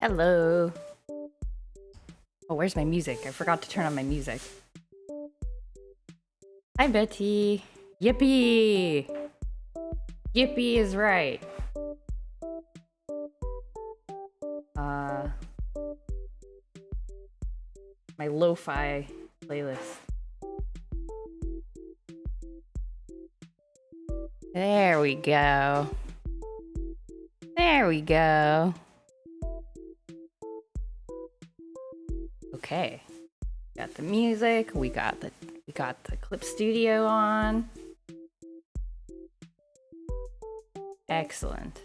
Hello. Oh, where's my music? I forgot to turn on my music. Hi, Betty. Yippee! Yippee is right. My lo-fi playlist. There we go. There we go. Okay. Got the music, we got the clip studio on. Excellent.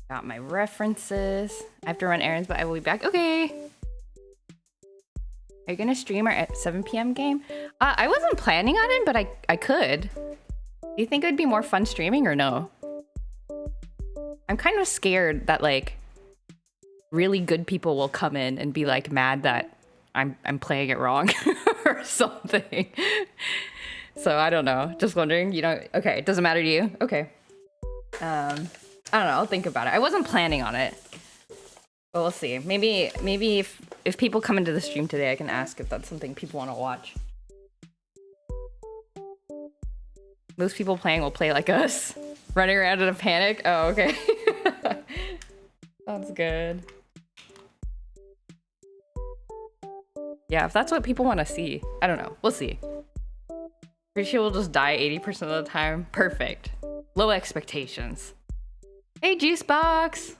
Got my references. I have to run errands, but I will be back. Okay. Are you gonna stream our 7 p.m. game? I wasn't planning on it, but I could. Do you think it would be more fun streaming or no? I'm kind of scared that like really good people will come in and be like mad that I'm playing it wrong or something. So I don't know. Just wondering, you know, okay, it doesn't matter to you. Okay. I don't know, I'll think about it. I wasn't planning on it. But we'll see. Maybe if people come into the stream today, I can ask if that's something people want to watch. Most people playing will play like us. Running around in a panic. Oh, okay. That's good. Yeah, if that's what people want to see. I don't know. We'll see. Pretty sure we'll just die 80% of the time. Perfect. Low expectations. Hey, Juicebox!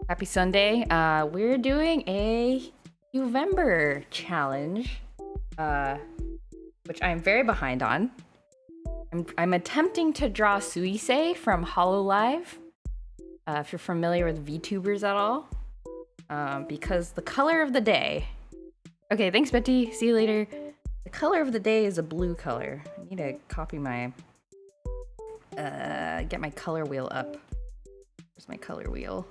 Happy Sunday. We're doing a Huevember challenge, which I'm very behind on. I'm attempting to draw Suisei from HoloLive, if you're familiar with VTubers at all, because the color of the day... Okay, thanks, Betty. See you later. The color of the day is a blue color. I need to copy my... get my color wheel up. Where's my color wheel?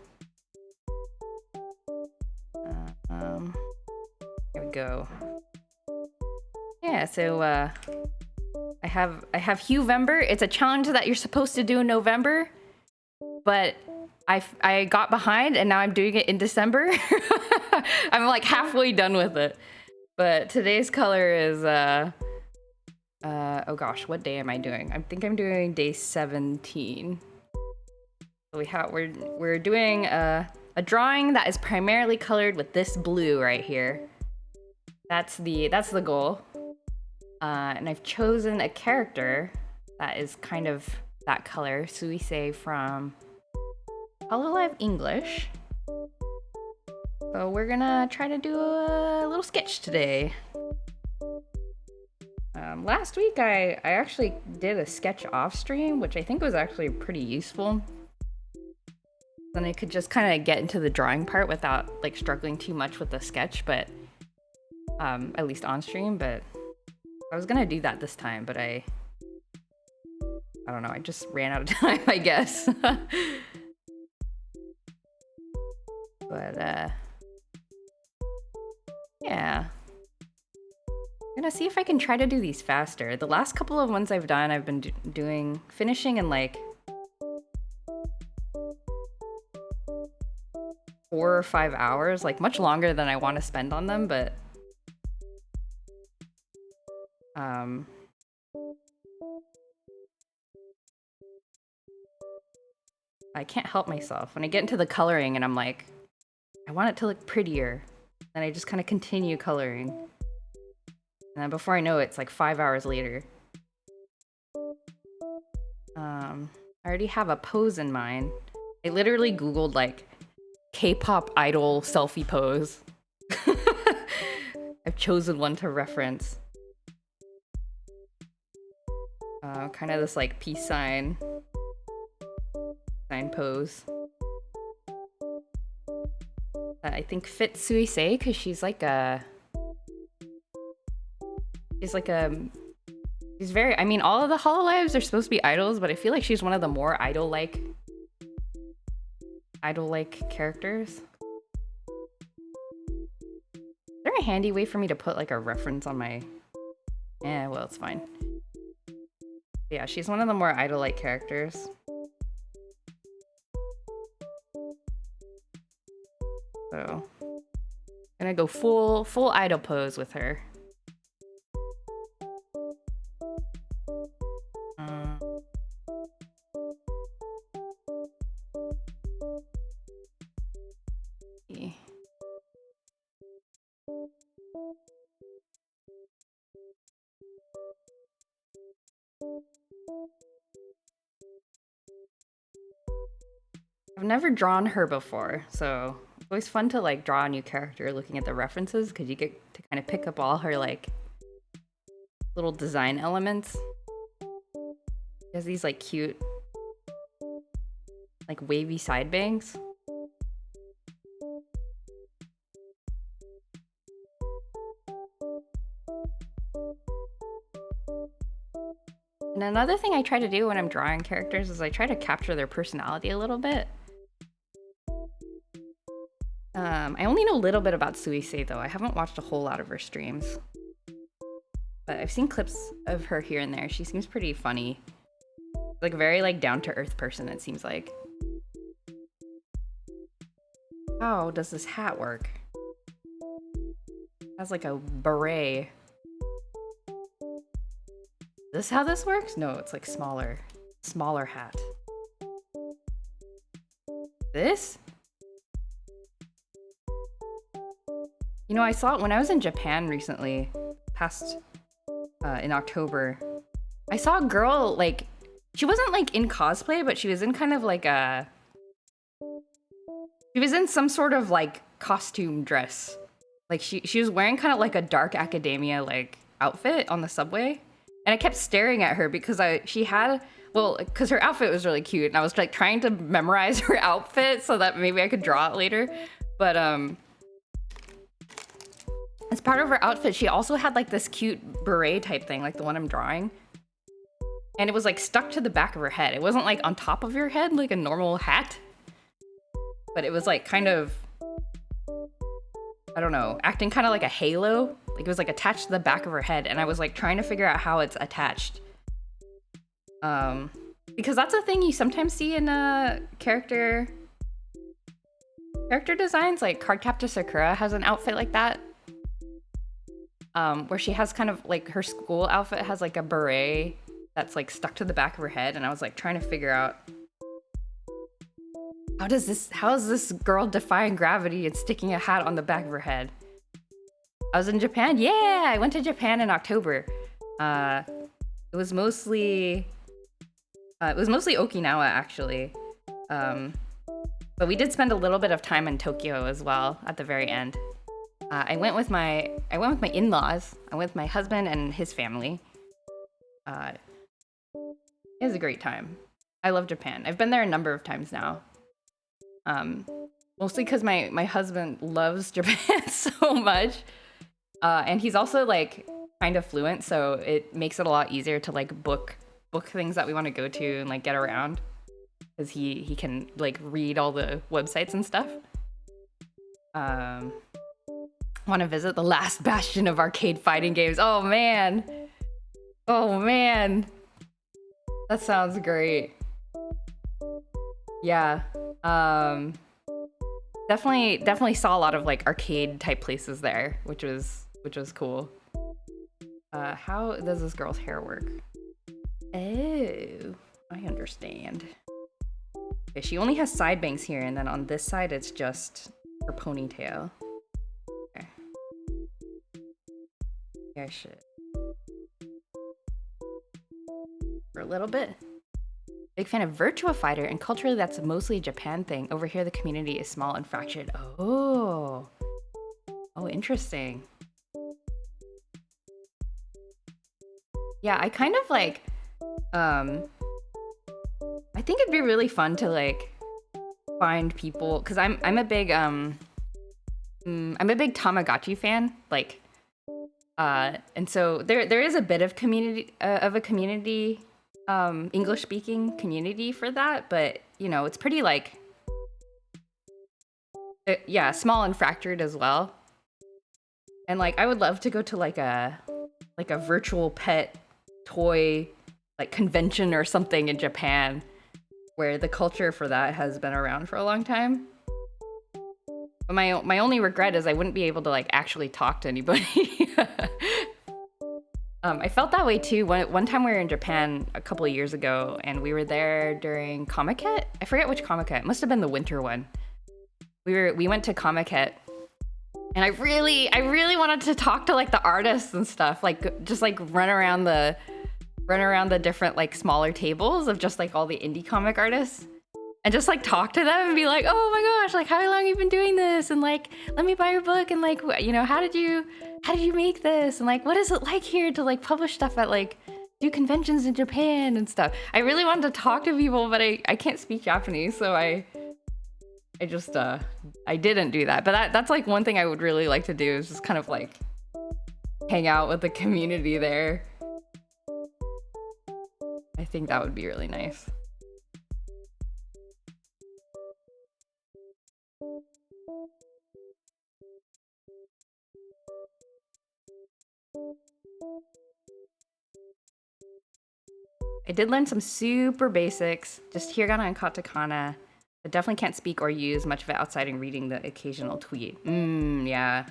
Here we go. Yeah, so I have Huevember. It's a challenge that you're supposed to do in November, but I got behind and now I'm doing it in December. I'm like halfway done with it. But today's color is oh gosh, what day am I doing? I think I'm doing day 17. So we're doing a drawing that is primarily colored with this blue right here. That's the goal. And I've chosen a character that is kind of that color, Suisei from HoloLive English. So we're gonna try to do a little sketch today. Last week I actually did a sketch off stream, which I think was actually pretty useful. Then I could just kind of get into the drawing part without like struggling too much with the sketch, but at least on stream. But I was gonna do that this time, but I don't know, I just ran out of time, I guess. But yeah. I'm gonna see if I can try to do these faster. The last couple of ones I've done, I've been finishing in like 4 or 5 hours, like much longer than I want to spend on them, but I can't help myself. When I get into the coloring and I'm like, I want it to look prettier, then I just kind of continue coloring. And then before I know it, it's like 5 hours later. I already have a pose in mind. I literally Googled like K-pop idol selfie pose. I've chosen one to reference. Kind of this like peace sign pose. I think fits Suisei because she's very, I mean, all of the Hololives are supposed to be idols, but I feel like she's one of the more idol-like characters. Is there a handy way for me to put like a reference on my... Yeah, well, it's fine. Yeah, she's one of the more idol-like characters. So, gonna go full idol pose with her. I've never drawn her before, so it's always fun to like draw a new character looking at the references because you get to kind of pick up all her like little design elements. She has these like cute like wavy side bangs. And another thing I try to do when I'm drawing characters is I try to capture their personality a little bit. I only know a little bit about Suisei though. I haven't watched a whole lot of her streams. But I've seen clips of her here and there. She seems pretty funny. Like a very like down-to-earth person, it seems like. How does this hat work? It has like a beret. This how this works? No, it's like smaller hat. This? You know, I saw it when I was in Japan recently, in October. I saw a girl, like, she wasn't like in cosplay, but she was in kind of like she was in some sort of like costume dress. Like she was wearing kind of like a dark academia like outfit on the subway. And I kept staring at her because because her outfit was really cute, and I was like trying to memorize her outfit so that maybe I could draw it later. But as part of her outfit, she also had like this cute beret type thing, like the one I'm drawing. And it was like stuck to the back of her head. It wasn't like on top of your head like a normal hat, but it was like kind of, I don't know, acting kind of like a halo. Like it was like attached to the back of her head, and I was like trying to figure out how it's attached. Because that's a thing you sometimes see in character designs. Like Cardcaptor Sakura has an outfit like that. Where she has kind of like her school outfit has like a beret that's like stuck to the back of her head, and I was like trying to figure out how is this girl defying gravity and sticking a hat on the back of her head? I was in Japan. Yeah, I went to Japan in October. It was mostly Okinawa actually. But we did spend a little bit of time in Tokyo as well at the very end. I went with my in-laws. I went with my husband and his family. Uh, it was a great time. I love Japan. I've been there a number of times now. Mostly because my husband loves Japan so much. And he's also like kind of fluent, so it makes it a lot easier to like book things that we want to go to and like get around. Because he can like read all the websites and stuff. Want to visit the last bastion of arcade fighting games. Oh man. That sounds great. Yeah. Definitely saw a lot of like arcade type places there, which was cool. How does this girl's hair work? Oh, I understand. Okay, she only has side bangs here, and then on this side it's just her ponytail. Okay. Yeah, shit. For a little bit. Big fan of Virtua Fighter, and culturally that's mostly a Japan thing. Over here the community is small and fractured. Oh, interesting. Yeah, I kind of like, I think it'd be really fun to like find people, because I'm a big Tamagotchi fan, like, and so there is a bit of community English speaking community for that, but you know, it's pretty like yeah, small and fractured as well. And like I would love to go to like a virtual pet toy like convention or something in Japan, where the culture for that has been around for a long time. But my only regret is I wouldn't be able to like actually talk to anybody. I felt that way too. One time we were in Japan a couple of years ago, and we were there during Comiket. I forget which Comiket. It must have been the winter one. We went to Comiket, and I really wanted to talk to like the artists and stuff, like just like run around the different like smaller tables of just like all the indie comic artists, and just like talk to them and be like, oh my gosh, like how long have you been doing this, and like let me buy your book, and like you know, how did you make this, and like what is it like here to like publish stuff at like do conventions in Japan and stuff. I really wanted to talk to people, but I can't speak Japanese, so I just I didn't do that. But that's like one thing I would really like to do, is just kind of like hang out with the community there. I think that would be really nice. I did learn some super basics, just hiragana and katakana. I definitely can't speak or use much of it outside and reading the occasional tweet. Yeah.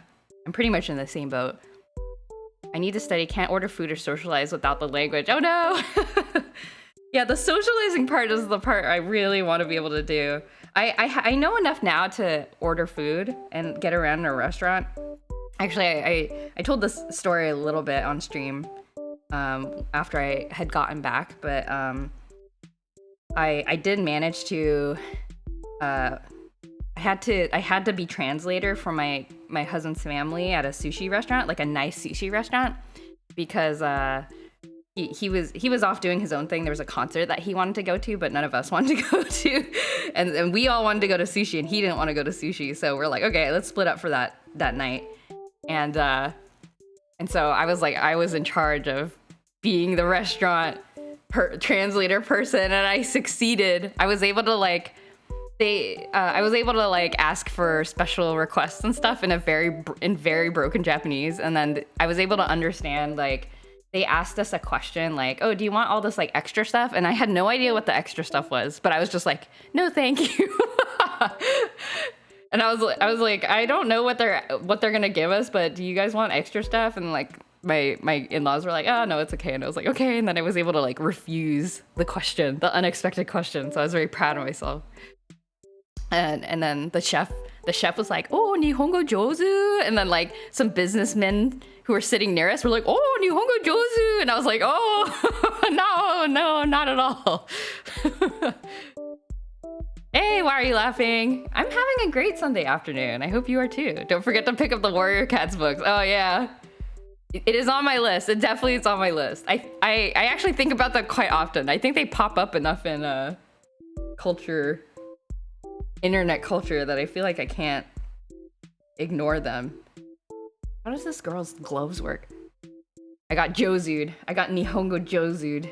I'm pretty much in the same boat. I need to study, can't order food or socialize without the language. Oh no! Yeah, the socializing part is the part I really want to be able to do. I know enough now to order food and get around in a restaurant. Actually, I told this story a little bit on stream after I had gotten back, but I did manage to I had to be translator for my husband's family at a sushi restaurant, like a nice sushi restaurant, because he was off doing his own thing. There was a concert that he wanted to go to, but none of us wanted to go to, and we all wanted to go to sushi, and he didn't want to go to sushi. So we're like, okay, let's split up for that night, and so I was in charge of being the restaurant translator person, and I succeeded. I was able to like. I was able to like ask for special requests and stuff in very broken Japanese, and then I was able to understand, like, they asked us a question like, oh, do you want all this like extra stuff? And I had no idea what the extra stuff was, but I was just like, no thank you. And I was like, I don't know what they're gonna give us, but do you guys want extra stuff? And like my in-laws were like, oh no, it's okay. And I was like, okay. And then I was able to like refuse the unexpected question, so I was very proud of myself. And then the chef was like, oh, Nihongo jozu. And then like some businessmen who were sitting near us were like, oh, Nihongo jozu. And I was like, oh, no, not at all. Hey, why are you laughing? I'm having a great Sunday afternoon. I hope you are too. Don't forget to pick up the Warrior Cats books. Oh yeah. It is on my list. It definitely is on my list. I actually think about that quite often. I think they pop up enough in internet culture, that I feel like I can't ignore them. How does this girl's gloves work? I got Jozu'd. I got Nihongo Jozu'd.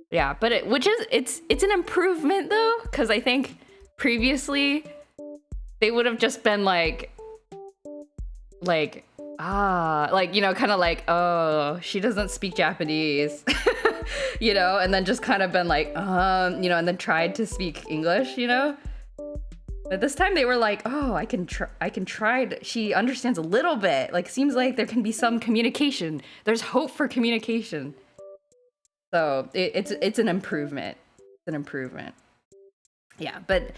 Yeah, but it's an improvement though, because I think previously they would have just been like, you know, kind of like, oh, she doesn't speak Japanese, you know, and then just kind of been like, you know, and then tried to speak English, you know. But this time they were like, oh, I can try. She understands a little bit. Like, seems like there can be some communication. There's hope for communication. So it's an improvement. It's an improvement. Yeah, but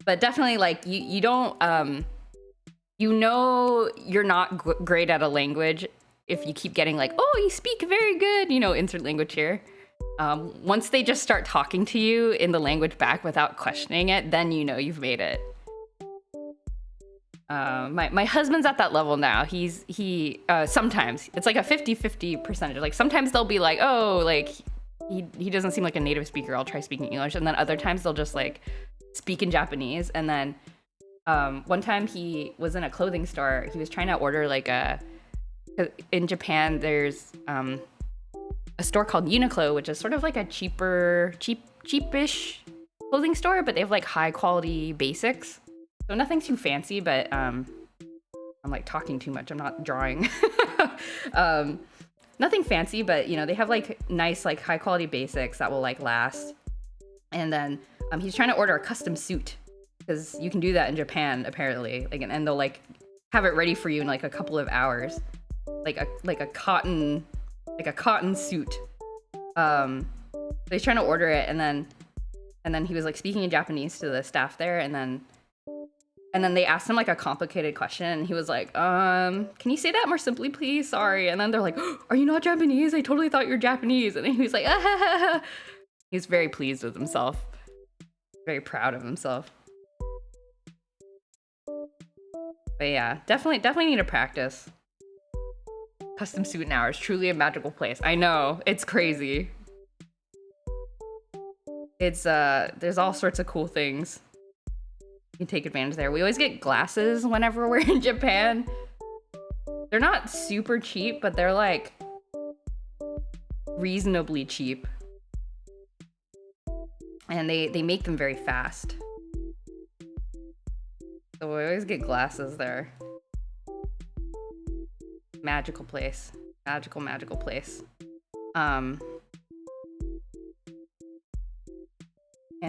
definitely, like, you don't you know, you're not great at a language if you keep getting like, oh, you speak very good, you know, insert language here. Once they just start talking to you in the language back without questioning it, then you know you've made it. My husband's at that level now. He sometimes it's like a 50-50 percentage. Like sometimes they'll be like, oh, like he doesn't seem like a native speaker, I'll try speaking English. And then other times they'll just like speak in Japanese. And then one time he was in a clothing store. He was trying to order like in Japan there's a store called Uniqlo, which is sort of like a cheapish clothing store, but they have like high quality basics. So nothing too fancy, but I'm like talking too much. I'm not drawing. Nothing fancy, but you know, they have like nice, like high quality basics that will like last. And then he's trying to order a custom suit because you can do that in Japan apparently. Like, and they'll like have it ready for you in like a couple of hours, like a cotton suit. So he's trying to order it, and then he was like speaking in Japanese to the staff there, and then they asked him like a complicated question, and he was like, can you say that more simply, please? Sorry. And then they're like, oh, are you not Japanese? I totally thought you're Japanese. And then he was like, ah. He was very pleased with himself. Very proud of himself. But yeah, definitely need to practice. Custom suit now is truly a magical place. I know, it's crazy. It's, there's all sorts of cool things. You can take advantage there. We always get glasses whenever we're in Japan. They're not super cheap, but they're like reasonably cheap. And they make them very fast. So we always get glasses there. Magical place. Magical place. And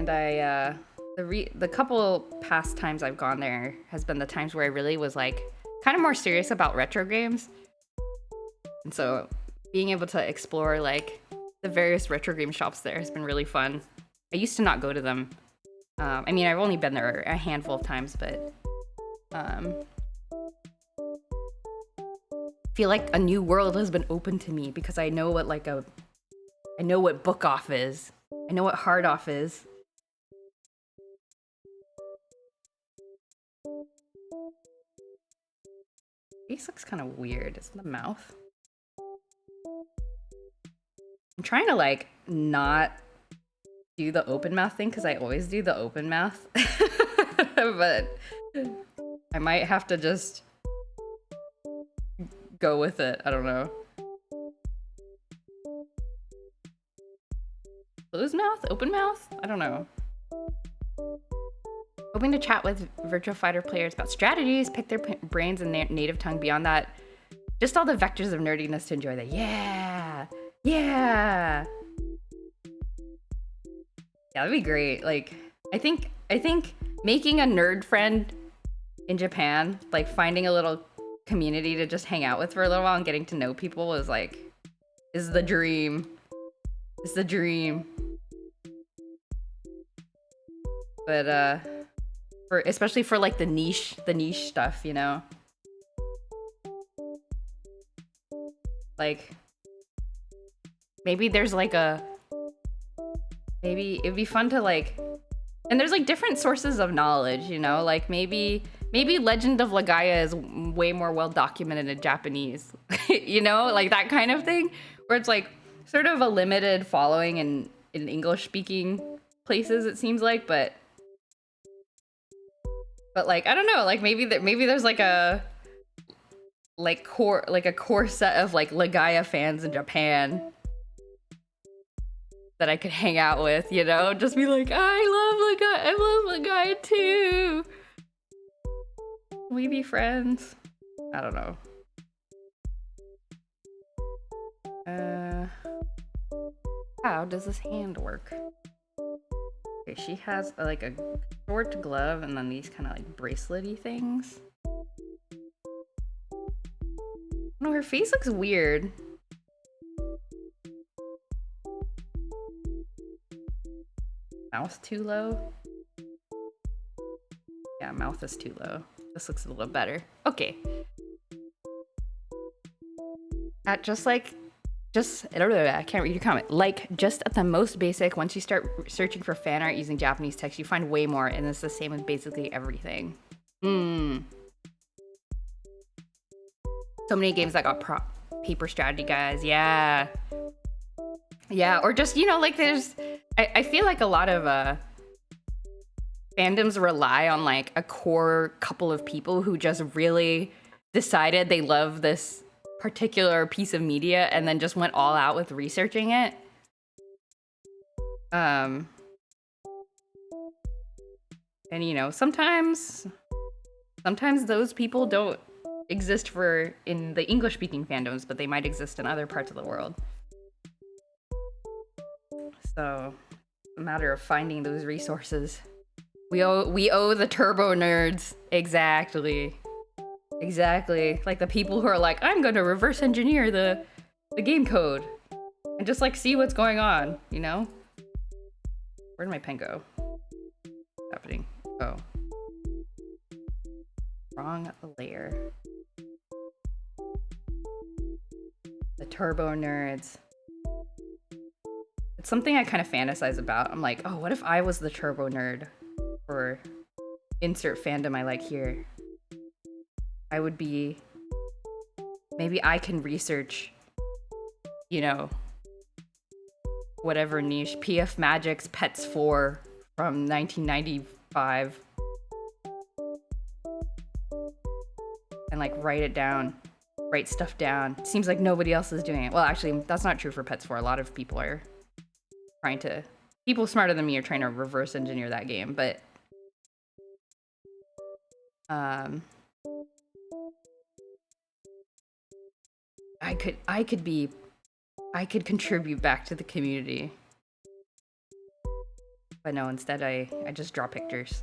the couple past times I've gone there has been the times where I really was like kind of more serious about retro games. And so being able to explore like the various retro game shops there has been really fun. I used to not go to them. I mean, I've only been there a handful of times, but feel like a new world has been opened to me because I know what book off is. I know what hard off is. Face looks kind of weird. It's the mouth. I'm trying to like not do the open mouth thing because I always do the open mouth. But I might have to just go with it. I don't know. Closed mouth? Open mouth? I don't know. Hoping to chat with Virtua Fighter players about strategies, pick their brains in native tongue. Beyond that, just all the vectors of nerdiness to enjoy that. Yeah! Yeah! Yeah, that'd be great. Like, I think making a nerd friend in Japan, like finding a little community to just hang out with for a little while and getting to know people is the dream. It's the dream. But especially for like the niche stuff, you know? Like maybe there's like maybe it'd be fun to like, and there's like different sources of knowledge, you know? Like maybe maybe Legend of Legaia is way more well documented in Japanese. You know, like that kind of thing, where it's like sort of a limited following in English speaking places, it seems like, but like I don't know, like maybe there's like a core set of like Legaia fans in Japan that I could hang out with, you know, just be like, I love Legaia too. We be friends. I don't know. How does this hand work? Okay, she has like a short glove and then these kind of like bracelet-y things. No, her face looks weird. Mouth too low? Yeah, mouth is too low. This looks a little better. Okay. I can't read your comment. Like, just at the most basic, once you start searching for fan art using Japanese text, you find way more, and it's the same with basically everything. So many games that got paper strategy guys. Yeah. Yeah, or just, you know, like there's... I feel like a lot of fandoms rely on like a core couple of people who just really decided they love this particular piece of media and then just went all out with researching it. And you know, sometimes those people don't exist in the English speaking fandoms, but they might exist in other parts of the world. So it's a matter of finding those resources. We owe the turbo nerds. Exactly. Like the people who are like, I'm going to reverse engineer the game code and just like see what's going on, you know? Where'd my pen go? What's happening? Oh. Wrong layer. The turbo nerds. It's something I kind of fantasize about. I'm like, oh, what if I was the turbo nerd for insert fandom I like here? I would be... Maybe I can research, you know, whatever niche. PF Magic's Pets 4 from 1995. And like write it down. Write stuff down. Seems like nobody else is doing it. Well, actually, that's not true for Pets 4. A lot of people are trying to... People smarter than me are trying to reverse engineer that game, but... I could contribute back to the community. But no, instead I just draw pictures.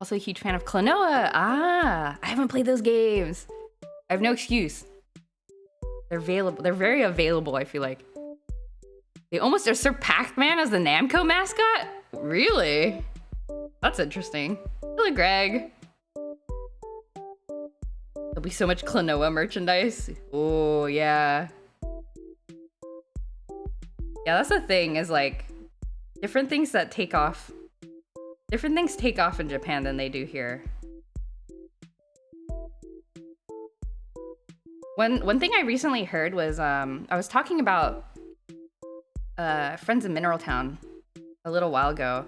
Also a huge fan of Klonoa. I haven't played those games. I have no excuse. They're available. They're very available, I feel like. They almost usurped Pac-Man as the Namco mascot? Really? That's interesting. Hello, Greg. There'll be so much Klonoa merchandise. Oh, yeah. Yeah, that's the thing, is like, different things take off in Japan than they do here. One thing I recently heard was, I was talking about friends in Mineral Town a little while ago.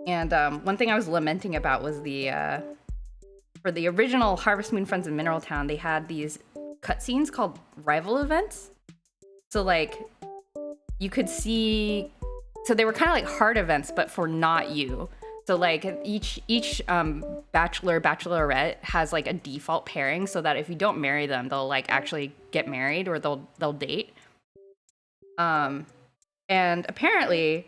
And one thing I was lamenting about was for the original Harvest Moon Friends in Mineral Town, they had these cutscenes called rival events. So like, you could see, so they were kind of like hard events, but for not you. So like each bachelor, bachelorette has like a default pairing, so that if you don't marry them, they'll like actually get married, or they'll date. And apparently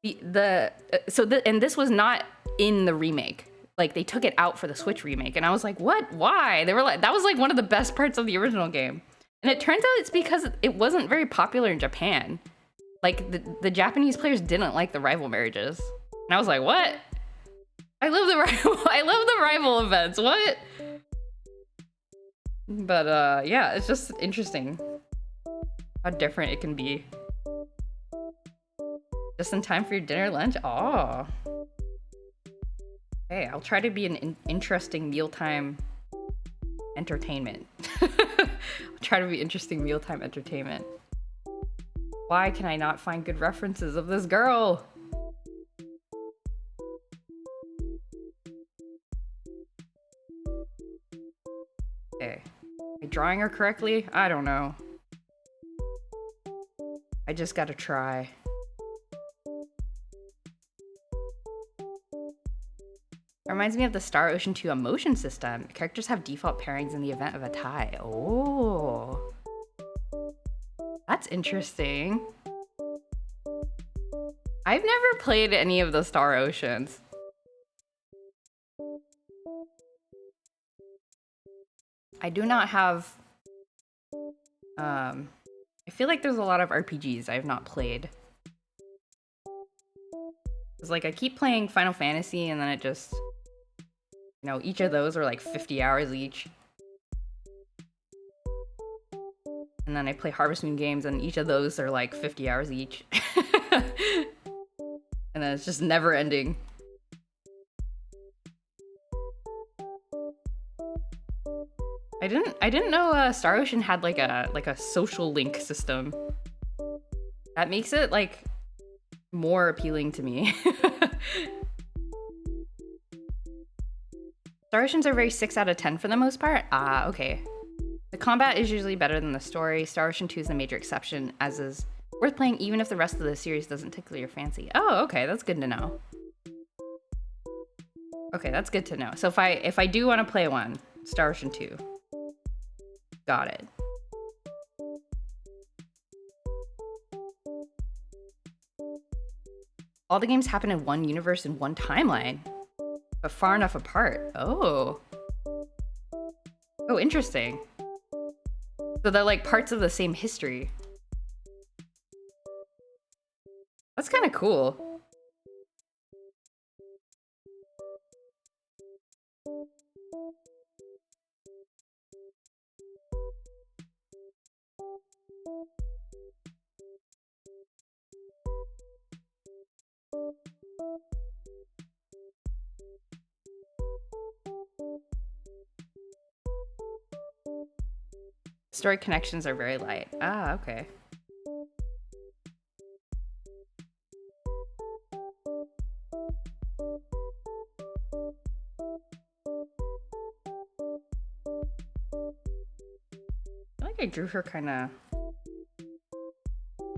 and this was not in the remake. Like, they took it out for the Switch remake, and I was like, what? Why? They were like, that was like one of the best parts of the original game. And it turns out it's because it wasn't very popular in Japan. Like, the Japanese players didn't like the rival marriages. And I was like, what? I love the rival events. What? But yeah, it's just interesting how different it can be. Just in time for your dinner, lunch? Aw. Hey, I'll try to be an interesting mealtime entertainment. I'll try to be interesting mealtime entertainment. Why can I not find good references of this girl? Okay. Am I drawing her correctly? I don't know. I just gotta try. It reminds me of the Star Ocean 2 emotion system. Characters have default pairings in the event of a tie. Oh. That's interesting. I've never played any of the Star Oceans. I do not have... I feel like there's a lot of RPGs I have not played. It's like I keep playing Final Fantasy and then it just... You know, each of those are like 50 hours each. And then I play Harvest Moon games and each of those are like 50 hours each. And then it's just never ending. I didn't know Star Ocean had like a social link system. That makes it like more appealing to me. Star Oceans are very 6 out of 10 for the most part. Ah, okay. The combat is usually better than the story. Star Ocean 2 is the major exception, as is worth playing even if the rest of the series doesn't tickle your fancy. Oh, okay, that's good to know. Okay, that's good to know. So if I do want to play one, Star Ocean 2. Got it. All the games happen in one universe in one timeline, but far enough apart. Oh. Oh, interesting. So they're like parts of the same history. That's kind of cool. Story connections are very light. Ah, okay. I feel like I drew her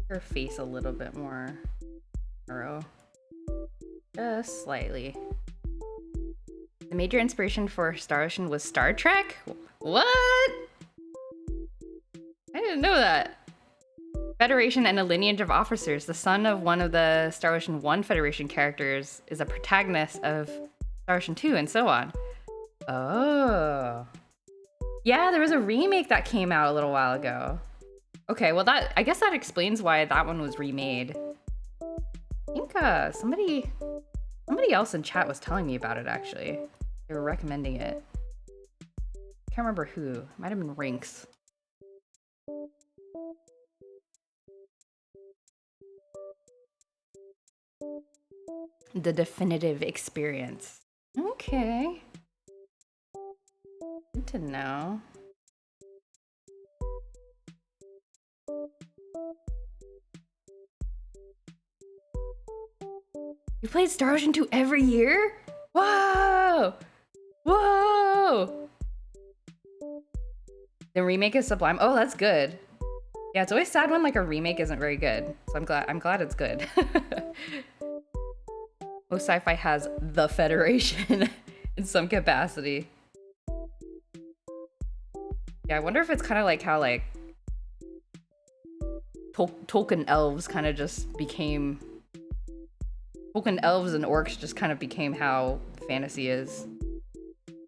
her face a little bit more narrow. Just slightly. The major inspiration for Star Ocean was Star Trek? What? I didn't know that. Federation and a lineage of officers. The son of one of the Star Ocean 1 Federation characters is a protagonist of Star Ocean 2 and so on. Oh. Yeah, there was a remake that came out a little while ago. Okay, well I guess that explains why that one was remade. I think somebody else in chat was telling me about it actually. They were recommending it. Can't remember who. Might have been Rinks. The definitive experience. Okay. Good to know. You played Star Ocean 2 every year? Whoa! Whoa! The remake is sublime. Oh, that's good. Yeah, it's always sad when like a remake isn't very good. So I'm glad it's good. Most sci-fi has the Federation in some capacity. Yeah, I wonder if it's kind of like how like Tolkien elves kind of just became... Tolkien elves and orcs just kind of became how fantasy is.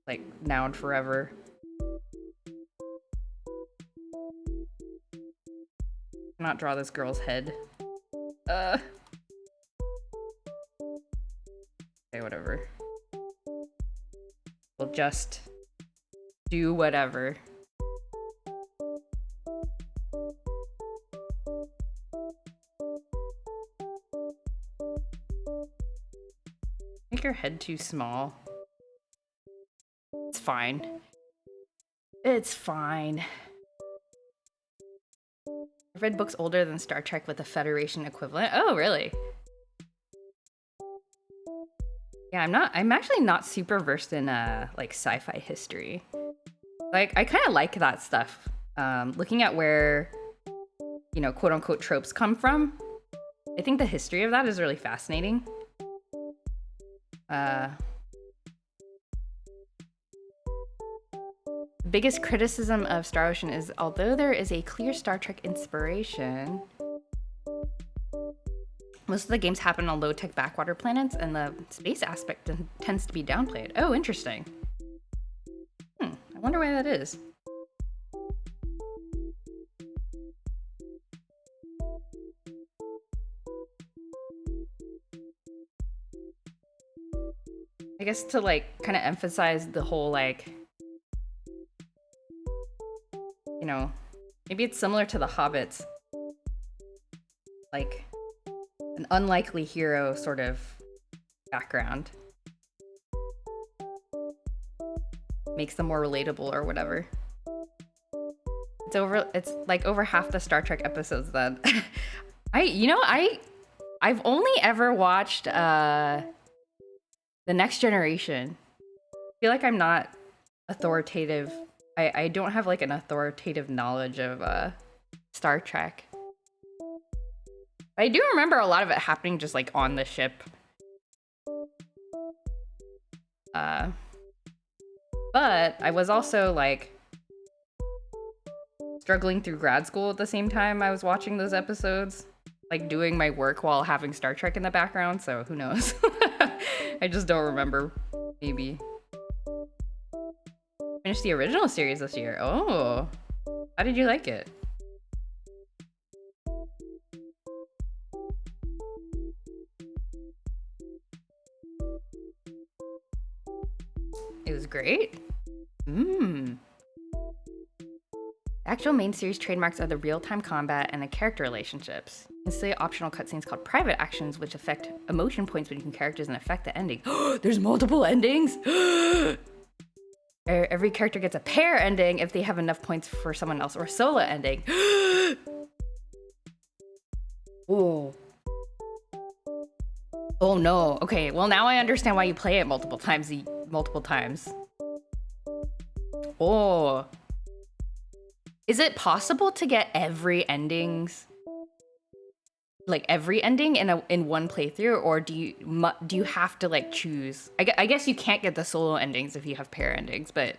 Like, now and forever. Not draw this girl's head. Okay, whatever. We'll just do whatever. Make her head too small. fine. It's fine. I've read books older than Star Trek with a Federation equivalent. Oh, really? Yeah, I'm actually not super versed in like sci-fi history. Like, I kind of like that stuff. Looking at where, you know, quote unquote tropes come from. I think the history of that is really fascinating. The biggest criticism of Star Ocean is, although there is a clear Star Trek inspiration, most of the games happen on low-tech backwater planets, and the space aspect tends to be downplayed. Oh, interesting. I wonder why that is. I guess to like kind of emphasize the whole like, you know, maybe it's similar to the Hobbits. Like an unlikely hero sort of background. Makes them more relatable or whatever. It's like over half the Star Trek episodes then. I've only ever watched The Next Generation. I feel like I'm not authoritative. I don't have like an authoritative knowledge of Star Trek. I do remember a lot of it happening just like on the ship. But I was also like struggling through grad school at the same time I was watching those episodes, like doing my work while having Star Trek in the background, so who knows. I just don't remember. Maybe. Finished the original series this year. Oh, how did you like it? It was great. Actual main series trademarks are the real-time combat and the character relationships. You can see optional cutscenes called private actions, which affect emotion points between characters and affect the ending. There's multiple endings? Every character gets a pair ending if they have enough points for someone else, or a solo ending. Whoa. Oh no. Okay, well now I understand why you play it multiple times. Oh. Is it possible to get every endings, like every ending in one playthrough, or do you have to like choose? I guess you can't get the solo endings if you have pair endings, but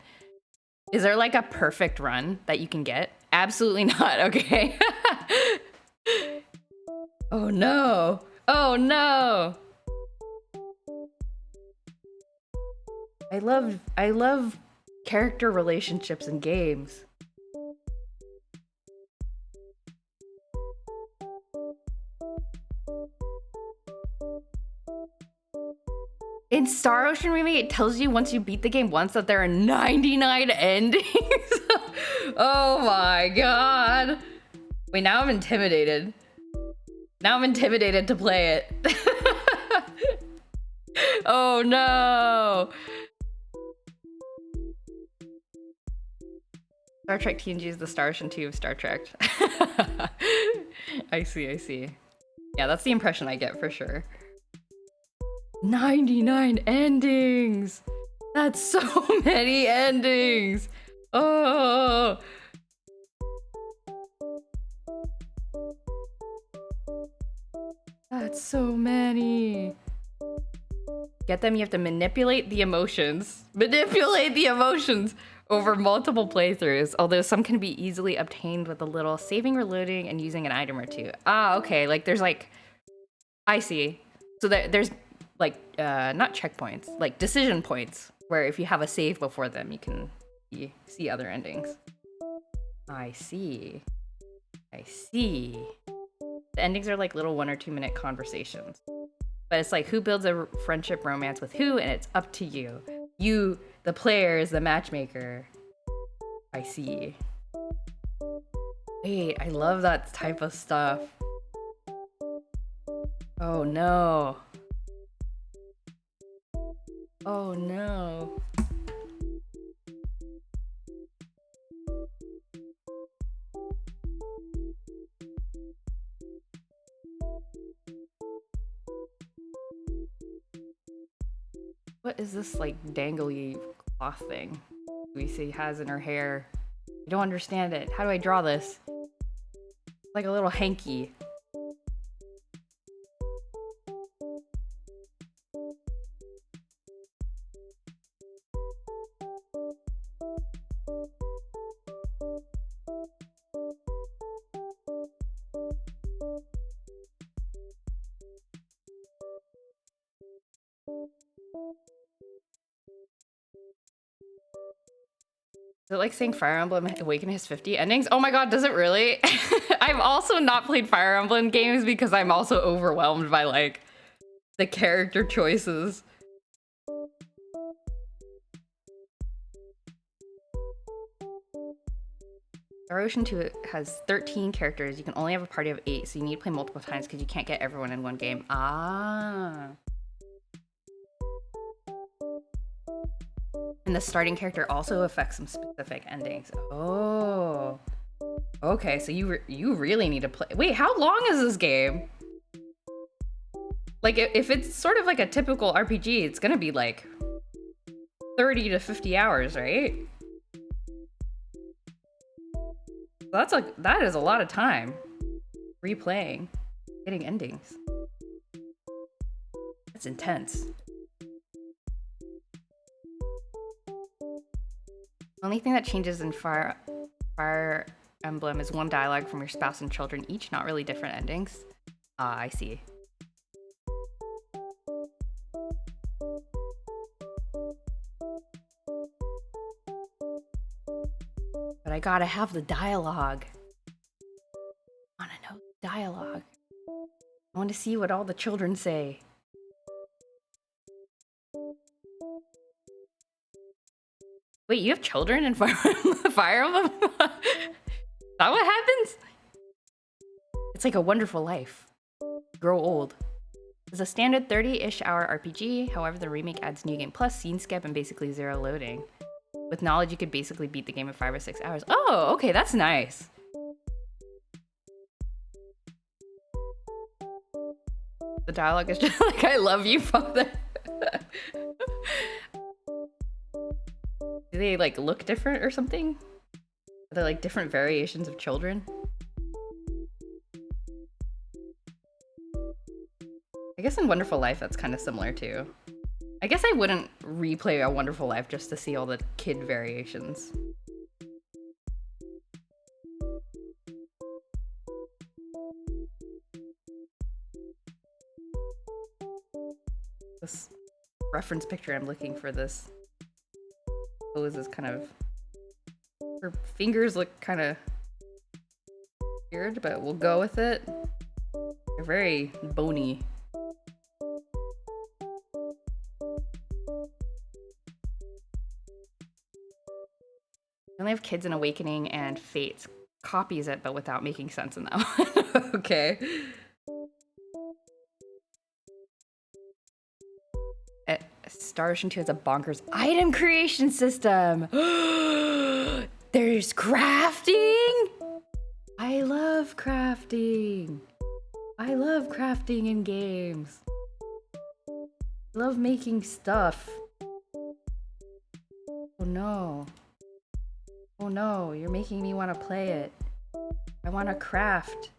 is there like a perfect run that you can get? Absolutely not. Okay. Oh no. Oh no. I love character relationships in games. In Star Ocean Remake, it tells you once you beat the game once that there are 99 endings. Oh my god. Wait, now I'm intimidated. Now I'm intimidated to play it. Oh no. Star Trek TNG is the Star Ocean 2 of Star Trek. I see. Yeah, that's the impression I get for sure. 99 endings! That's so many endings! Oh! That's so many. Get them, you have to manipulate the emotions. Manipulate the emotions over multiple playthroughs, although some can be easily obtained with a little saving, reloading, and using an item or two. Ah, okay, like there's like... I see. So there's like, not checkpoints, like decision points, where if you have a save before them, you can see other endings. I see. The endings are like little 1 or 2 minute conversations. But it's like, who builds a friendship romance with who, and it's up to you. You, the player, is the matchmaker. I see. Wait, I love that type of stuff. Oh no. Oh no. What is this like dangly cloth thing Lucy has in her hair? I don't understand it. How do I draw this? It's like a little hanky. Is it like saying Fire Emblem Awakening has 50 endings? Oh my god, does it really? I've also not played Fire Emblem games because I'm also overwhelmed by like the character choices. Star Ocean 2 has 13 characters. You can only have a party of 8, so you need to play multiple times because you can't get everyone in one game. Ah. And the starting character also affects some specific endings. Oh. Okay, so you really need to play. Wait, how long is this game? Like, if it's sort of like a typical RPG, it's gonna be like 30 to 50 hours, right? That is a lot of time replaying, getting endings. That's intense. The only thing that changes in Fire Emblem is one dialogue from your spouse and children, each not really different endings. Ah, I see. But I gotta have the dialogue. I wanna know the dialogue. I want to see what all the children say. Wait, you have children in Fire Emblem? Is that what happens? It's like A Wonderful Life. Grow old. It's a standard 30-ish hour RPG. However, the remake adds New Game Plus, scene skip, and basically zero loading. With knowledge, you could basically beat the game in 5 or 6 hours. Oh, okay, that's nice. The dialogue is just like, I love you, father. Do they like look different or something? Are they like different variations of children? I guess in Wonderful Life that's kind of similar too. I guess I wouldn't replay A Wonderful Life just to see all the kid variations. This reference picture I'm looking for this pose is kind of... Her fingers look kind of weird, but we'll go with it. They're very bony. We only have Kids in Awakening, and Fates copies it, but without making sense in that one. Okay. Star Ocean 2 has a bonkers item creation system. There's crafting? I love crafting. I love crafting in games. I love making stuff. Oh no. Oh no, you're making me want to play it. I want to craft.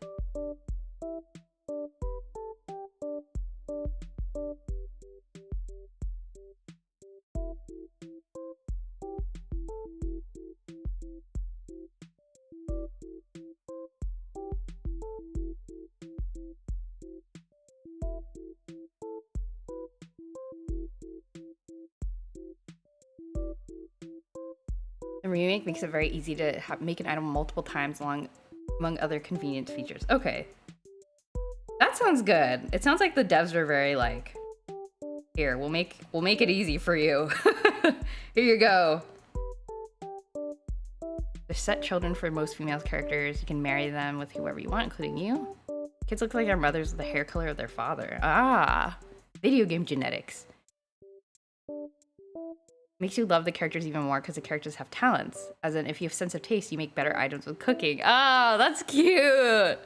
The remake makes it very easy to make an item multiple times among other convenient features. Okay. That sounds good. It sounds like the devs are very like, here, we'll make it easy for you. Here you go. There's set children for most female characters. You can marry them with whoever you want, including you. Kids look like their mothers with the hair color of their father. Ah, video game genetics. Makes you love the characters even more because the characters have talents. As in, if you have sense of taste, you make better items with cooking. Oh, that's cute.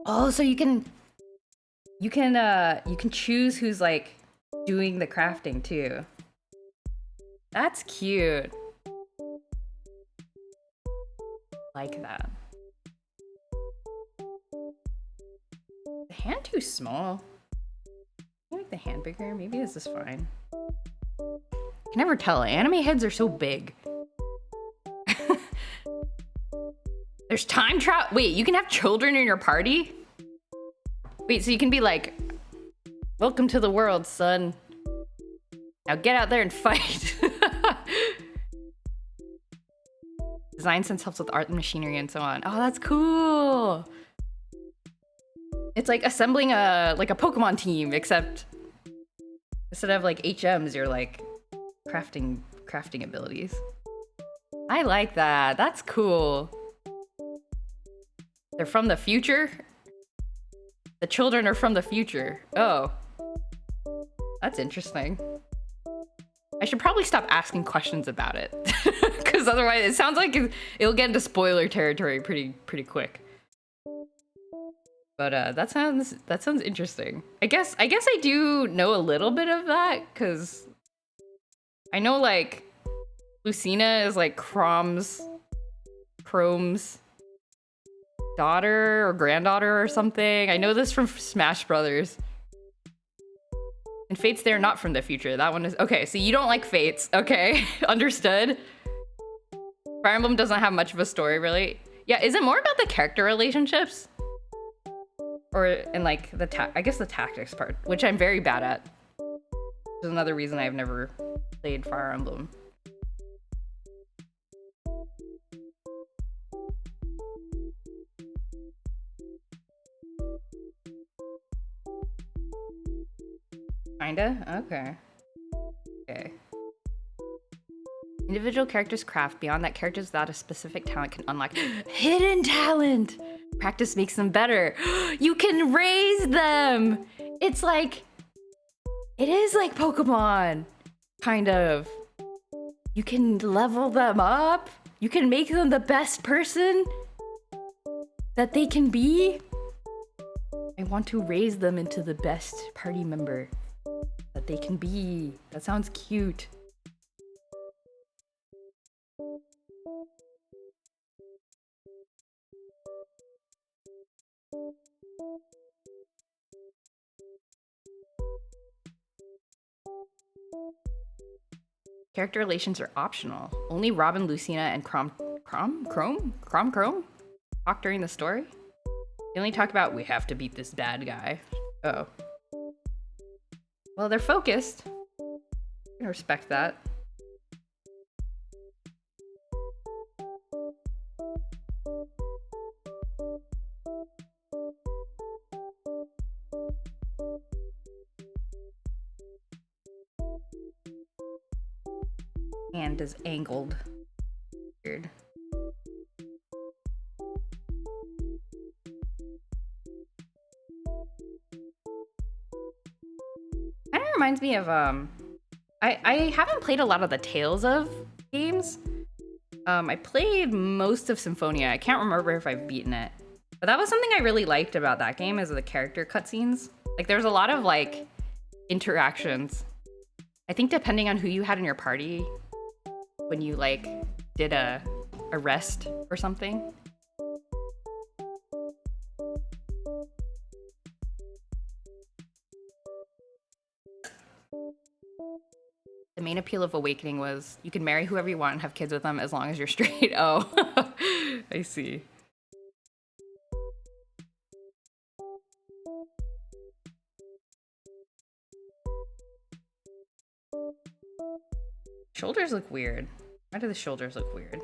Oh, so you can You can choose who's like doing the crafting too. That's cute. Like that. The hand too small. Can I make the hand bigger? Maybe this is fine. I can never tell. Anime heads are so big. There's time travel. Wait, you can have children in your party? Wait, so you can be like, welcome to the world, son. Now get out there and fight. Design sense helps with art and machinery and so on. Oh, that's cool. It's like assembling a Pokemon team, except instead of like HMs, you're like crafting abilities. I like that. That's cool. They're from the future? The children are from the future. Oh. That's interesting. I should probably stop asking questions about it. Because otherwise it sounds like it'll get into spoiler territory pretty quick. But that sounds interesting. I guess I do know a little bit of that, because I know like Lucina is like Chrome's daughter or granddaughter or something. I know this from Smash Brothers. And Fates, they're not from the future. That one is... Okay, so you don't like Fates. Okay, understood. Fire Emblem doesn't have much of a story, really. Yeah, is it more about the character relationships? Or in like I guess the tactics part, which I'm very bad at. Which is another reason I've never played Fire Emblem. Kinda? Okay. Okay. Individual characters craft. Beyond that, characters without a specific talent can unlock hidden talent. Practice makes them better. You can raise them. It's like, it is like Pokemon, kind of. You can level them up. You can make them the best person that they can be. I want to raise them into the best party member that they can be. That sounds cute. Character relations are optional. Only Robin, Lucina, and Chrome talk during the story. They only talk about, we have to beat this bad guy. Oh. Well, they're focused. I can respect that. Hand is angled. Weird. Kind of reminds me of I haven't played a lot of the Tales of games. I played most of Symphonia. I can't remember if I've beaten it. But that was something I really liked about that game, is the character cutscenes. Like there's a lot of like interactions. I think depending on who you had in your party, when you like did a rest or something. The main appeal of Awakening was you can marry whoever you want and have kids with them as long as you're straight. Oh, I see. Shoulders look weird. Why do the shoulders look weird?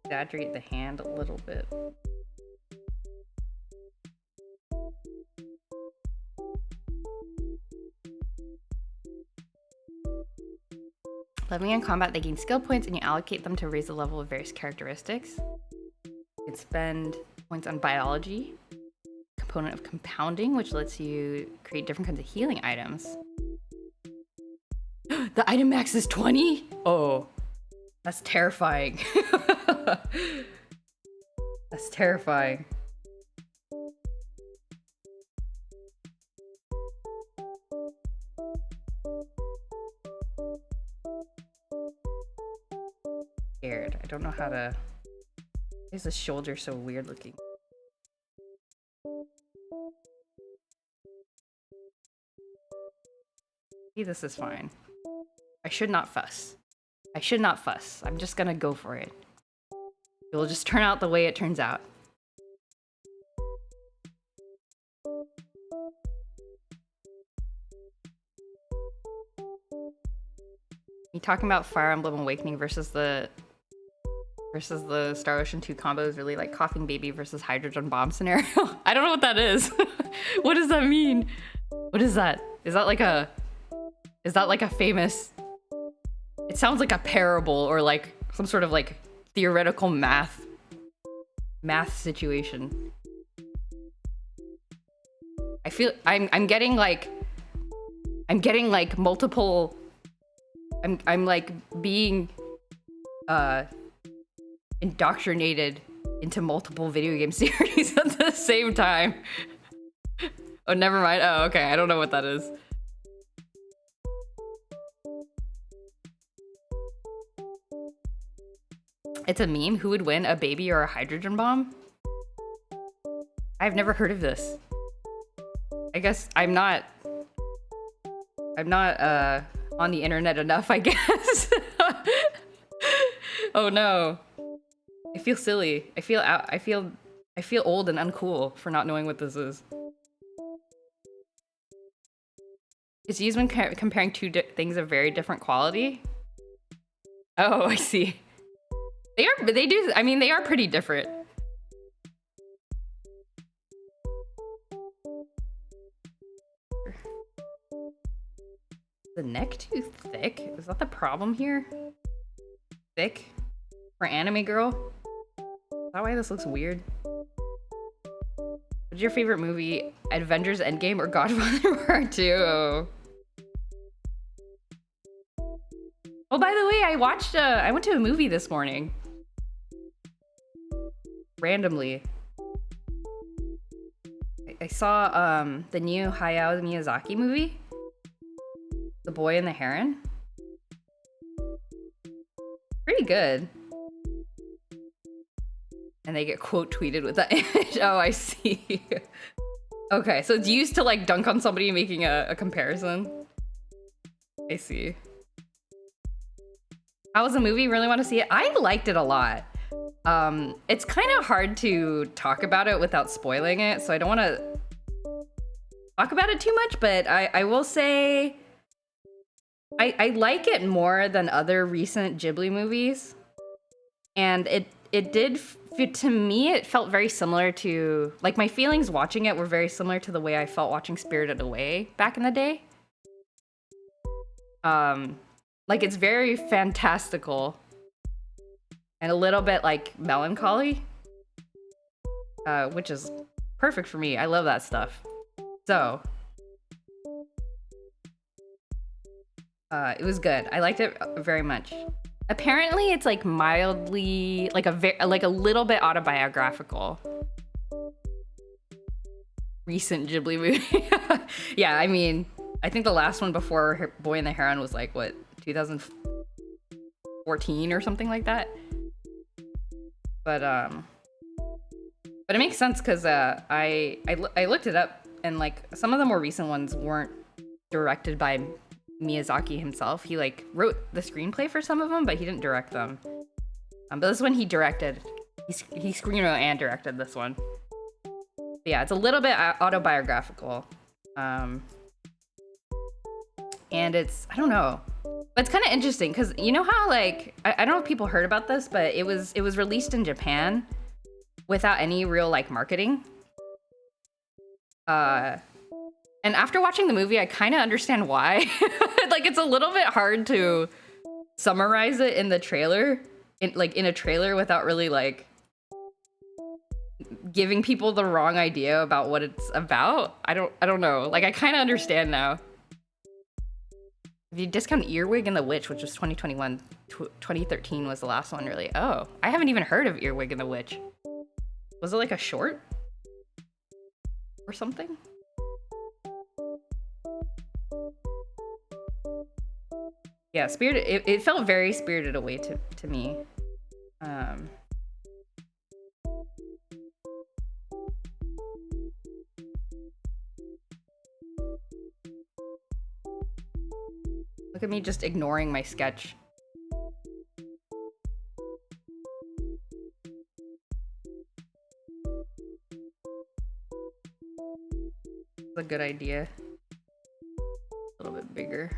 Exaggerate the hand a little bit. Leveling in combat, they gain skill points and you allocate them to raise the level of various characteristics. You can spend points on biology. component of compounding, which lets you create different kinds of healing items. The item max is 20? Oh, that's terrifying. That's terrifying. Scared. I don't know how to... Why is the shoulder so weird looking? See, this is fine. I should not fuss. I should not fuss. I'm just gonna go for it. It will just turn out the way it turns out. You talking about Fire Emblem Awakening versus the Star Ocean 2 combo is really like Coughing Baby versus Hydrogen Bomb scenario. I don't know what that is. What does that mean? What is that? Is that like a famous... It sounds like a parable or like some sort of like theoretical math situation. I feel I'm getting like multiple... I'm like being indoctrinated into multiple video game series at the same time. Oh, never mind. Oh, okay. I don't know what that is. It's a meme. Who would win, a baby or a hydrogen bomb? I've never heard of this. I guess I'm not on the internet enough, I guess. Oh no. I feel silly. I feel old and uncool for not knowing what this is. It's used when comparing two things of very different quality. Oh, I see. They are pretty different. The neck too thick? Is that the problem here? Thick? For anime girl? Is that why this looks weird? What's your favorite movie? Avengers Endgame or Godfather Part 2? Oh, by the way, I went to a movie this morning. Randomly. I saw the new Hayao Miyazaki movie. The Boy and the Heron. Pretty good. And they get quote tweeted with that image. Oh, I see. Okay, so it's used to like dunk on somebody making a comparison. I see. How was the movie? Really want to see it? I liked it a lot. It's kind of hard to talk about it without spoiling it, so I don't want to talk about it too much, but I will say I like it more than other recent Ghibli movies. And it did, to me, it felt very similar to, like, my feelings watching it were very similar to the way I felt watching Spirited Away back in the day. Like, it's very fantastical and a little bit, like, melancholy, which is perfect for me. I love that stuff. So, it was good. I liked it very much. Apparently, it's like mildly, like a little bit autobiographical. Recent Ghibli movie. Yeah, I mean, I think the last one before Boy and the Heron was like, what, 2014 or something like that? But it makes sense because I looked it up, and like some of the more recent ones weren't directed by Miyazaki himself. He like wrote the screenplay for some of them, but he didn't direct them. But this one he directed. He screenwrote and directed this one. But yeah, it's a little bit autobiographical. And it's, I don't know. But it's kind of interesting because you know how like, I don't know if people heard about this, but it was released in Japan without any real like marketing. And after watching the movie, I kind of understand why. Like, it's a little bit hard to summarize it in the trailer, in a trailer without really like giving people the wrong idea about what it's about. I don't know. Like, I kind of understand now. If you discount Earwig and the Witch, which was 2021, 2013 was the last one, really. Oh, I haven't even heard of Earwig and the Witch. Was it like a short? Or something? Yeah, Spirited, it felt very Spirited Away to me. Look at me just ignoring my sketch. That's a good idea. A little bit bigger.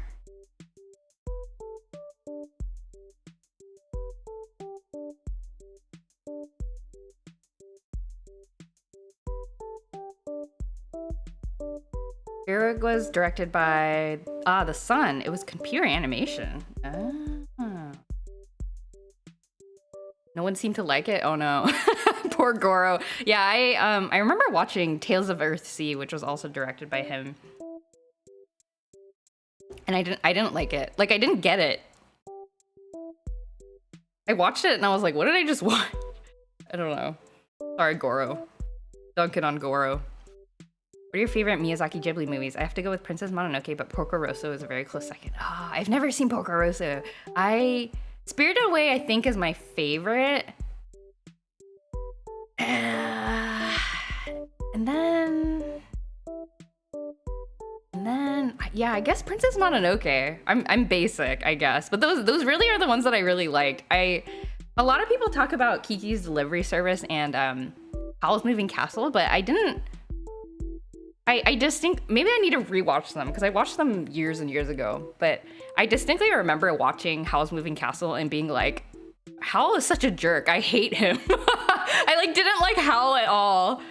Earwig was directed by the Sun. It was computer animation. Oh. No one seemed to like it. Oh no, poor Goro. Yeah, I remember watching Tales of Earthsea, which was also directed by him, and I didn't like it. Like, I didn't get it. I watched it and I was like, what did I just watch? I don't know. Sorry, Goro. Dunking on Goro. What are your favorite Miyazaki Ghibli movies? I have to go with Princess Mononoke, but Porco Rosso is a very close second. Ah, I've never seen Porco Rosso. Spirited Away, I think, is my favorite. And then, yeah, I guess Princess Mononoke. I'm basic, I guess, but those really are the ones that I really liked. A lot of people talk about Kiki's Delivery Service and Howl's Moving Castle, but I didn't. I distinct, maybe I need to rewatch them because I watched them years and years ago, but I distinctly remember watching Howl's Moving Castle and being like, Howl is such a jerk. I hate him. I didn't like Howl at all.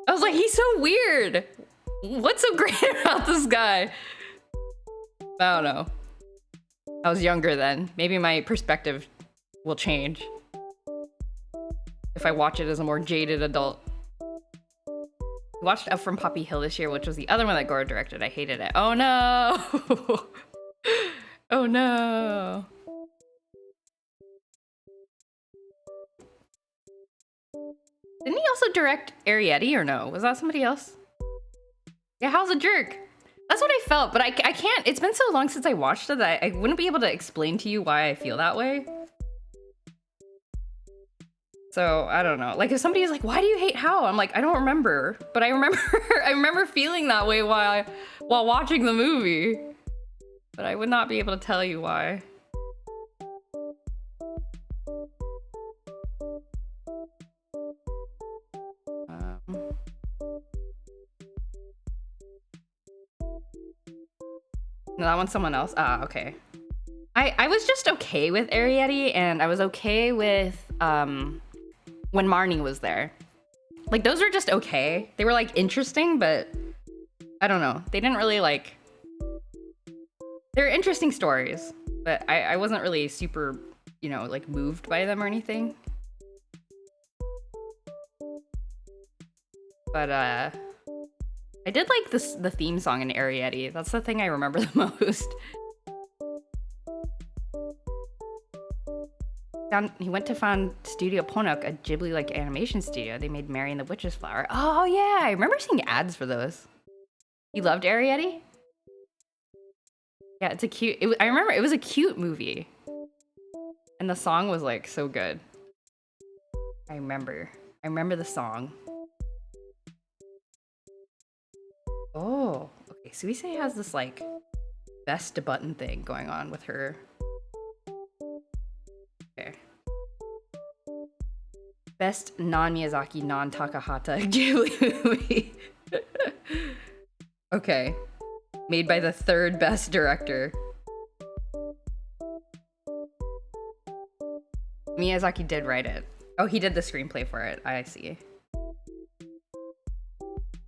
I was like, he's so weird. What's so great about this guy? I don't know. I was younger then. Maybe my perspective will change if I watch it as a more jaded adult. We watched Up from Poppy Hill this year, which was the other one that Goro directed. I hated it. Oh no! Oh no! Didn't he also direct Arrietty or no? Was that somebody else? Yeah, Howl's a jerk. That's what I felt, but I can't. It's been so long since I watched it that I wouldn't be able to explain to you why I feel that way. So I don't know. Like, if somebody is like, "Why do you hate Howl?" I'm like, I don't remember, but I remember I remember feeling that way while watching the movie, but I would not be able to tell you why. No, that one's someone else. Ah, okay. I was just okay with Arrietty, and I was okay with when Marnie was there. Like, those were just okay. They were like interesting, but I don't know. They didn't really like. They're interesting stories, but I wasn't really super, you know, like moved by them or anything. But I did like the theme song in Arrietty. That's the thing I remember the most. He went to found Studio Ponok, a Ghibli-like animation studio. They made Mary and the Witch's Flower. Oh yeah, I remember seeing ads for those. You loved Arrietty? Yeah, it's a cute. I remember it was a cute movie, and the song was like so good. I remember the song. Oh, okay. Suisei has this like best button thing going on with her. Okay. Best non-Miyazaki, non-Takahata Ghibli movie. Okay. Made by the third best director. Miyazaki did write it. Oh, he did the screenplay for it. I see.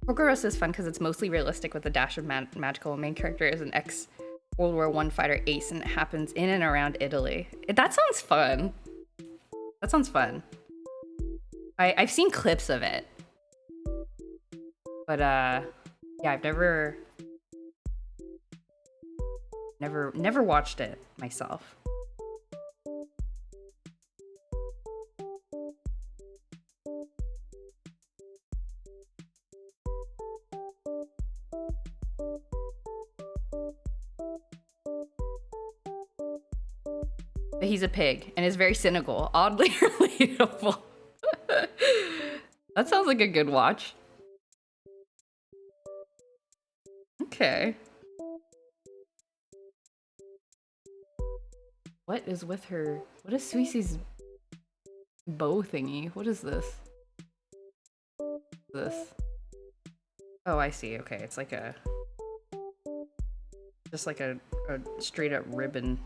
Porco Rosso is fun because it's mostly realistic with a dash of magical. Main character is an ex-World War I fighter ace, and it happens in and around Italy. That sounds fun. That sounds fun. I've seen clips of it. But yeah, I've never watched it myself. But he's a pig and is very cynical, oddly relatable. That sounds like a good watch. Okay. What is with her? What is Suisi's bow thingy? What is this? This. Oh, I see. Okay, it's like a... just like a straight up ribbon.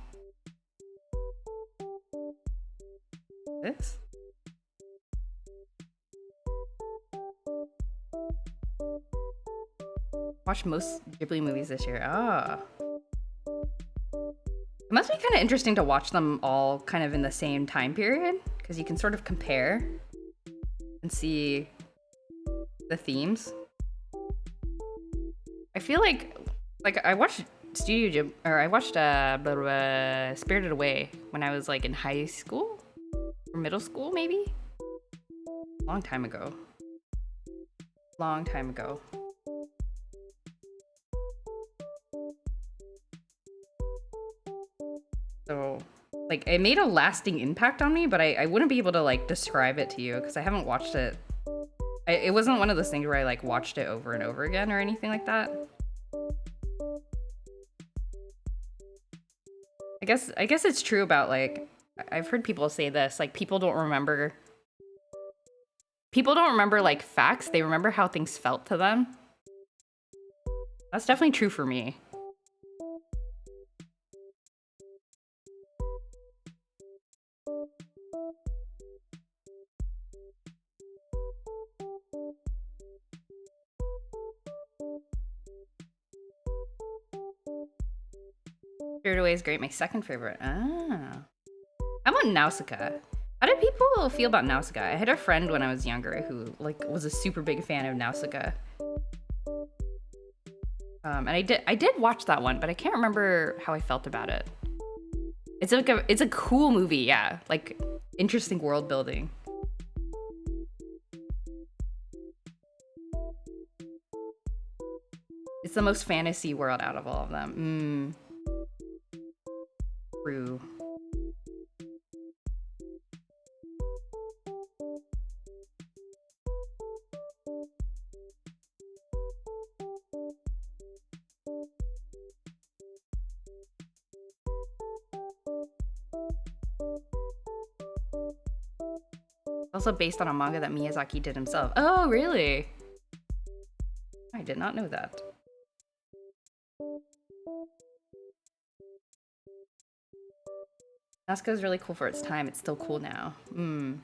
This? Watched most Ghibli movies this year. Ah. It must be kind of interesting to watch them all kind of in the same time period, because you can sort of compare and see the themes. I feel like I watched I watched Spirited Away when I was like in high school or middle school, maybe. Long time ago. Long time ago. So, like, it made a lasting impact on me, but I wouldn't be able to, like, describe it to you because I haven't watched it. It wasn't one of those things where I, like, watched it over and over again or anything like that. I guess it's true about, like, I've heard people say this, like, people don't remember, like, facts. They remember how things felt to them. That's definitely true for me. Spirited Away is great. My second favorite. Ah. How about Nausicaa? How did people feel about Nausicaa? I had a friend when I was younger who, like, was a super big fan of Nausicaa. And I did watch that one, but I can't remember how I felt about it. It's like it's a cool movie, yeah. Like, interesting world building. It's the most fantasy world out of all of them. True. Also based on a manga that Miyazaki did himself. Oh, really? I did not know that. Nazca is really cool for its time. It's still cool now. This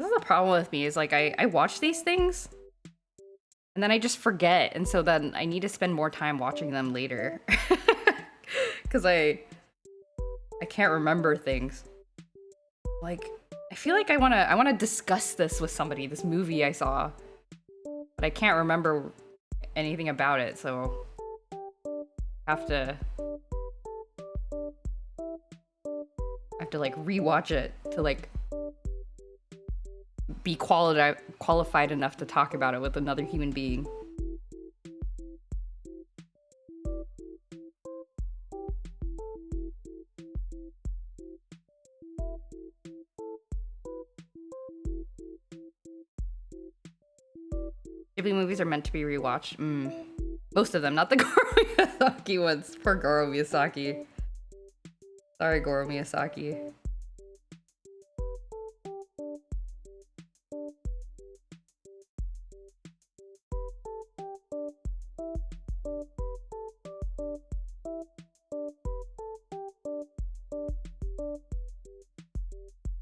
is the problem with me, is like I watch these things and then I just forget, and so then I need to spend more time watching them later. Cause I can't remember things. Like, I feel like I wanna discuss this with somebody, this movie I saw, but I can't remember anything about it, so I have to like rewatch it to like be qualified enough to talk about it with another human being. Ghibli movies are meant to be rewatched. Most of them, not the Goro Miyazaki ones. Poor Goro Miyazaki. Sorry, Goro Miyazaki.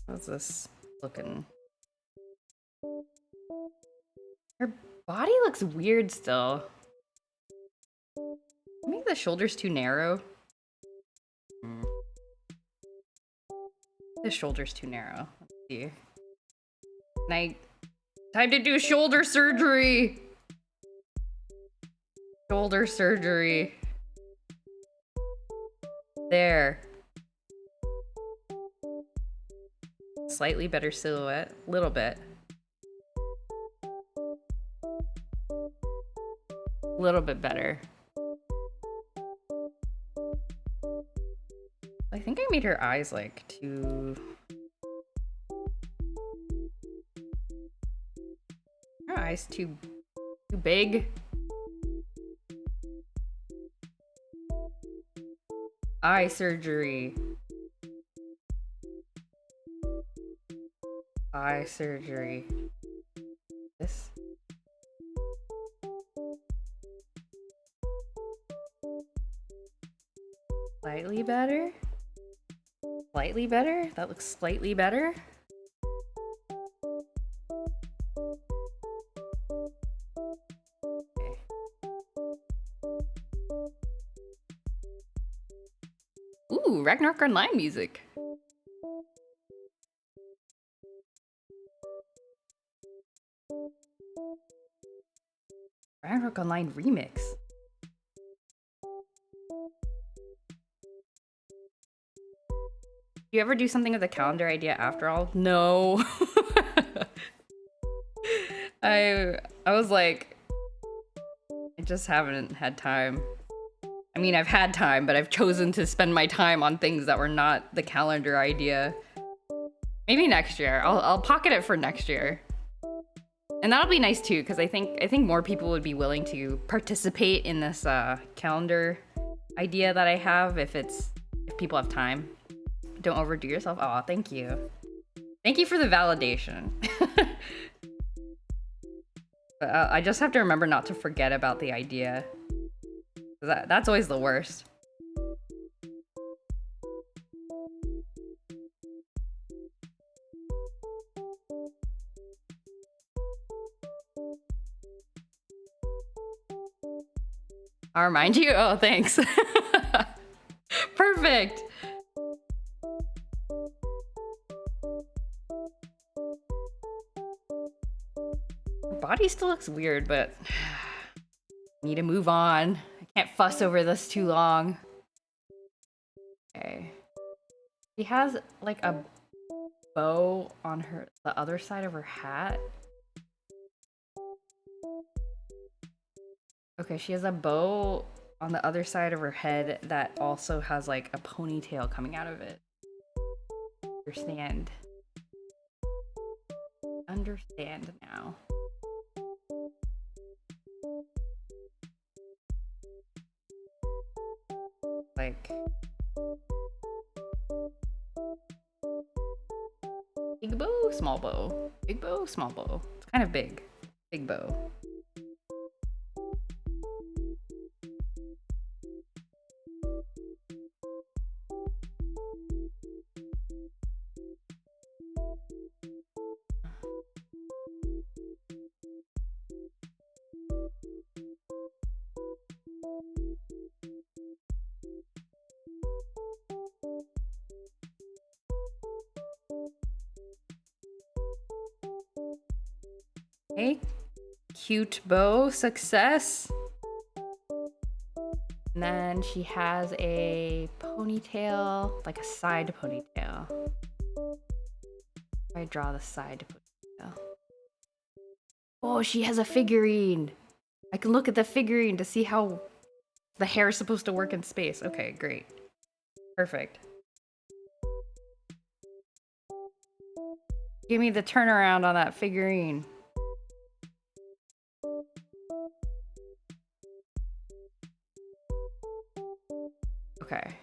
How's this looking? Her body looks weird still. Maybe the shoulder's too narrow. The shoulder's too narrow. Let's see. Time to do shoulder surgery. Shoulder surgery. There. Slightly better silhouette. Little bit. Little bit better. I think I made her eyes like too... Her eyes too big. Eye surgery. Eye surgery. This. Slightly better? Slightly better? That looks slightly better. Okay. Ooh, Ragnarok Online music. Ragnarok Online remix. Do you ever do something with a calendar idea after all? No. I was like, I just haven't had time. I mean, I've had time, but I've chosen to spend my time on things that were not the calendar idea. Maybe next year. I'll pocket it for next year. And that'll be nice too, because I think more people would be willing to participate in this calendar idea that I have if people have time. Don't overdo yourself. Aw, thank you. Thank you for the validation. But I just have to remember not to forget about the idea. That's always the worst. I'll remind you? Oh, thanks. Perfect. Her body still looks weird, but need to move on. I can't fuss over this too long. Okay. She has like a bow on the other side of her hat. Okay, she has a bow on the other side of her head that also has like a ponytail coming out of it. Understand. Understand now. Like... Big bow, small bow. Big bow, small bow. It's kind of big. Big bow. Okay, cute bow, success. And then she has a ponytail, like a side ponytail. I draw the side ponytail. Oh, she has a figurine. I can look at the figurine to see how the hair is supposed to work in space. Okay, great. Perfect. Give me the turnaround on that figurine. Okay.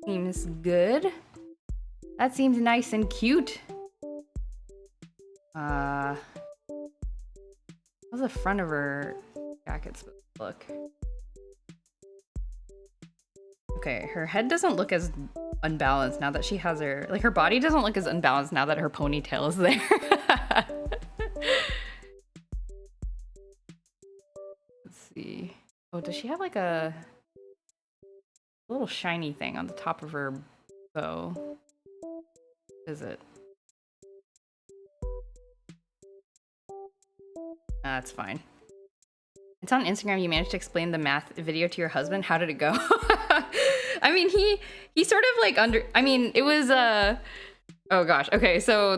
Seems good. That seems nice and cute. How's the front of her jacket supposed to look? Okay, her head doesn't look as unbalanced now that she has her... Like, her body doesn't look as unbalanced now that her ponytail is there. Let's see. Oh, does she have like a little shiny thing on the top of her bow? Is it? That's fine. It's on Instagram. You managed to explain the math video to your husband. How did it go? I mean, he sort of like I mean, it was oh gosh. Okay, so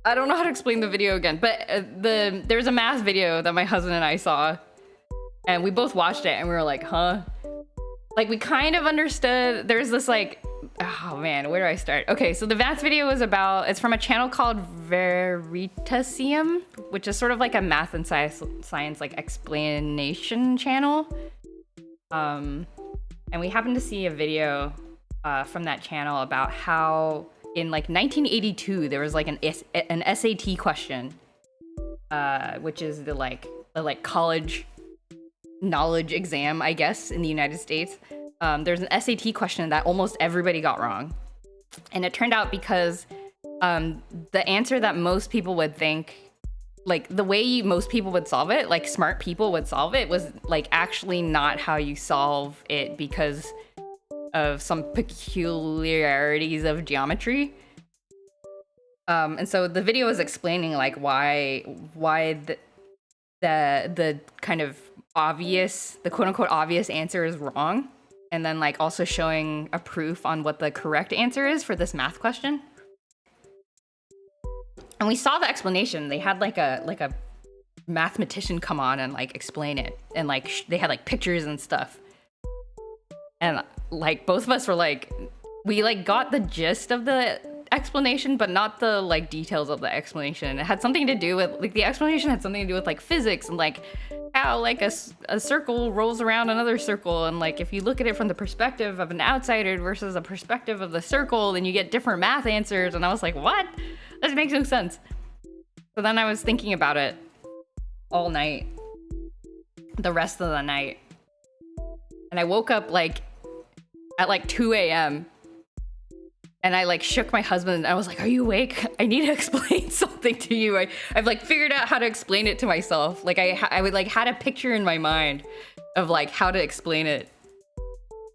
I don't know how to explain the video again, but there's a math video that my husband and I saw, and we both watched it, and we were like, huh? Like, we kind of understood. There's this like, oh man, where do I start? Okay, so the math video is about, it's from a channel called Veritasium, which is sort of like a math and science like explanation channel. And we happened to see a video from that channel about how in like 1982 there was like an SAT question, which is the college knowledge exam, I guess, in the United States. There's an SAT question that almost everybody got wrong, and it turned out because the answer that most people would think, like the way most people would solve it, like smart people would solve it, was like actually not how you solve it because of some peculiarities of geometry. And so the video is explaining like why the kind of obvious, the quote unquote obvious answer is wrong, and then like also showing a proof on what the correct answer is for this math question. And we saw the explanation. They had like a mathematician come on and like explain it, and like they had like pictures and stuff. And like both of us were like, we like got the gist of the explanation, but not the like details of the explanation. It had something to do with like the explanation had something to do with like physics and like how like a circle rolls around another circle, and like if you look at it from the perspective of an outsider versus a perspective of the circle, then you get different math answers. And I was like, what? This makes no sense. So then I was thinking about it all night, the rest of the night, and I woke up like at like 2 a.m. and I like shook my husband, and I was like, are you awake? I need to explain something to you. I've like figured out how to explain it to myself. Like I would like had a picture in my mind of like how to explain it.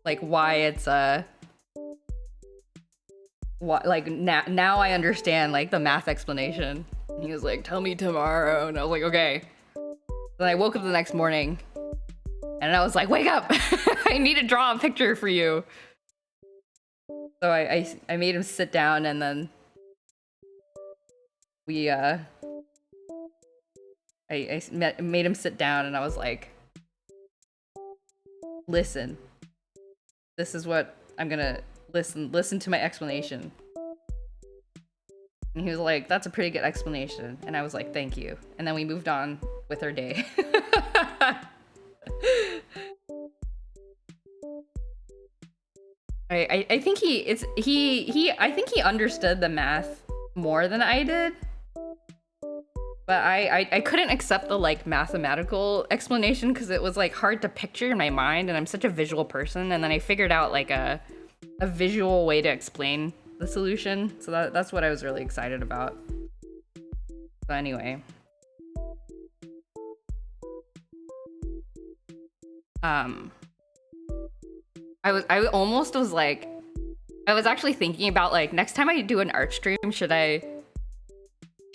Like why it's what, like now I understand like the math explanation. And he was like, tell me tomorrow. And I was like, okay. Then I woke up the next morning and I was like, wake up. I need to draw a picture for you. So I made him sit down, and then we I made him sit down, and I was like, listen, this is what I'm gonna listen to my explanation. And he was like, that's a pretty good explanation. And I was like, thank you. And then we moved on with our day. I think I think he understood the math more than I did. But I couldn't accept the like mathematical explanation because it was like hard to picture in my mind, and I'm such a visual person. And then I figured out like a visual way to explain the solution. So that's what I was really excited about. So anyway. I almost was like, I was actually thinking about like next time I do an art stream, should I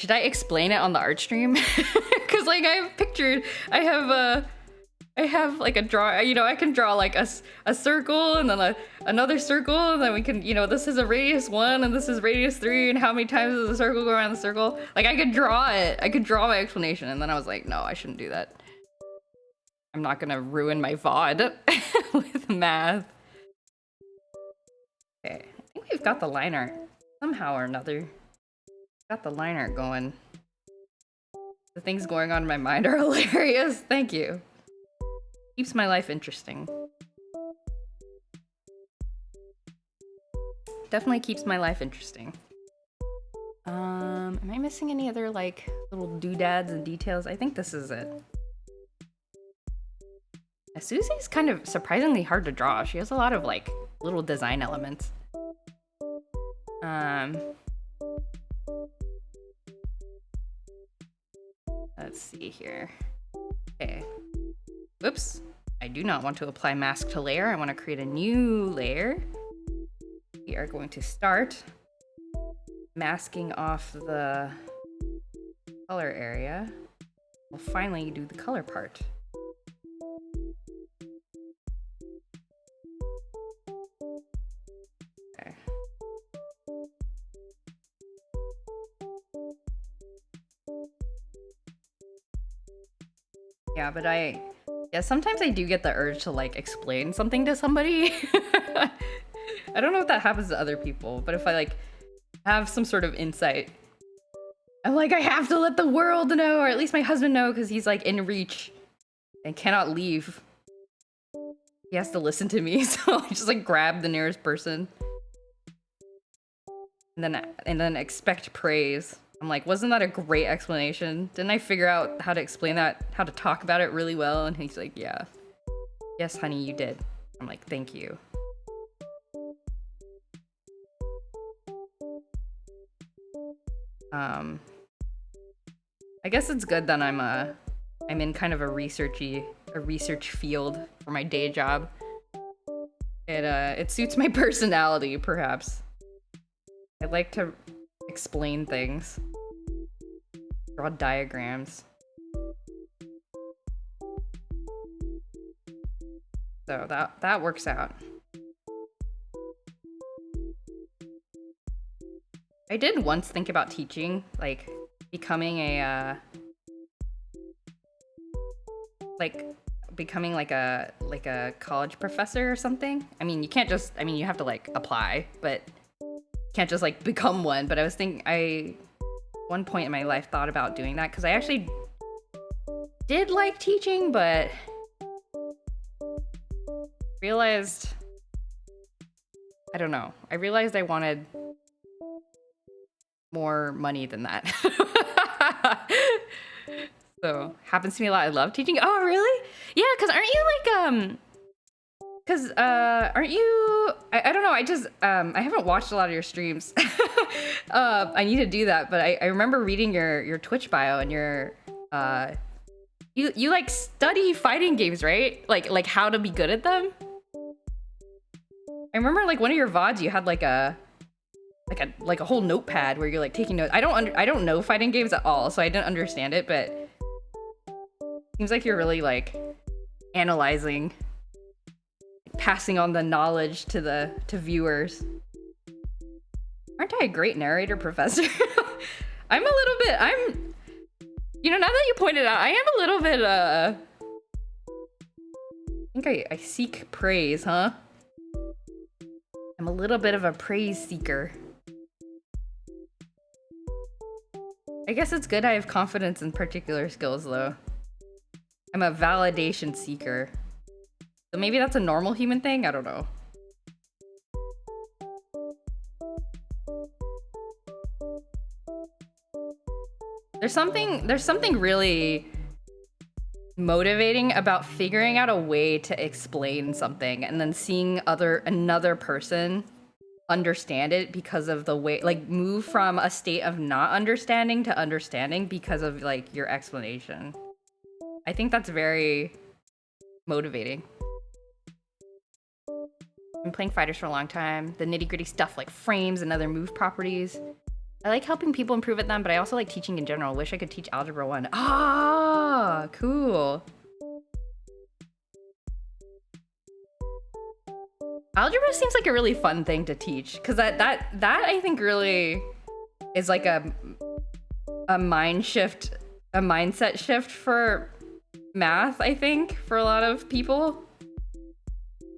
explain it on the art stream? Because like I have pictures, I have like a draw, you know, I can draw like a circle and then another circle, and then we can, you know, this is a radius 1 and this is radius 3, and how many times does the circle go around the circle? Like I could draw it, I could draw my explanation, and then I was like, no, I shouldn't do that. I'm not gonna ruin my VOD with math. Okay, I think we've got the line art somehow or another. Got the line art going. The things going on in my mind are hilarious. Thank you. Keeps my life interesting. definitely keeps my life interesting. Am I missing any other like little doodads and details? I think this is it. Susie's kind of surprisingly hard to draw. She has a lot of like little design elements. Let's see here. Okay. Whoops. I do not want to apply mask to layer. I want to create a new layer. We are going to start masking off the color area. We'll finally do the color part. Okay. Yeah, but sometimes I do get the urge to like explain something to somebody. I don't know if that happens to other people, but if I like have some sort of insight, I'm like, I have to let the world know, or at least my husband know, because he's like in reach and cannot leave. He has to listen to me, so I just like grab the nearest person and then expect praise. I'm like, wasn't that a great explanation? Didn't I figure out how to explain that, how to talk about it really well? And he's like, yeah. Yes, honey, you did. I'm like, thank you. I guess it's good that I'm in kind of a research field for my day job. It suits my personality, perhaps. I like to explain things. Draw diagrams. So that works out. I did once think about teaching, like becoming a college professor or something. I mean, you can't just, you have to like apply, but you can't just like become one. But I was thinking, one point in my life thought about doing that because I actually did like teaching, but realized, I don't know. I realized I wanted more money than that. So happens to me a lot. I love teaching. Oh, really? Yeah, because aren't you I don't know, I haven't watched a lot of your streams. I need to do that, but I remember reading your Twitch bio and your you like study fighting games, right? Like how to be good at them. I remember like one of your VODs you had like a whole notepad where you're like taking notes. I don't know fighting games at all, so I didn't understand it, but seems like you're really like analyzing, passing on the knowledge to viewers. Aren't I a great narrator, Professor? Now that you pointed out, I am a little bit I think I seek praise, huh? I'm a little bit of a praise seeker. I guess it's good I have confidence in particular skills, though. I'm a validation seeker. So maybe that's a normal human thing? I don't know. There's something really motivating about figuring out a way to explain something and then seeing another person understand it because of the way, like, move from a state of not understanding to understanding because of like your explanation. I think that's very motivating. I've been playing fighters for a long time. The nitty-gritty stuff like frames and other move properties. I like helping people improve at them, but I also like teaching in general. Wish I could teach Algebra 1. Ah, cool. Algebra seems like a really fun thing to teach, because that I think really is like a mindset shift for math, I think, for a lot of people.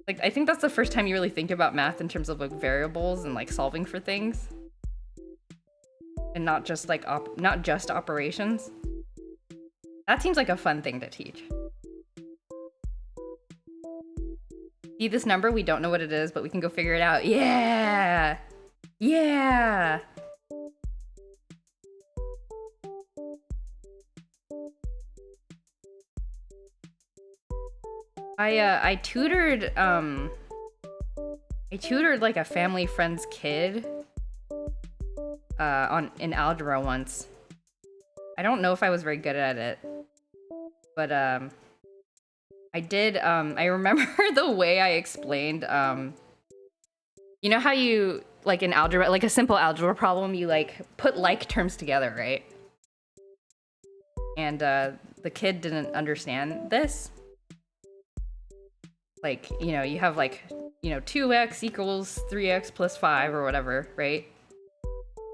Like, I think that's the first time you really think about math in terms of like variables and like solving for things. And not just like operations. That seems like a fun thing to teach. See this number? We don't know what it is, but we can go figure it out. Yeah! Yeah. I tutored like a family friend's kid in algebra once. I don't know if I was very good at it, but I did. I remember the way I explained. You know how you like in algebra, like a simple algebra problem, you like put like terms together, right? And the kid didn't understand this. Like, you know, you have like, you know, 2x equals 3x plus 5 or whatever, right?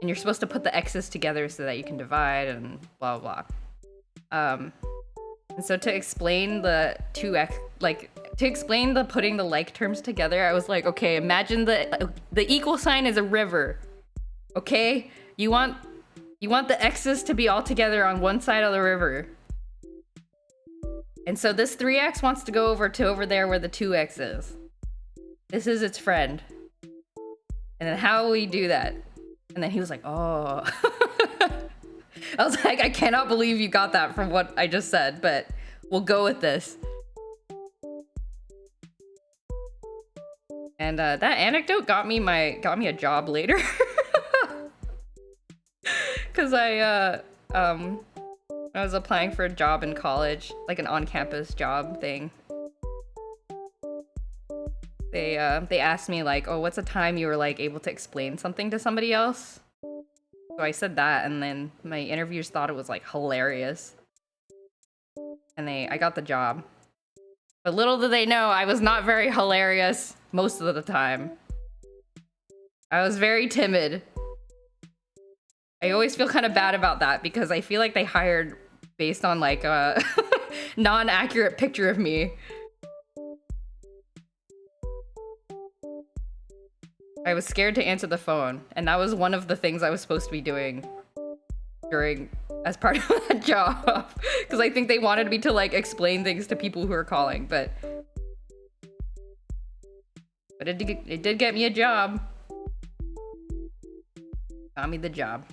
And you're supposed to put the x's together so that you can divide and blah, blah, blah. And so to explain the 2x, like, to explain the putting the like terms together, I was like, okay, imagine the equal sign is a river, okay? You want the x's to be all together on one side of the river. And so this 3x wants to go over there where the 2x is. This is its friend. And then how will we do that? And then he was like, oh. I was like, I cannot believe you got that from what I just said, but we'll go with this. And that anecdote got me a job later. Cause I was applying for a job in college, like an on-campus job thing. They asked me like, oh, what's a time you were like able to explain something to somebody else? So I said that, and then my interviewers thought it was like hilarious. And I got the job. But little did they know I was not very hilarious most of the time. I was very timid. I always feel kind of bad about that because I feel like they hired based on like a non-accurate picture of me. I was scared to answer the phone, and that was one of the things I was supposed to be doing as part of that job. Because I think they wanted me to like explain things to people who are calling, but it did get me a job. Got me the job.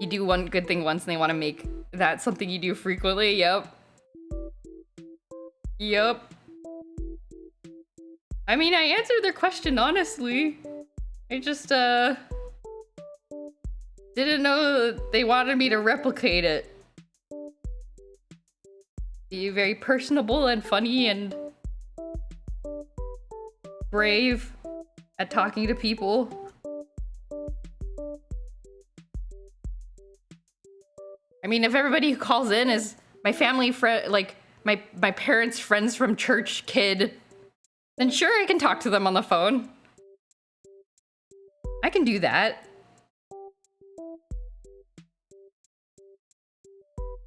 You do one good thing once and they want to make that something you do frequently. Yep. I mean, I answered their question honestly. I just didn't know that they wanted me to replicate it. Be very personable and funny and brave at talking to people. I mean, if everybody who calls in is my family friend, like my parents' friends from church kid, then sure, I can talk to them on the phone. I can do that.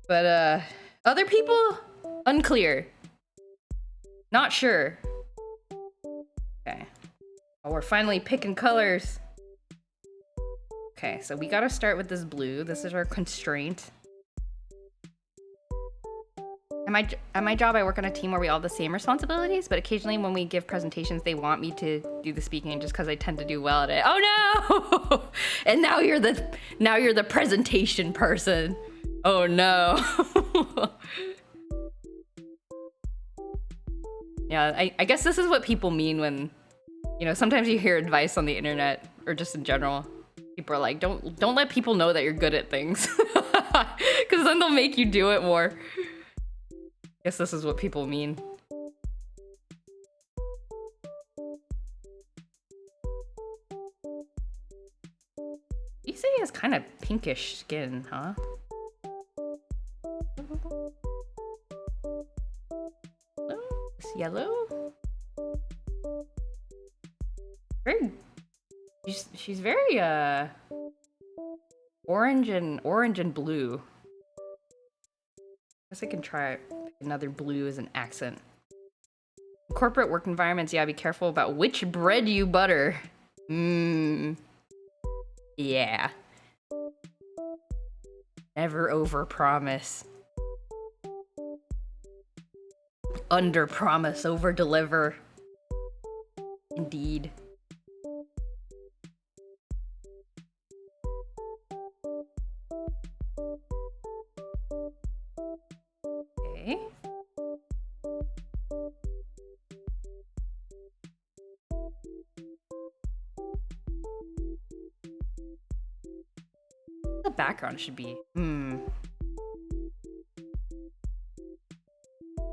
But other people? Unclear. Not sure. Okay. Oh, we're finally picking colors. Okay, so we gotta start with this blue. This is our constraint. At my job, I work on a team where we all have the same responsibilities, but occasionally when we give presentations, they want me to do the speaking just because I tend to do well at it. Oh no! And now you're the presentation person. Oh no. Yeah, I guess this is what people mean when, you know, sometimes you hear advice on the internet or just in general. People are like, don't let people know that you're good at things, because then they'll make you do it more. Guess this is what people mean. You say he has kind of pinkish skin, huh? It's yellow? Very... She's very, orange and blue. Guess I can try another blue as an accent. Corporate work environments, yeah, be careful about which bread you butter. Yeah. Never overpromise. Under promise, over deliver. Indeed. Okay. The background should be.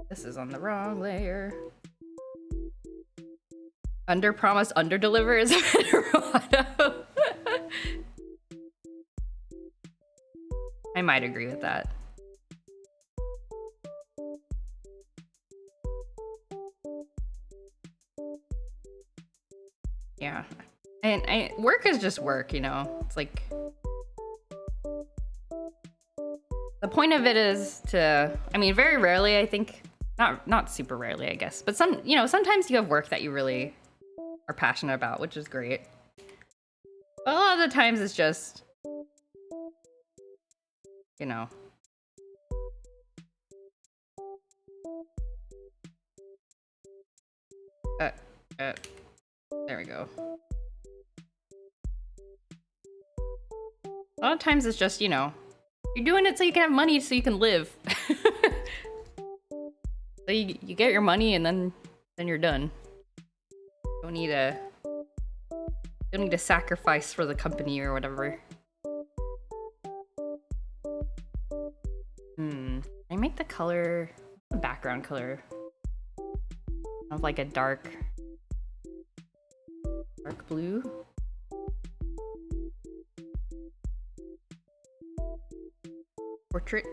This is on the wrong layer. Under promise, under deliver is a better motto. I might agree with that. Yeah. And work is just work, you know? It's like... The point of it is to... I mean, very rarely, I think... Not super rarely, I guess. But sometimes you have work that you really are passionate about, which is great. But a lot of the times it's just... You know... There we go. A lot of times it's just, you know, you're doing it so you can have money so you can live. So you get your money and then you're done. Don't need to sacrifice for the company or whatever. I make the color, the background color of like a dark blue. Portrait.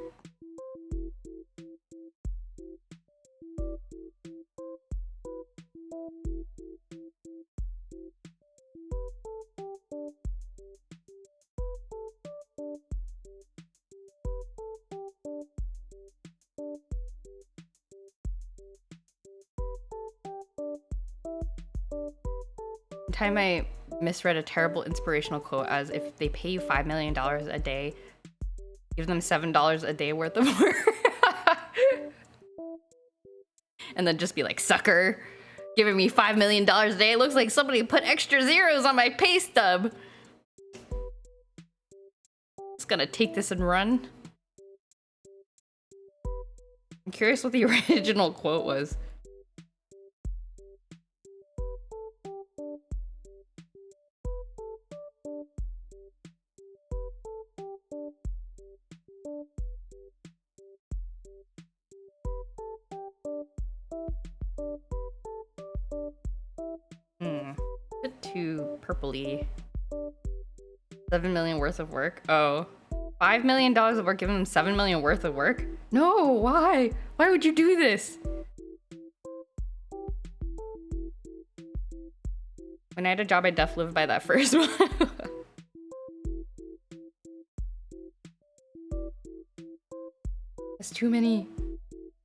Time I misread a terrible inspirational quote as if they pay you $5 million a day, give them $7 a day worth of work. And then just be like, sucker, giving me $5 million a day. It looks like somebody put extra zeros on my pay stub. Just gonna take this and run. I'm curious what the original quote was. Bit too purpley. 7 million worth of work. Oh, $5 million of work, giving them 7 million worth of work? No, why? Why would you do this? When I had a job, I'd definitely live by that first one. That's too many.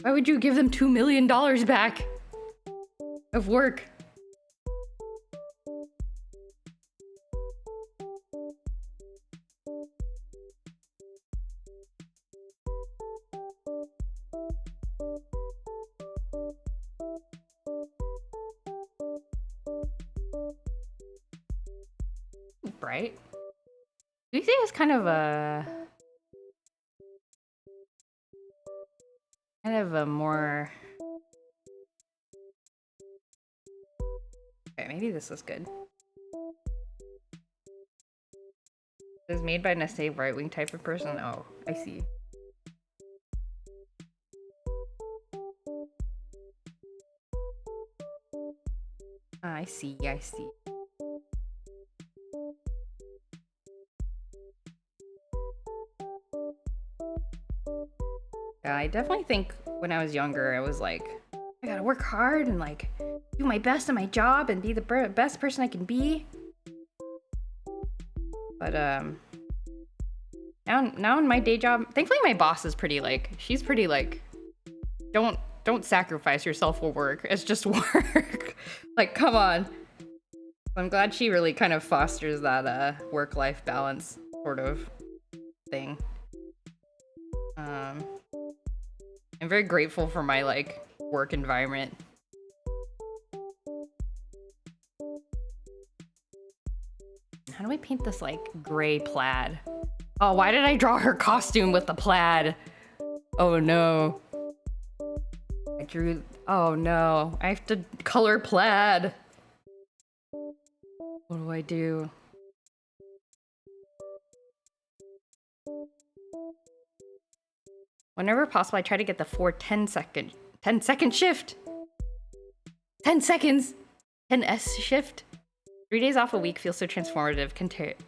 Why would you give them $2 million back of work? Bright. Do you think it's kind of a more... Okay, maybe this is good. It was made by an essay right-wing type of person. Oh, I see. I see, I see. Yeah, I definitely think when I was younger, I was like, I gotta work hard and like do my best at my job and be the best person I can be. But now in my day job, thankfully my boss is pretty like, she's pretty like, don't sacrifice yourself for work. It's just work. Like, come on. I'm glad she really kind of fosters that work-life balance sort of thing. I'm very grateful for my like work environment. How do I paint this like gray plaid? Oh, why did I draw her costume with the plaid? Oh no. I drew, oh no. I have to color plaid. What do I do? Whenever possible, I try to get the 10 second shift. 10 seconds. 10S shift. 3 days off a week feels so transformative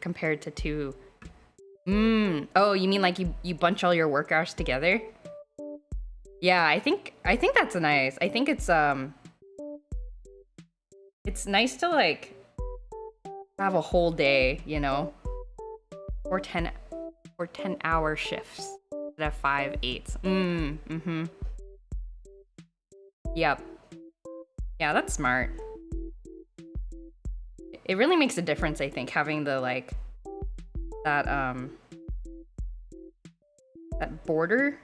compared to 2. Oh, you mean like you bunch all your work hours together? Yeah, I think that's nice. I think it's nice to like have a whole day, you know, or 10-hour shifts instead of 5 8s. Yep. Yeah, that's smart. It really makes a difference, I think, having the like that border,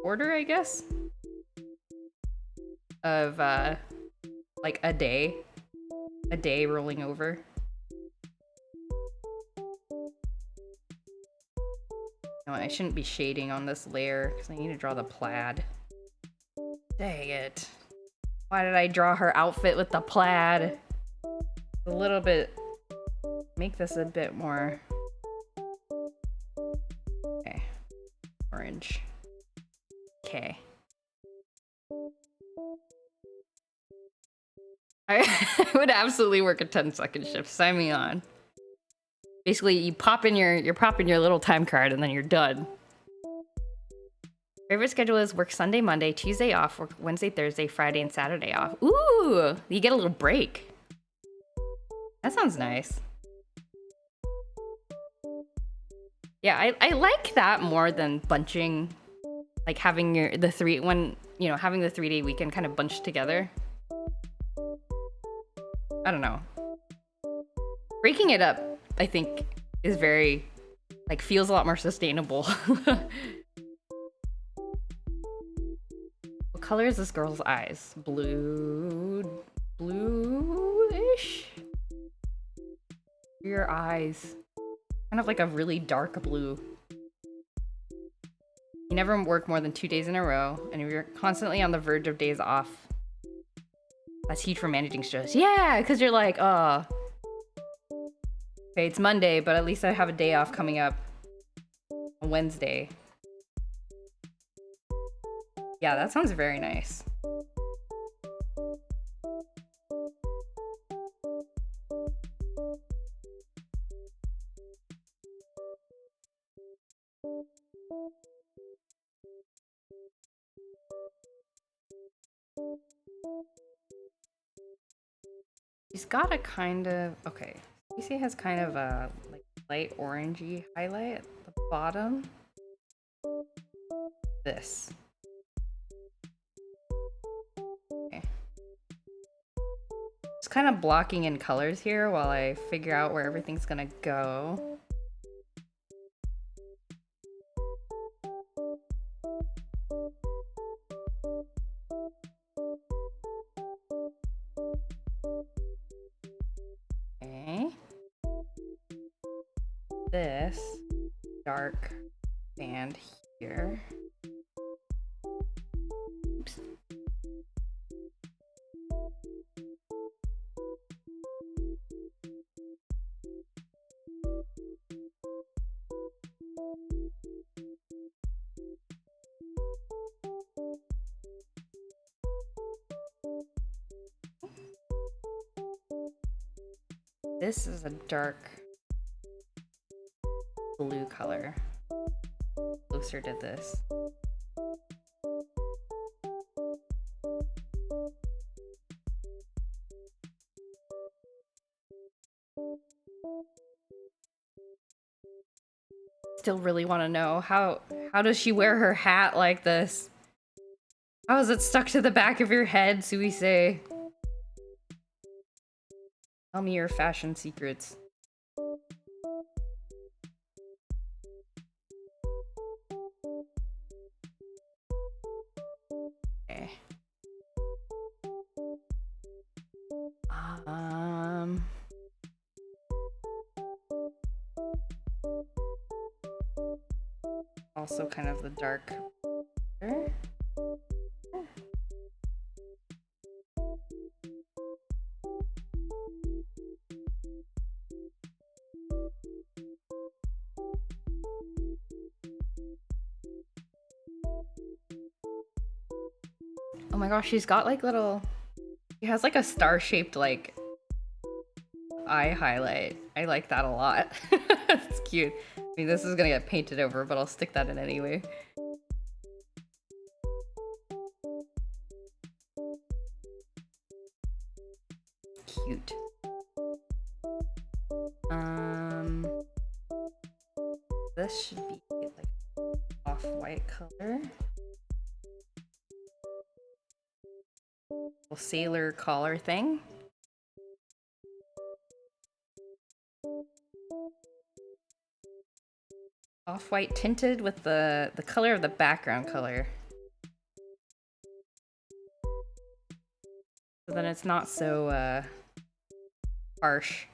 I guess, of like a day rolling over. No, I shouldn't be shading on this layer because I need to draw the plaid. Dang it. Why did I draw her outfit with the plaid? A little bit, make this a bit more, okay, orange. Okay. I would absolutely work a 10-second shift. Sign me on. Basically, you pop in your little time card and then you're done. Favorite schedule is work Sunday, Monday, Tuesday off, work Wednesday, Thursday, Friday, and Saturday off. Ooh, you get a little break. That sounds nice. Yeah, I like that more than bunching, like having having the 3-day weekend kind of bunched together. I don't know. Breaking it up, I think, is very, like, feels a lot more sustainable. What color is this girl's eyes? Bluish? Your eyes. Kind of like a really dark blue. You never work more than 2 days in a row, and you're constantly on the verge of days off. That's huge for managing stress. Yeah, because you're like, oh, okay, it's Monday, but at least I have a day off coming up on Wednesday. Yeah, that sounds very nice. She's got a kind of, okay, Stacey has kind of a like light orangey highlight at the bottom. This. Okay. Just kind of blocking in colors here while I figure out where everything's gonna go. Okay. This dark band here. Oops. This is a dark blue color. Closer to this. Still really want to know how does she wear her hat like this? How is it stuck to the back of your head, Suisei? Tell me your fashion secrets. Okay. Also kind of the dark. Oh my gosh, she's got like little... She has like a star-shaped like eye highlight. I like that a lot. It's cute. I mean, this is gonna get painted over, but I'll stick that in anyway. Cute. This should be like off-white color. Little sailor collar thing. Off-white tinted with the color of the background color. So then it's not so harsh.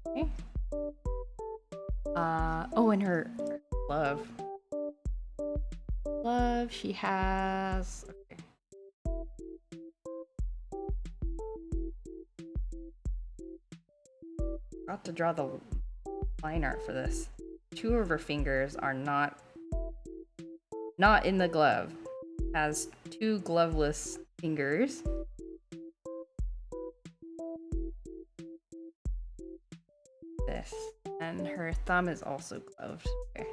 Okay. Oh, and her glove. Glove, she has... Okay. I'll have to draw the line art for this. 2 of her fingers are not in the glove. Has 2 gloveless fingers. This. And her thumb is also gloved. Okay.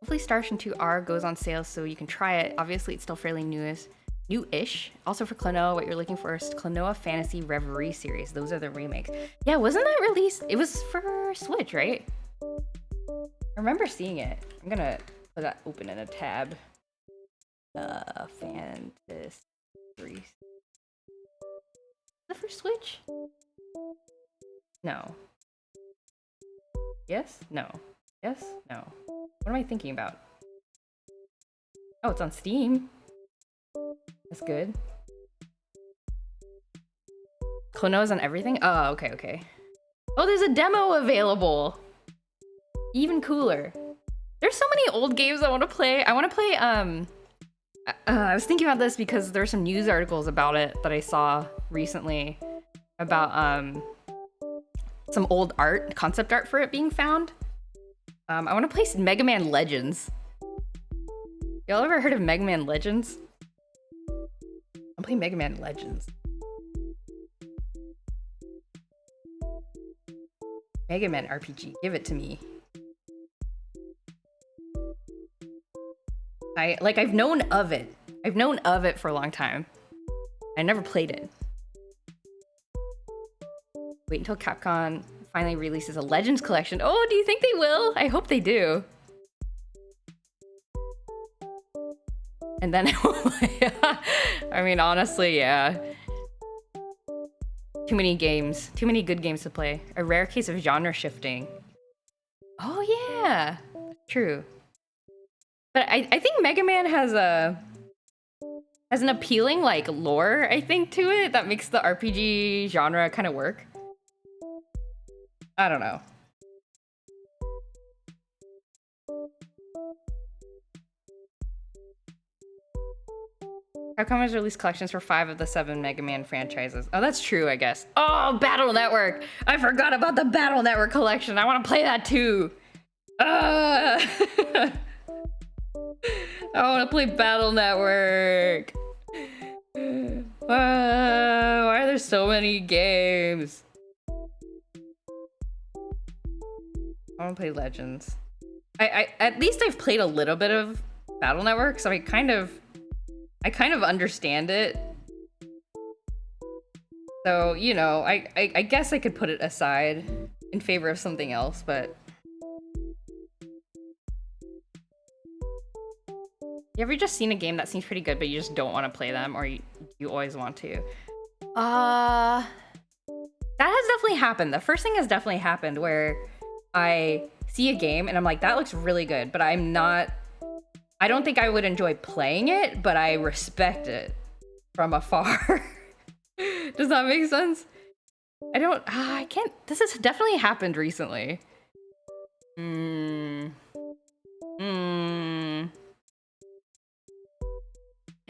Hopefully Star Ocean 2R goes on sale so you can try it. Obviously it's still fairly new-ish. Also for Klonoa, what you're looking for is Klonoa Fantasy Reverie series. Those are the remakes. Yeah, wasn't that released? It was for Switch, right? I remember seeing it. I'm gonna put that open in a tab. Fantasy. Is that for Switch? No. Yes? No. Yes? No. What am I thinking about? Oh, it's on Steam. That's good. Klonoa's on everything? Oh, okay, okay. Oh, there's a demo available! Even cooler. There's so many old games I want to play. I want to play, I was thinking about this because there were some news articles about it that I saw recently about, some old art, concept art for it being found. I want to play Mega Man Legends. Y'all ever heard of Mega Man Legends? I'm playing Mega Man Legends. Mega Man RPG, give it to me. I've known of it. I've known of it for a long time. I never played it. Wait until Capcom finally releases a Legends collection. Oh, do you think they will? I hope they do. And then I mean, honestly, yeah. Too many games. Too many good games to play. A rare case of genre shifting. Oh, yeah. True. But I think Mega Man has an appealing, like, lore, I think, to it that makes the RPG genre kind of work. I don't know. Capcom has released collections for 5 of the 7 Mega Man franchises. Oh, that's true, I guess. Oh, Battle Network! I forgot about the Battle Network collection. I want to play that too. I want to play Battle Network. Why are there so many games? I want to play Legends. I at least I've played a little bit of Battle Network, so I kind of understand it. So, you know, I guess I could put it aside in favor of something else, but... You ever just seen a game that seems pretty good, but you just don't want to play them, or you always want to? That has definitely happened. The first thing has definitely happened where I see a game and I'm like, that looks really good, but I don't think I would enjoy playing it, but I respect it from afar. Does that make sense? I can't, this has definitely happened recently.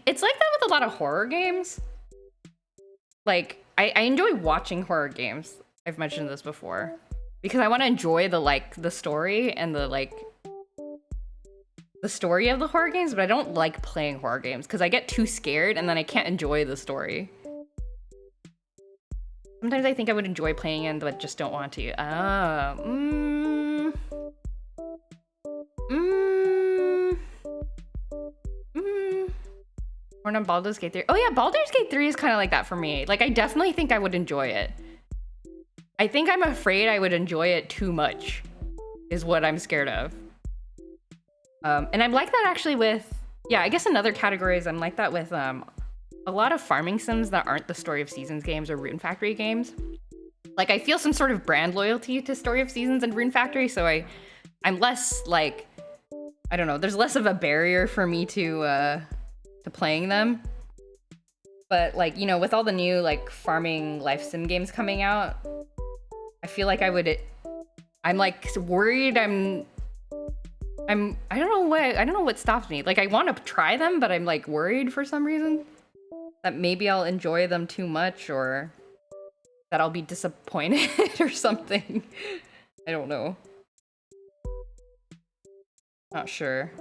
It's like that with a lot of horror games. Like, I enjoy watching horror games. I've mentioned this before. Because I want to enjoy the story and the story of the horror games, but I don't like playing horror games because I get too scared and then I can't enjoy the story. Sometimes I think I would enjoy playing it, but just don't want to. We're on Baldur's Gate 3. Oh yeah, Baldur's Gate 3 is kind of like that for me. Like, I definitely think I would enjoy it. I think I'm afraid I would enjoy it too much, is what I'm scared of. And I'm like that actually with, yeah, I guess another category is I'm like that with a lot of farming sims that aren't the Story of Seasons games or Rune Factory games. Like, I feel some sort of brand loyalty to Story of Seasons and Rune Factory, so I'm less like, I don't know, there's less of a barrier for me to playing them. But like, you know, with all the new like farming life sim games coming out, I feel like I'm like worried I don't know what stops me. Like, I want to try them, but I'm like worried for some reason that maybe I'll enjoy them too much or that I'll be disappointed or something. I don't know. Not sure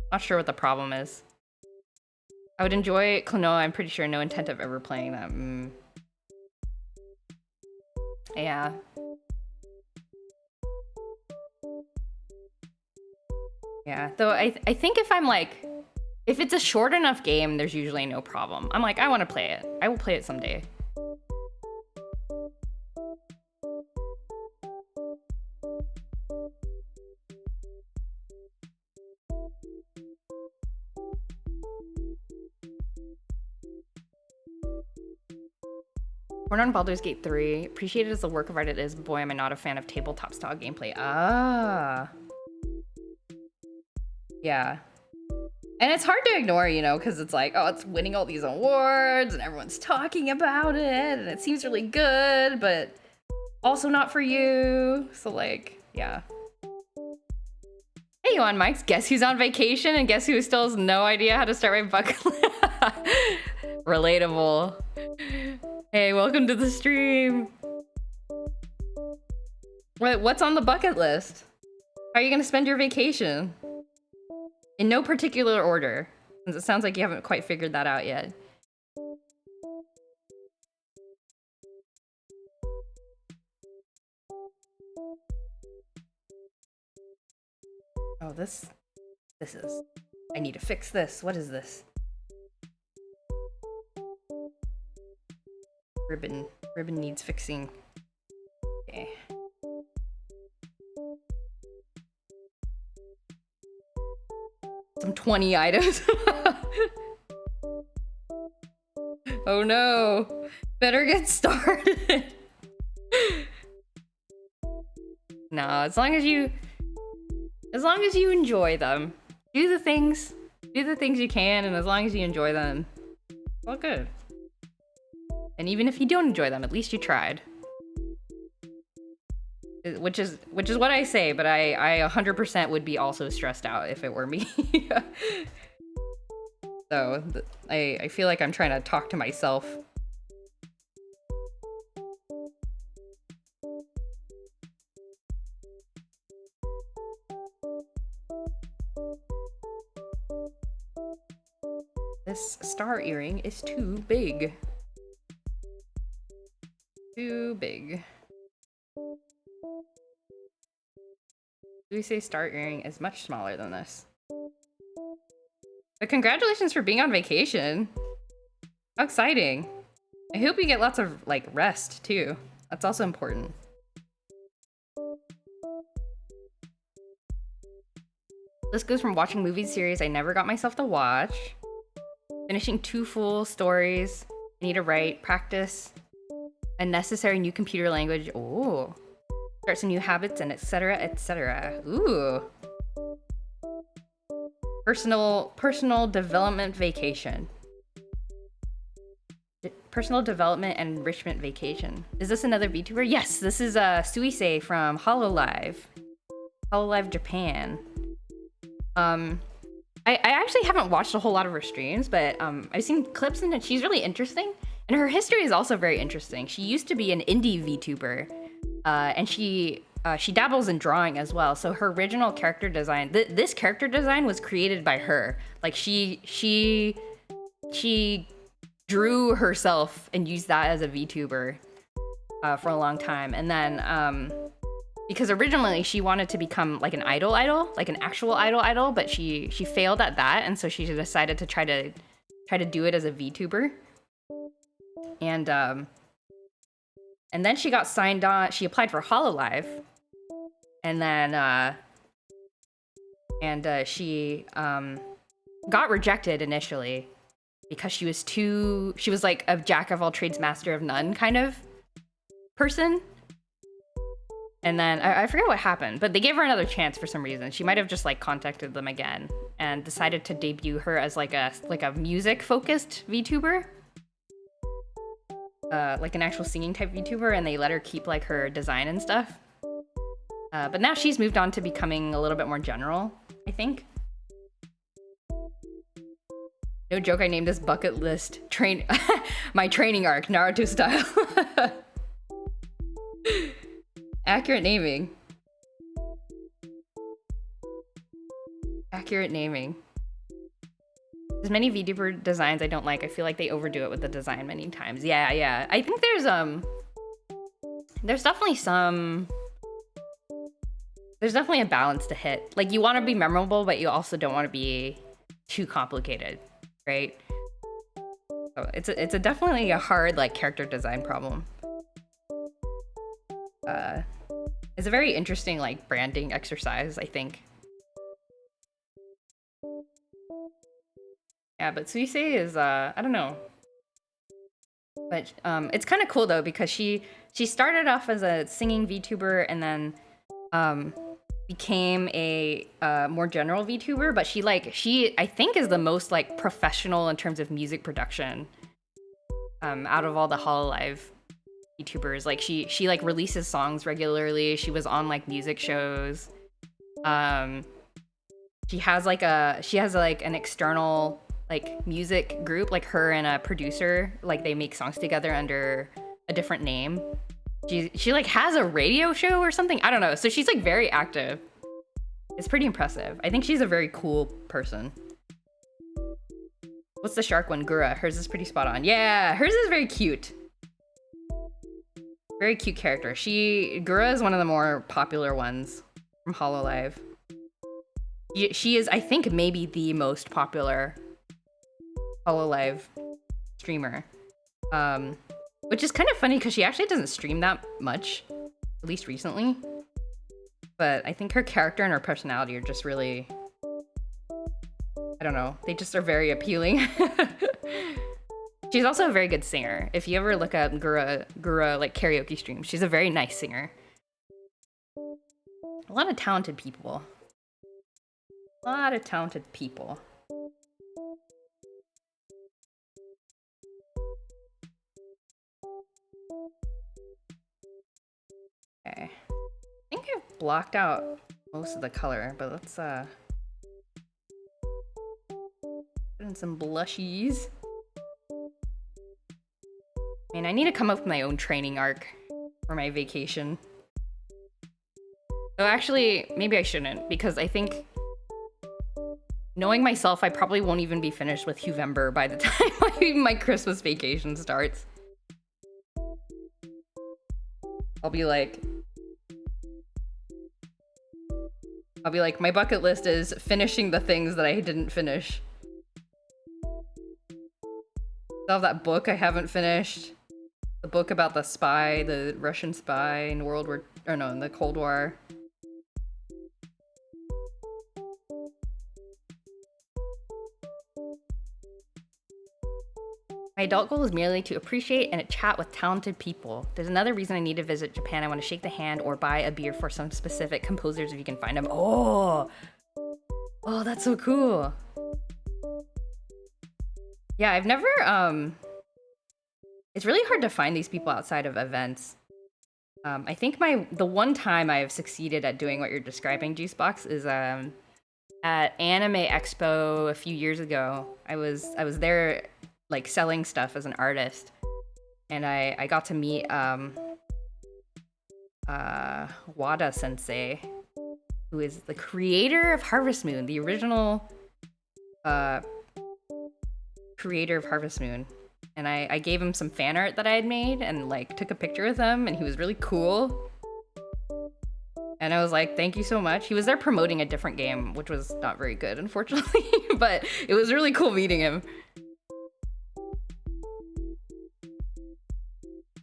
what the problem is. I would enjoy Klonoa. I'm pretty sure no intent of ever playing that. Yeah. Yeah, though I think if it's a short enough game, there's usually no problem. I'm like, I want to play it. I will play it someday. We're on Baldur's Gate 3. Appreciate it as the work of art it is, but boy, am I not a fan of tabletop style gameplay. Ah. Yeah. And it's hard to ignore, you know, because it's like, oh, it's winning all these awards and everyone's talking about it and it seems really good, but also not for you. So like, yeah. Hey, you on Mike's? Guess who's on vacation and guess who still has no idea how to start my bucket list? Relatable. Hey, welcome to the stream. What's on the bucket list? How are you gonna spend your vacation? In no particular order, since it sounds like you haven't quite figured that out yet. Oh, this is... I need to fix this. What is this? Ribbon needs fixing. Okay. Some 20 items. Oh no. Better get started. No, as long as you enjoy them. Do the things you can, and as long as you enjoy them, all good. And even if you don't enjoy them, at least you tried. Which is what I say, but I 100% would be also stressed out if it were me. So I feel like I'm trying to talk to myself. This star earring is too big. Too big. We say star earring is much smaller than this. But congratulations for being on vacation. How exciting. I hope you get lots of like rest too. That's also important. This goes from watching movie series I never got myself to watch, finishing 2 full stories I need to write, practice, A necessary new computer language. Ooh. Start some new habits and etc. etc. Ooh. Personal development vacation. Personal development and enrichment vacation. Is this another VTuber? Yes, this is Suisei from Hololive. Hololive Japan. I actually haven't watched a whole lot of her streams, but I've seen clips and she's really interesting. And her history is also very interesting. She used to be an indie VTuber, and she dabbles in drawing as well. So her original character design, this character design was created by her. Like she drew herself and used that as a VTuber for a long time. And then because originally she wanted to become like an idol, like an actual idol, but she failed at that, and so she decided to try to do it as a VTuber. And then she got signed on. She applied for Hololive, and then she got rejected initially because she was like a jack of all trades, master of none kind of person. And then I forget what happened, but they gave her another chance for some reason. She might have just like contacted them again and decided to debut her as like a music focused VTuber. Like an actual singing type VTuber, and they let her keep like her design and stuff. But now she's moved on to becoming a little bit more general, I think. No joke, I named this bucket list my training arc, Naruto style. Accurate naming. Accurate naming. There's many VTuber designs I don't like. I feel like they overdo it with the design many times. Yeah. I think there's definitely there's definitely a balance to hit. Like, you want to be memorable, but you also don't want to be too complicated, right? So it's definitely a hard like character design problem. It's a very interesting like branding exercise, I think. Yeah, but Suisei is I don't know. But it's kind of cool though, because she started off as a singing VTuber and then became a more general VTuber, but she I think is the most like professional in terms of music production out of all the Hololive VTubers. Like she like releases songs regularly. She was on like music shows. She has like an external like music group, like her and a producer, like they make songs together under a different name. She like has a radio show or something. I don't know. So she's like very active. It's pretty impressive. I think she's a very cool person. What's the shark one? Gura. Hers is pretty spot on. Yeah, hers is very cute. Very cute character. Gura is one of the more popular ones from Hololive. She is, I think, maybe the most popular Hololive streamer. Which is kind of funny because she actually doesn't stream that much, at least recently. But I think her character and her personality are just really, I don't know, they just are very appealing. She's also a very good singer. If you ever look up Gura like karaoke streams, she's a very nice singer. A lot of talented people. A lot of talented people. Okay. I think I've blocked out most of the color, but let's put in some blushies. I mean, I need to come up with my own training arc for my vacation. Oh, actually, maybe I shouldn't, because I think, knowing myself, I probably won't even be finished with Huevember by the time my Christmas vacation starts. I'll be like, my bucket list is finishing the things that I didn't finish. Still have that book I haven't finished. The book about the spy, the Russian spy in in the Cold War. My adult goal is merely to appreciate and chat with talented people. There's another reason I need to visit Japan. I want to shake the hand or buy a beer for some specific composers if you can find them. Oh, that's so cool. Yeah, I've never, it's really hard to find these people outside of events. I think the one time I've succeeded at doing what you're describing, Juicebox, is at Anime Expo a few years ago. I was there like selling stuff as an artist, and I got to meet Wada Sensei, who is the creator of Harvest Moon, the original creator of Harvest Moon. And I gave him some fan art that I had made and like took a picture with him, and he was really cool. And I was like, thank you so much. He was there promoting a different game, which was not very good, unfortunately, but it was really cool meeting him.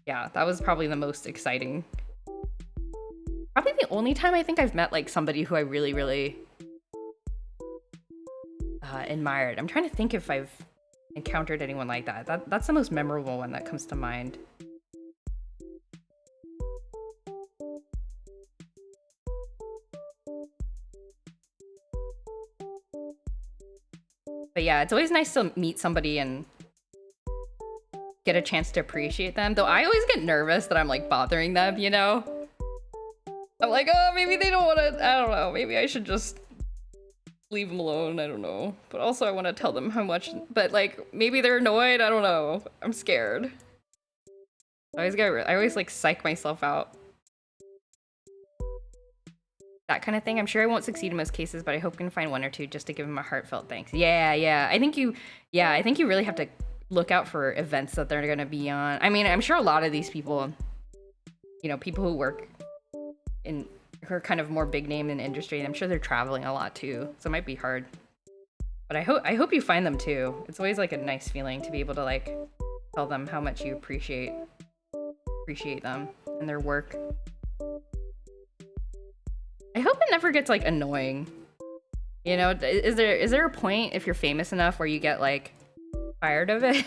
Yeah, that was probably the most exciting. Probably the only time I think I've met like somebody who I really, really admired. I'm trying to think if I've encountered anyone like that. That's the most memorable one that comes to mind. But yeah, it's always nice to meet somebody and get a chance to appreciate them. Though I always get nervous that I'm like bothering them, you know? I'm like, oh, maybe they don't want to, I don't know. Maybe I should just leave them alone. I don't know. But also I want to tell them how much, but like maybe they're annoyed. I don't know. I'm scared. I always like psych myself out. That kind of thing. I'm sure I won't succeed in most cases, but I hope I can find one or two just to give them a heartfelt thanks. Yeah. I think you really have to look out for events that they're going to be on. I mean, I'm sure a lot of these people, you know, people who work in who are kind of more big name in the industry, I'm sure they're traveling a lot too, so it might be hard. But I hope you find them too. It's always like a nice feeling to be able to like tell them how much you appreciate them and their work. I hope it never gets like annoying. You know, is there a point if you're famous enough where you get like tired of it?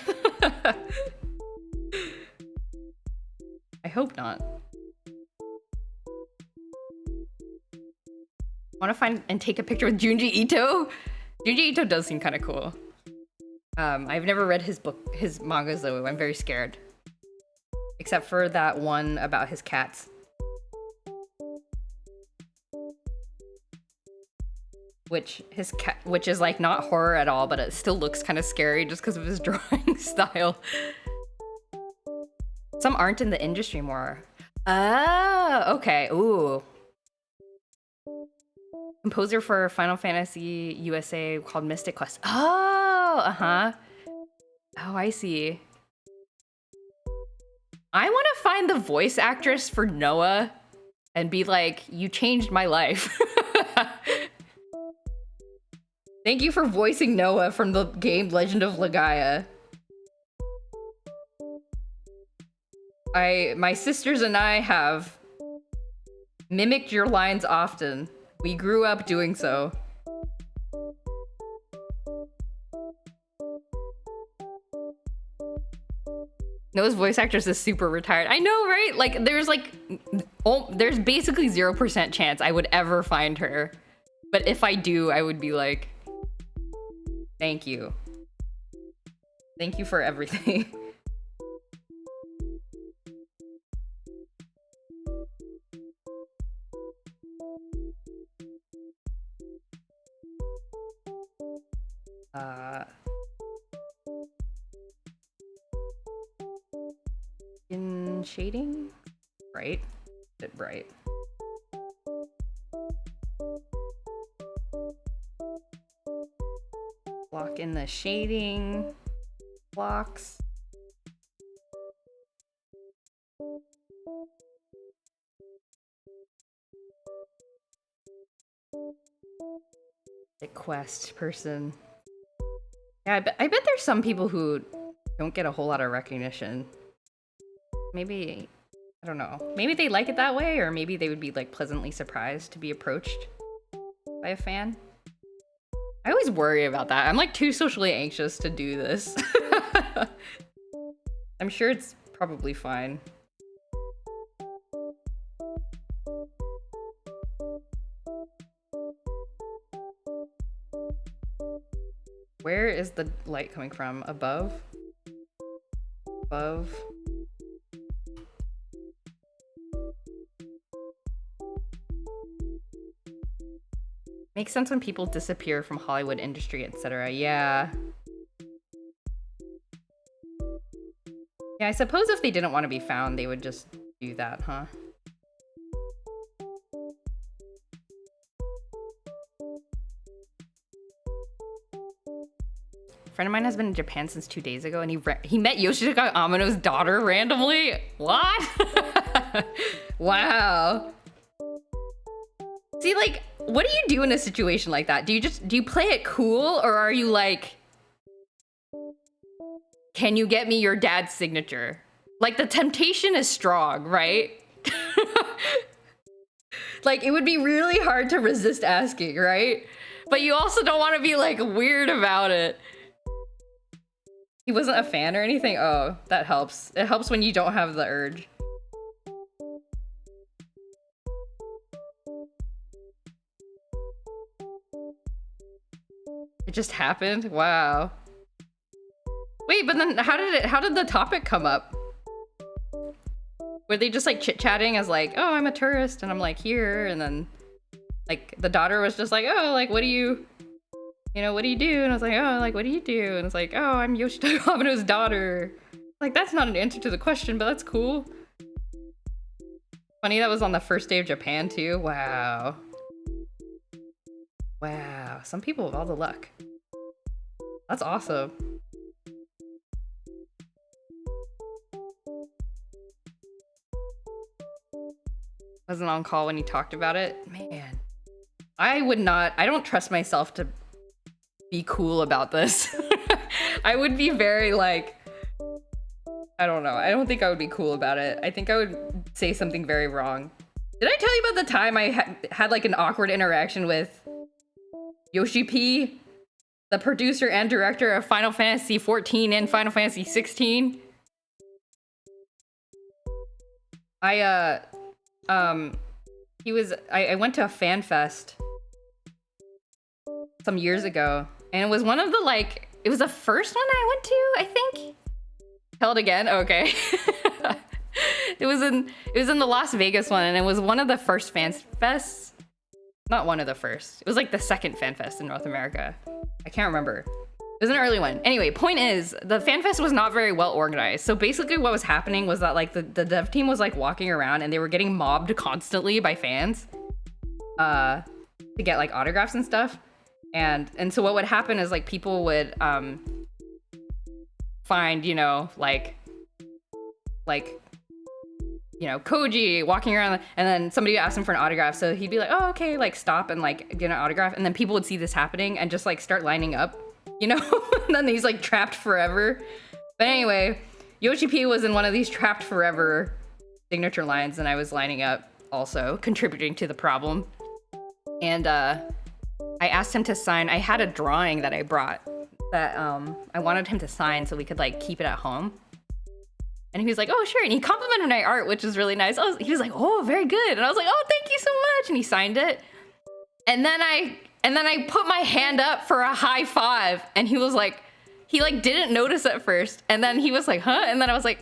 I hope not. Want to find and take a picture with Junji Ito? Junji Ito does seem kind of cool. I've never read his mangas though. I'm very scared. Except for that one about his cats. Which is like not horror at all, but it still looks kind of scary just because of his drawing style. Some aren't in the industry more. Oh, okay. Ooh. Composer for Final Fantasy USA called Mystic Quest. Oh, uh-huh. Oh, I see. I want to find the voice actress for Noah and be like, you changed my life. Thank you for voicing Noah from the game Legend of Legaia. My sisters and I have mimicked your lines often. We grew up doing so. Noah's voice actress is super retired. I know, right? Like, there's basically 0% chance I would ever find her. But if I do, I would be like, thank you. Thank you for everything. In shading? Bright? Bit bright. Block in the shading blocks. The quest person. Yeah, I bet there's some people who don't get a whole lot of recognition. Maybe, I don't know. Maybe they like it that way, or maybe they would be like pleasantly surprised to be approached by a fan. I always worry about that. I'm like too socially anxious to do this. I'm sure it's probably fine. Where is the light coming from? Above? Above? Makes sense when people disappear from Hollywood industry, etc. Yeah. Yeah, I suppose if they didn't want to be found, they would just do that, huh? A friend of mine has been in Japan since 2 days ago, and he met Yoshitaka Amano's daughter randomly. What? Wow. See, like, what do you do in a situation like that? Do you play it cool, or are you like, can you get me your dad's signature? Like, the temptation is strong, right? Like, it would be really hard to resist asking, right? But you also don't want to be like weird about it. He wasn't a fan or anything? Oh, that helps. It helps when you don't have the urge. It just happened? Wow. Wait, but then how did the topic come up? Were they just like chit-chatting as like, oh, I'm a tourist and I'm like here, and then like the daughter was just like, oh, like what do you what do you do? And I was like, oh, like what do you do? And it's like, oh, I'm Yoshitaka Amano's daughter. Like, that's not an answer to the question, but that's cool. Funny that was on the first day of Japan too. Wow. Wow, some people have all the luck. That's awesome. Wasn't on call when he talked about it. Man, I don't trust myself to be cool about this. I would be very like, I don't know. I don't think I would be cool about it. I think I would say something very wrong. Did I tell you about the time I had like an awkward interaction with Yoshi P, the producer and director of Final Fantasy XIV and Final Fantasy XVI? I went to a fan fest some years ago, and it was one of the like, it was the first one I went to, I think. Tell it again? Okay. It was in the Las Vegas one, and it was one of the first fan fests. Not one of the first. It was like the second fan fest in North America. I can't remember. It was an early one. Anyway, point is, the fan fest was not very well organized. So basically what was happening was that like the dev team was like walking around and they were getting mobbed constantly by fans to get like autographs and stuff. And so what would happen is like people would find, Koji walking around, and then somebody would ask him for an autograph. So he'd be like, oh, okay, like stop and like get an autograph. And then people would see this happening and just like start lining up, and then he's like trapped forever. But anyway, Yoshi P was in one of these trapped forever signature lines, and I was lining up also, contributing to the problem. And I asked him to sign. I had a drawing that I brought that I wanted him to sign so we could like keep it at home. And he was like, oh, sure. And he complimented my art, which was really nice. He was like, oh, very good. And I was like, oh, thank you so much. And he signed it. And then I put my hand up for a high five. And he was like, he like didn't notice at first. And then he was like, huh? And then I was like,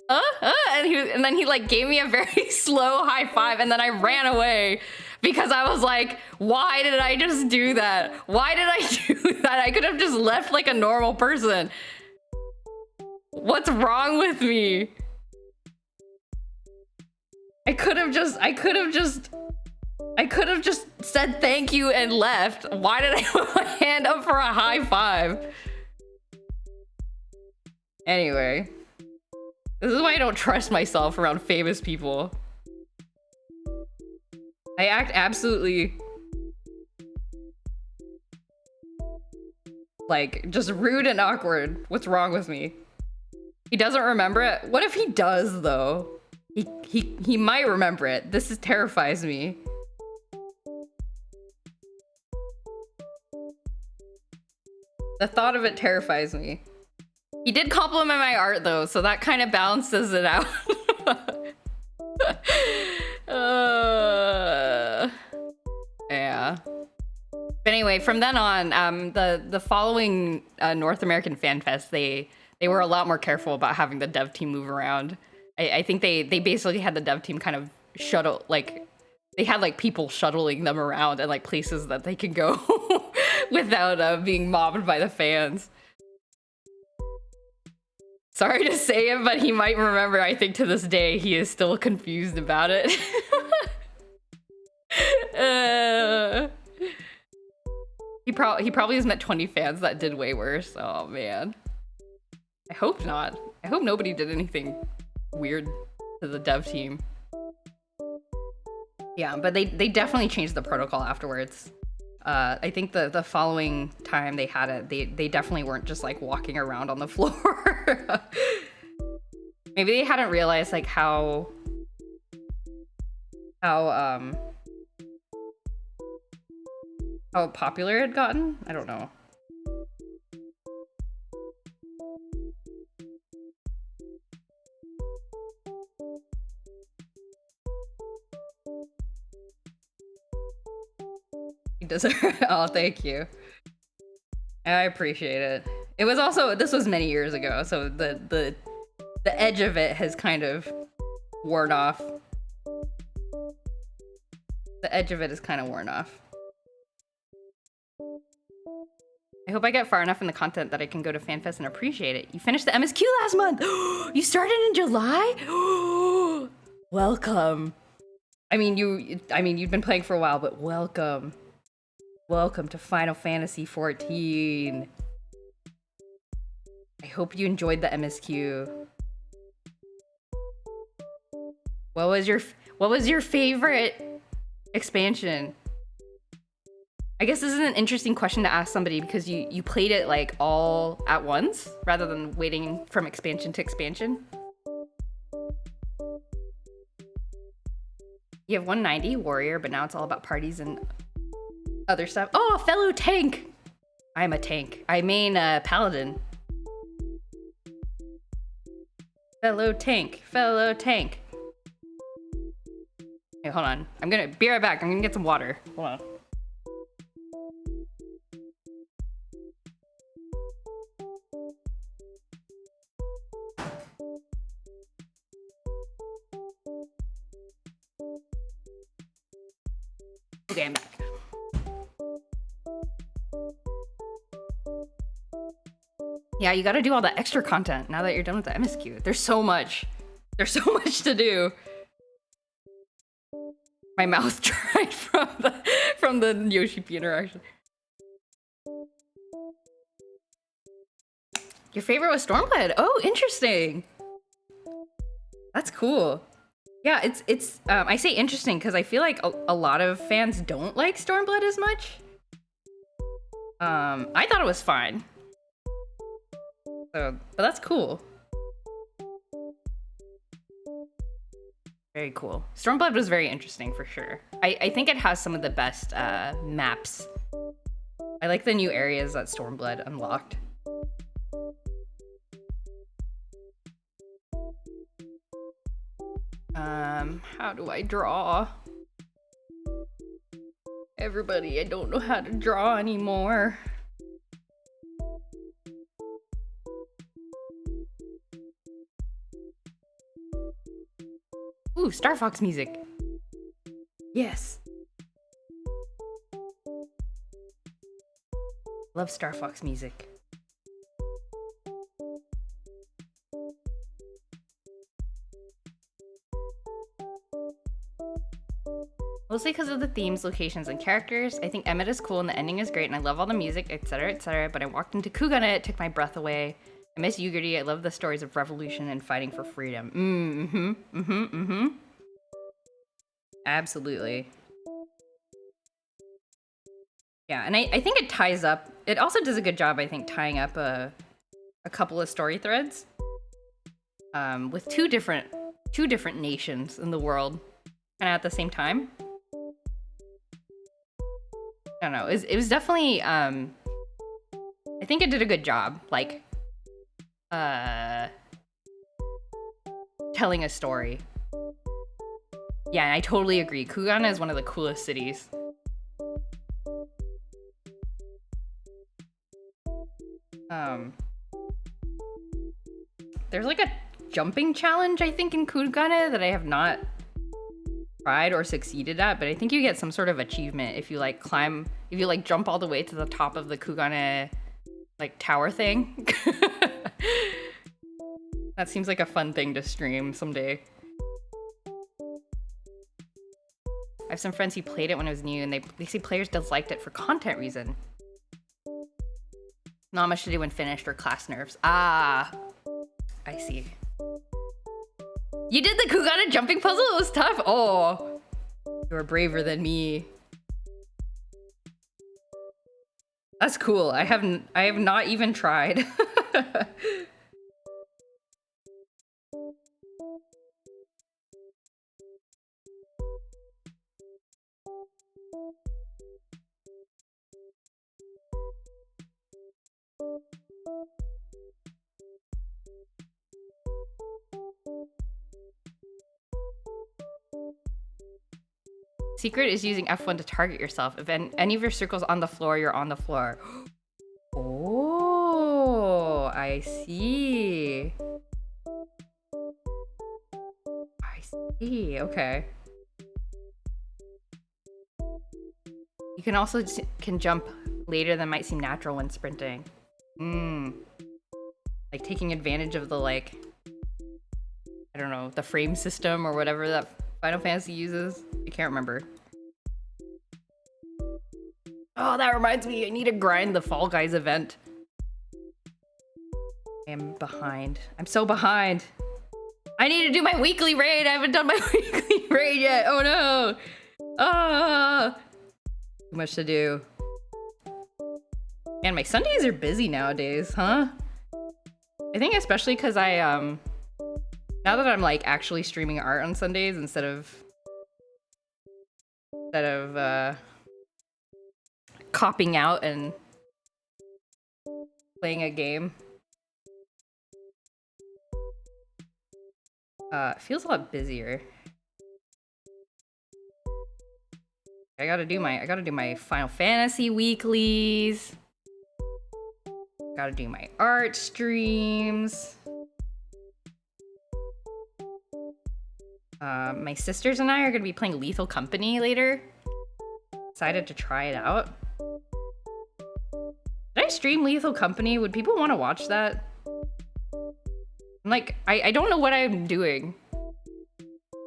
and then he like gave me a very slow high five. And then I ran away because I was like, why did I just do that? Why did I do that? I could have just left like a normal person. What's wrong with me? I could have just said thank you and left. Why did I put my hand up for a high five? Anyway, this is why I don't trust myself around famous people. I act absolutely like just rude and awkward. What's wrong with me? He doesn't remember it? What if he does, though? He might remember it. This terrifies me. The thought of it terrifies me. He did compliment my art though, so that kind of balances it out. Yeah. But anyway, from then on, the following North American Fan Fest, they were a lot more careful about having the dev team move around. I think they basically had the dev team kind of shuttle, like, they had like people shuttling them around and like places that they could go without being mobbed by the fans. Sorry to say it, but he might remember, I think to this day, he is still confused about it. He probably has met 20 fans that did way worse. Oh man. I hope not. I hope nobody did anything weird to the dev team. Yeah, but they definitely changed the protocol afterwards. I think the following time they had it, they definitely weren't just like walking around on the floor. Maybe they hadn't realized like how popular it had gotten. I don't know. He deserves. Oh, thank you. I appreciate it. It was also, this was many years ago, so the edge of it has kind of worn off. The edge of it is kind of worn off. I hope I get far enough in the content that I can go to FanFest and appreciate it. You finished the MSQ last month. You started in July? Welcome. I mean, you've been playing for a while, but welcome. Welcome to Final Fantasy XIV. I hope you enjoyed the MSQ. What was your favorite expansion? I guess this is an interesting question to ask somebody because you played it like all at once rather than waiting from expansion to expansion. You have 190 warrior, but now it's all about parties and other stuff. Oh, fellow tank. I'm a tank. I main paladin. Fellow tank. Fellow tank. Hey, hold on. I'm gonna be right back. I'm gonna get some water. Hold on. Okay, I'm back. Yeah, you gotta do all that extra content now that you're done with the MSQ. There's so much. There's so much to do. My mouth dried from the Yoshi P interaction. Your favorite was Stormblood? Oh, interesting. That's cool. Yeah, it's I say interesting because I feel like a lot of fans don't like Stormblood as much. I thought it was fine. So, but that's cool. Very cool. Stormblood was very interesting for sure. I think it has some of the best maps. I like the new areas that Stormblood unlocked. How do I draw? Everybody, I don't know how to draw anymore. Ooh, Star Fox music. Yes. Love Star Fox music. Mostly because of the themes, locations, and characters. I think Emmett is cool and the ending is great and I love all the music, etc., but I walked into Kugan and it took my breath away. I miss Yugurti. I love the stories of revolution and fighting for freedom. Absolutely. Yeah, and I think it ties up, it also does a good job, I think, tying up a couple of story threads with two different nations in the world kind of at the same time. I don't know. It was definitely, I think it did a good job. Like, telling a story. Yeah, and I totally agree. Kugana is one of the coolest cities. There's like a jumping challenge, I think, in Kugana that I have not tried or succeeded at, but I think you get some sort of achievement if you like climb, if you like jump all the way to the top of the Kugana like tower thing. That seems like a fun thing to stream someday. I have some friends who played it when it was new, and they say players disliked it for content reason. Not much to do when finished or class nerfs. Ah, I see. You did the Kugana jumping puzzle? It was tough. Oh, you were braver than me. That's cool. I have not even tried. Secret is using F1 to target yourself. If any of your circles on the floor, you're on the floor. Oh, I see. I see. Okay. You can also jump later than might seem natural when sprinting. Like taking advantage of the like, I don't know, the frame system or whatever that Final Fantasy uses. I can't remember. Oh, that reminds me. I need to grind the Fall Guys event. I am behind. I'm so behind. I need to do my weekly raid. I haven't done my weekly raid yet. Oh no. Ah. Too much to do. Man, my Sundays are busy nowadays, huh? I think especially because now that I'm like actually streaming art on Sundays instead of copping out and playing a game. It feels a lot busier. I gotta do my Final Fantasy weeklies. Gotta do my art streams. My sisters and I are gonna be playing Lethal Company later. Excited to try it out. Did I stream Lethal Company? Would people want to watch that? Like, I don't know what I'm doing.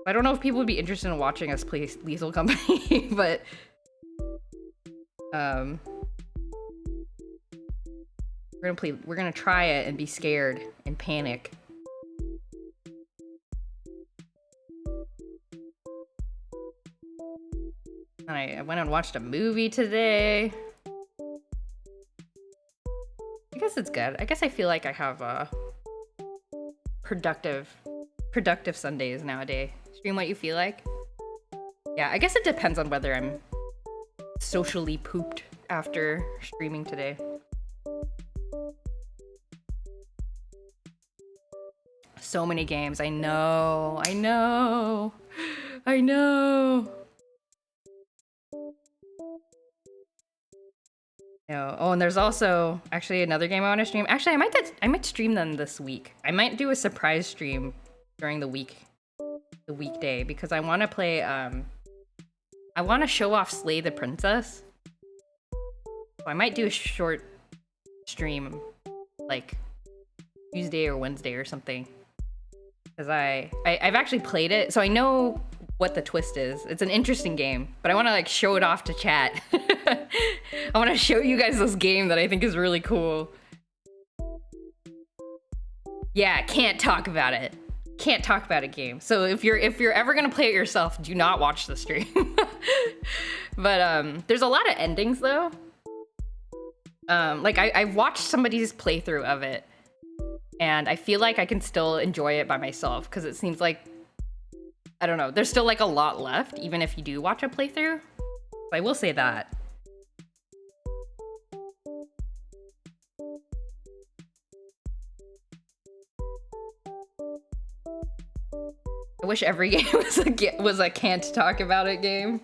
I don't know if people would be interested in watching us play Lethal Company, but we're gonna try it and be scared and panic. And I went and watched a movie today. I guess it's good. I guess I feel like I have productive Sundays nowadays. Stream what you feel like. Yeah, I guess it depends on whether I'm socially pooped after streaming today. So many games. I know. No. Oh, and there's also actually another game I want to stream. Actually, I might stream them this week. I might do a surprise stream during the weekday, because I want to play. I want to show off Slay the Princess. So I might do a short stream, like Tuesday or Wednesday or something, because I've actually played it, so I know what the twist is. It's an interesting game, but I want to like show it off to chat. I want to show you guys this game that I think is really cool. Yeah, can't talk about it. Can't talk about a game. So if you're ever gonna play it yourself, do not watch the stream. But there's a lot of endings though. Like I've watched somebody's playthrough of it, and I feel like I can still enjoy it by myself, because it seems like, I don't know, there's still like a lot left, even if you do watch a playthrough. I will say that. I wish every game was a can't talk about it game.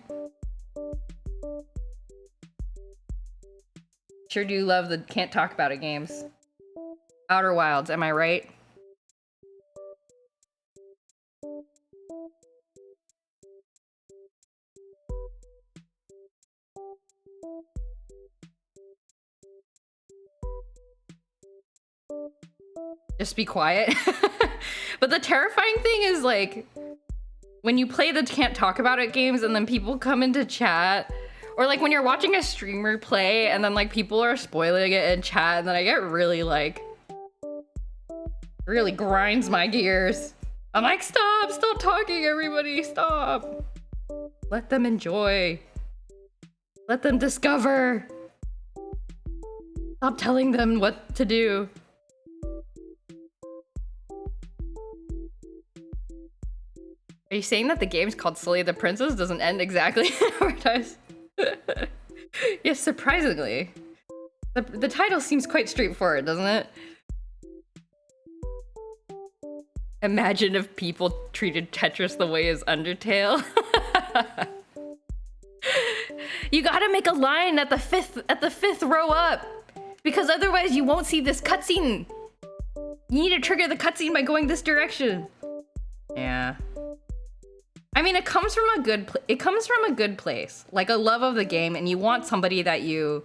Sure do love the can't talk about it games. Outer Wilds, am I right? Just be quiet. But the terrifying thing is like when you play the can't talk about it games and then people come into chat, or like when you're watching a streamer play and then like people are spoiling it in chat, and then I get really like, really grinds my gears. I'm like, stop talking, everybody, stop. Let them enjoy. Let them discover. Stop telling them what to do. Are you saying that the game's called Slay the Princess doesn't end exactly how it does? Yes, surprisingly. The title seems quite straightforward, doesn't it? Imagine if people treated Tetris the way as Undertale. You gotta make a line at the fifth row up, because otherwise you won't see this cutscene. You need to trigger the cutscene by going this direction. Yeah. I mean, it comes from a good place, like a love of the game, and you want somebody that you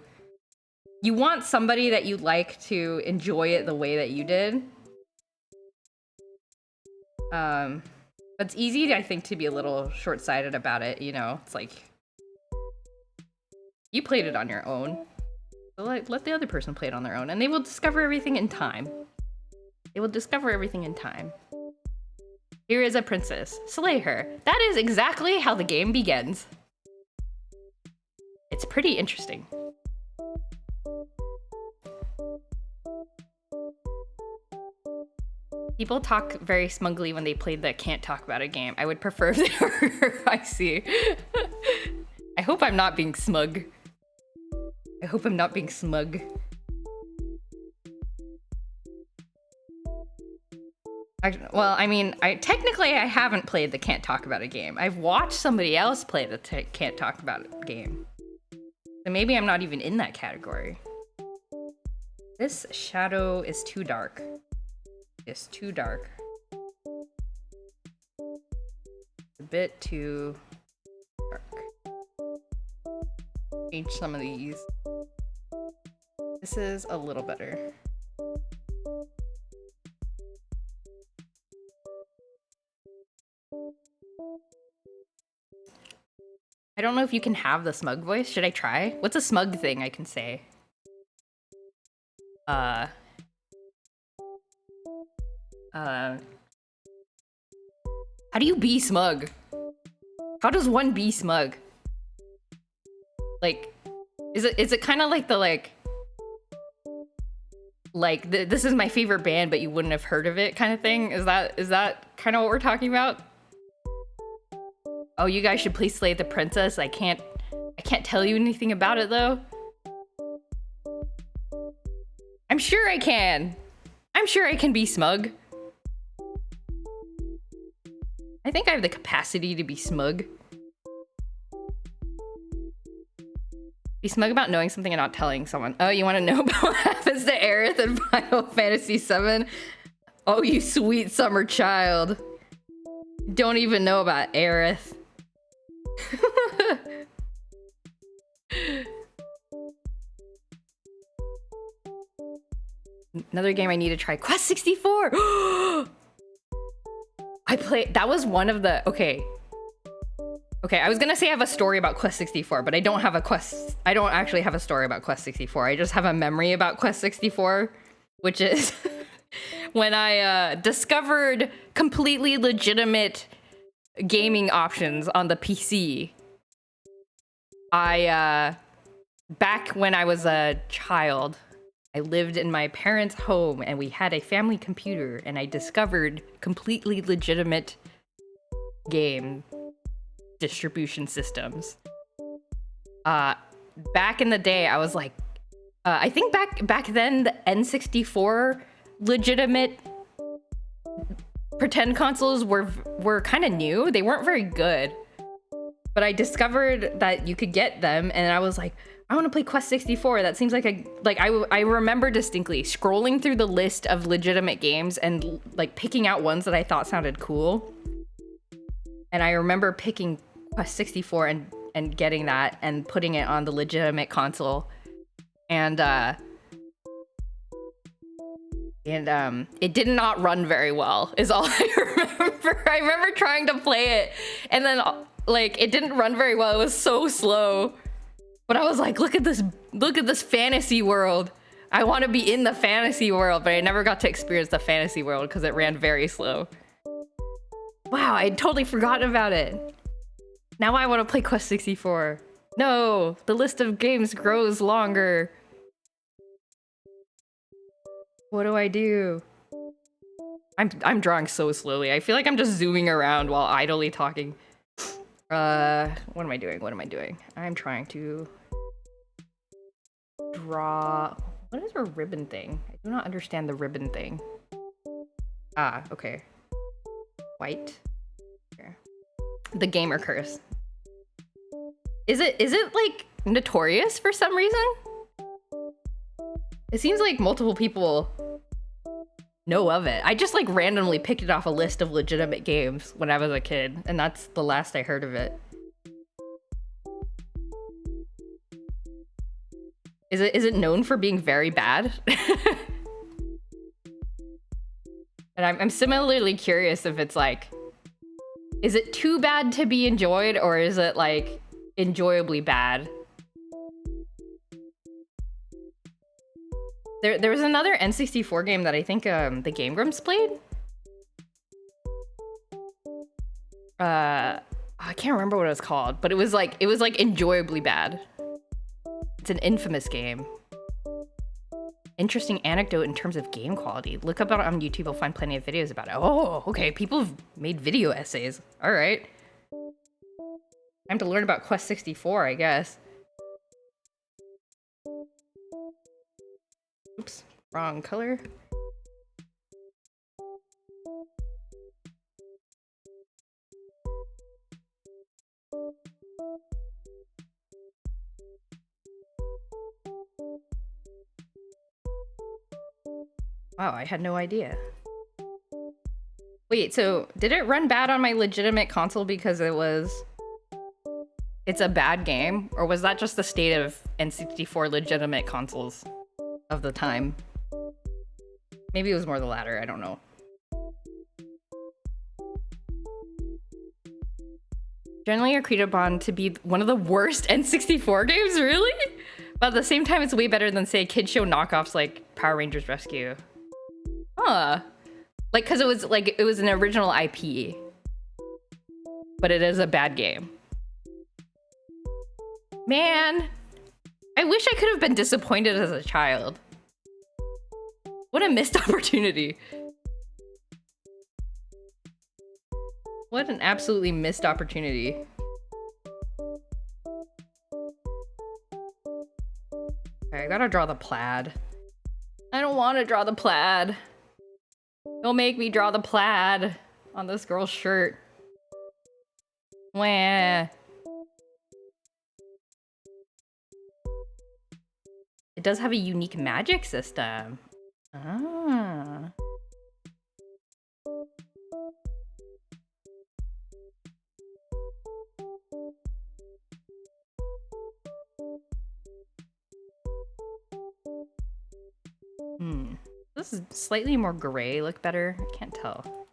like to enjoy it the way that you did. But it's easy, I think, to be a little short-sighted about it, you know? It's like, you played it on your own. So let the other person play it on their own, and they will discover everything in time. They will discover everything in time. Here is a princess. Slay her. That is exactly how the game begins. It's pretty interesting. People talk very smugly when they play the can't talk about a game. I would prefer if they were I see. I hope I'm not being smug. I hope I'm not being smug. Well, I mean, technically I haven't played the can't talk about a game. I've watched somebody else play the can't talk about it game. So maybe I'm not even in that category. This shadow is too dark. It's too dark. A bit too dark. Change some of these. This is a little better. I don't know if you can have the smug voice. Should I try? What's a smug thing I can say? How do you be smug? How does one be smug? Like, is it kind of like the this is my favorite band, but you wouldn't have heard of it kind of thing? Is that kind of what we're talking about? Oh, you guys should please slay the princess. I can't tell you anything about it though. I'm sure I can. I'm sure I can be smug. I think I have the capacity to be smug. Be smug about knowing something and not telling someone. Oh, you want to know about what happens to Aerith in Final Fantasy VII? Oh, you sweet summer child. Don't even know about Aerith. Another game I need to try. Quest 64! That was one of the... Okay, I was gonna say I have a story about Quest 64, but I don't actually have a story about Quest 64. I just have a memory about Quest 64, which is when I discovered completely legitimate gaming options on the PC. Back when I was a child, I lived in my parents' home and we had a family computer, and I discovered completely legitimate game distribution systems. Back in the day, I was like, I think back then the N64 legitimate pretend consoles were kind of new. They weren't very good. But I discovered that you could get them, and I was like, I want to play Quest 64. That seems like I remember distinctly scrolling through the list of legitimate games and like picking out ones that I thought sounded cool. And I remember picking Quest 64 and getting that and putting it on the legitimate console. And it did not run very well is all I remember. I remember trying to play it, and then like it didn't run very well. It was so slow. But I was like, look at this fantasy world. I want to be in the fantasy world, but I never got to experience the fantasy world because it ran very slow. Wow, I had totally forgotten about it. Now I want to play Quest 64. No, the list of games grows longer. What do I do? I'm drawing so slowly. I feel like I'm just zooming around while idly talking. What am I doing? What am I doing? I'm trying to draw. What is a ribbon thing? I do not understand the ribbon thing. Ah, okay. White. Here. The gamer curse. Is it like notorious for some reason? It seems like multiple people know of it. I just like randomly picked it off a list of legitimate games when I was a kid, and that's the last I heard of it. Is it known for being very bad? And I'm similarly curious if it's like, is it too bad to be enjoyed, or is it like enjoyably bad? There was another N64 game that I think the Game Grumps played. I can't remember what it was called, but it was like enjoyably bad. It's an infamous game. Interesting anecdote in terms of game quality. Look up on YouTube, you'll find plenty of videos about it. Oh, okay, people have made video essays. All right. Time to learn about Quest 64, I guess. Oops, wrong color. Wow, I had no idea. Wait, so did it run bad on my legitimate console because it's a bad game? Or was that just the state of N64 legitimate consoles of the time? Maybe it was more the latter, I don't know. Generally agreed upon to be one of the worst N64 games, really? But at the same time, it's way better than, say, kid show knockoffs like Power Rangers Rescue. Huh. Like, because it was an original IP. But it is a bad game. Man, I wish I could have been disappointed as a child. What a missed opportunity. What an absolutely missed opportunity. Okay, I gotta draw the plaid. I don't want to draw the plaid. Don't make me draw the plaid on this girl's shirt. Wah. It does have a unique magic system. Ah. This is slightly more gray, look better. I can't tell.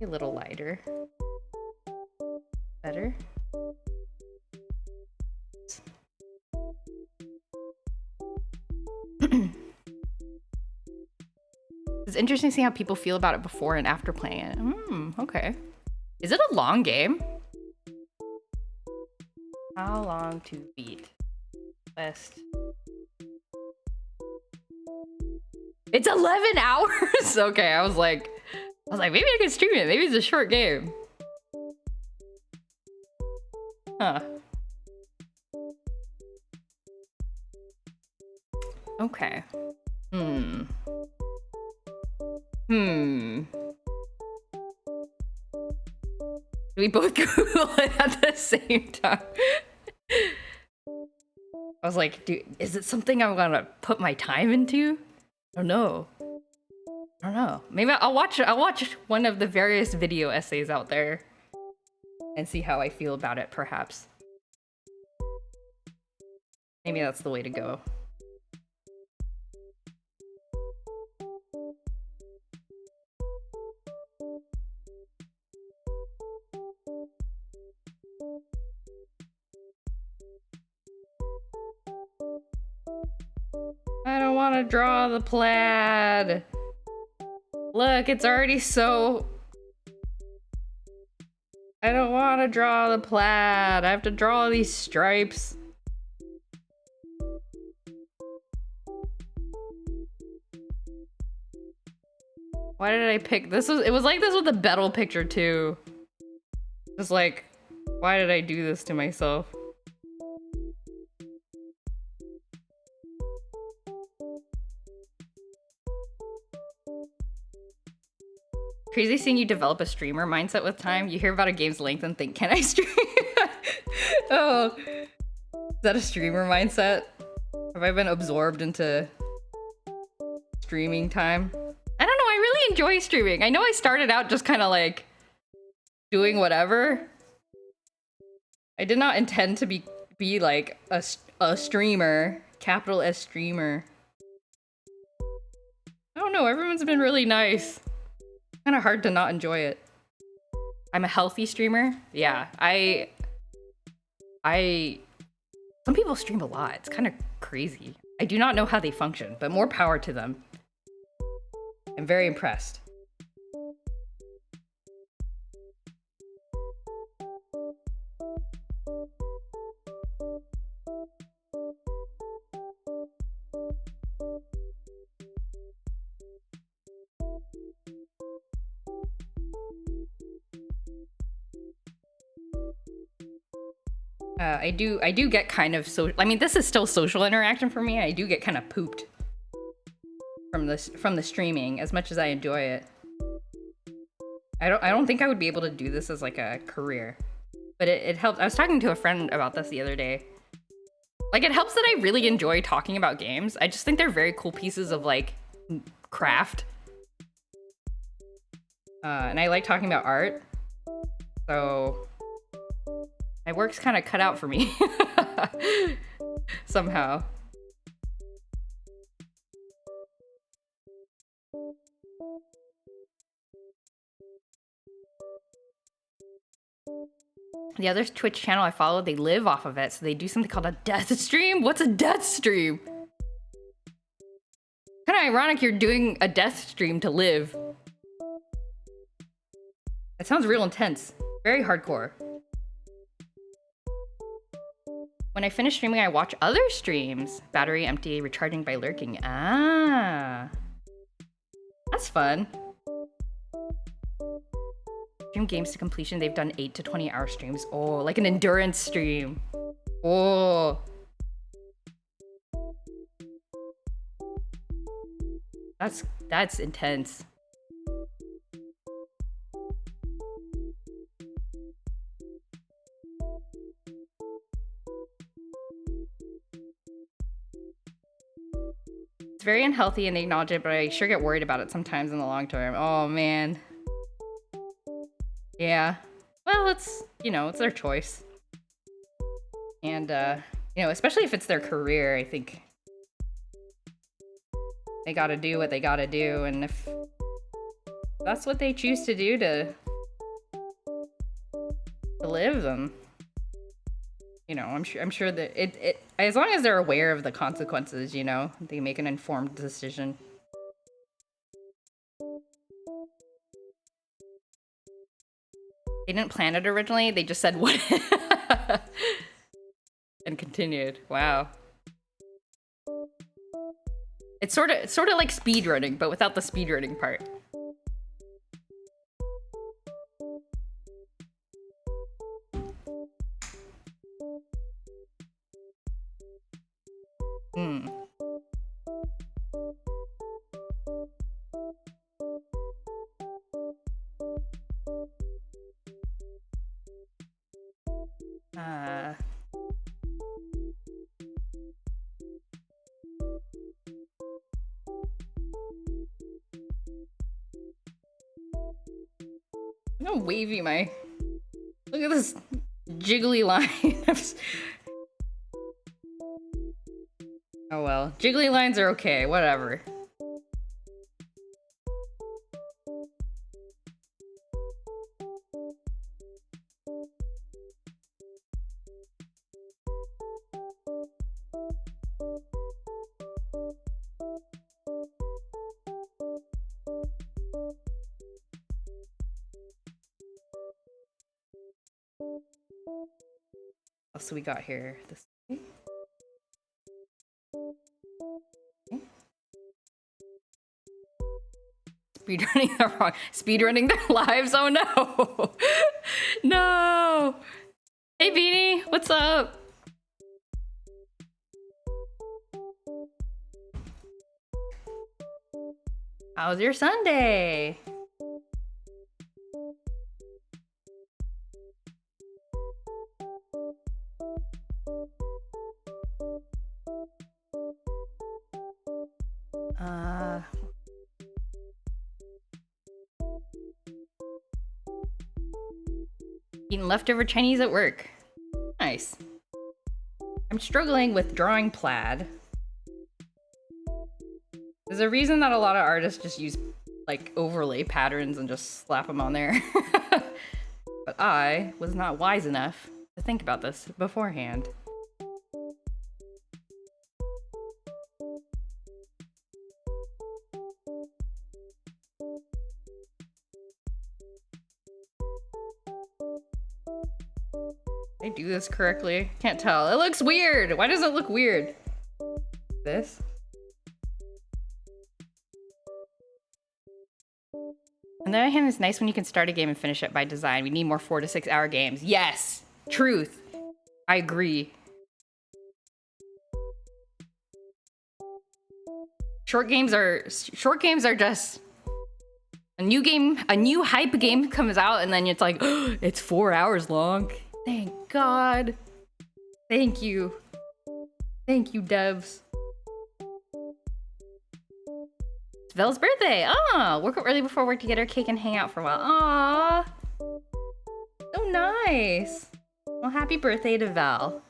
A little lighter. Better. It's interesting to see how people feel about it before and after playing it. Okay. Is it a long game? How long to beat? Quest. It's 11 hours? Okay, I was like, maybe I can stream it. Maybe it's a short game. Huh. Okay. Hmm. We both Google it at the same time. I was like, dude, is it something I'm gonna put my time into? I don't know. I don't know. Maybe I'll watch one of the various video essays out there and see how I feel about it, perhaps. Maybe that's the way to go. I don't want to draw the plaid. Look, it's already so... I don't want to draw the plaid. I have to draw these stripes. Why did I pick this? It was like this with the Bettel picture too. Just like, why did I do this to myself? Crazy seeing you develop a streamer mindset with time. You hear about a game's length and think, can I stream? Oh, is that a streamer mindset? Have I been absorbed into streaming time? I don't know, I really enjoy streaming. I know I started out just kind of like doing whatever. I did not intend to be like a streamer, capital S streamer. I don't know, everyone's been really nice. Kind of hard to not enjoy it. I'm a healthy streamer. Yeah, some people stream a lot. It's kind of crazy. I do not know how they function, but more power to them. I'm very impressed. I do get kind of I mean, this is still social interaction for me. I do get kind of pooped from the streaming as much as I enjoy it. I don't think I would be able to do this as like a career, but it helps. I was talking to a friend about this the other day. Like, it helps that I really enjoy talking about games. I just think they're very cool pieces of like craft. And I like talking about art. So my work's kind of cut out for me somehow. The other Twitch channel I follow, they live off of it, so they do something called a death stream. What's a death stream? Kind of ironic you're doing a death stream to live. That sounds real intense. Very hardcore. When I finish streaming, I watch other streams. Battery empty, recharging by lurking. Ah. That's fun. Stream games to completion. They've done 8 to 20 hour streams. Oh, like an endurance stream. Oh. That's intense. It's very unhealthy and they acknowledge it, but I sure get worried about it sometimes in the long term. Oh man. Yeah. Well, it's, you know, it's their choice. And, you know, especially if it's their career, I think they gotta do what they gotta do. And if that's what they choose to do to live, them, you know, I'm sure that it as long as they're aware of the consequences, you know, they make an informed decision. They didn't plan it originally, they just said what and continued. Wow. It's sort of like speedrunning, but without the speedrunning part. Uh... I'm gonna wavy my... Look at this jiggly line. Oh well. Jiggly lines are okay, whatever. What else we got here? This way. Okay. Speedrunning the wrong. Speedrunning their lives. Oh no! No! Hey Beanie, what's up? How's your Sunday? Eating leftover Chinese at work. Nice. I'm struggling with drawing plaid. There's a reason that a lot of artists just use like overlay patterns and just slap them on there. But I was not wise enough to think about this beforehand. I do this correctly? Can't tell. It looks weird. Why does it look weird? This? On the other hand, it's nice when you can start a game and finish it by design. We need more 4 to 6 hour games. Yes! Truth. I agree. Short games are just a new hype game comes out and then it's like, oh, it's 4 hours long. Thank God. Thank you. Thank you, devs. It's Vel's birthday. Oh, woke up early before work to get her cake and hang out for a while. Aw. So nice. Well, happy birthday to Val.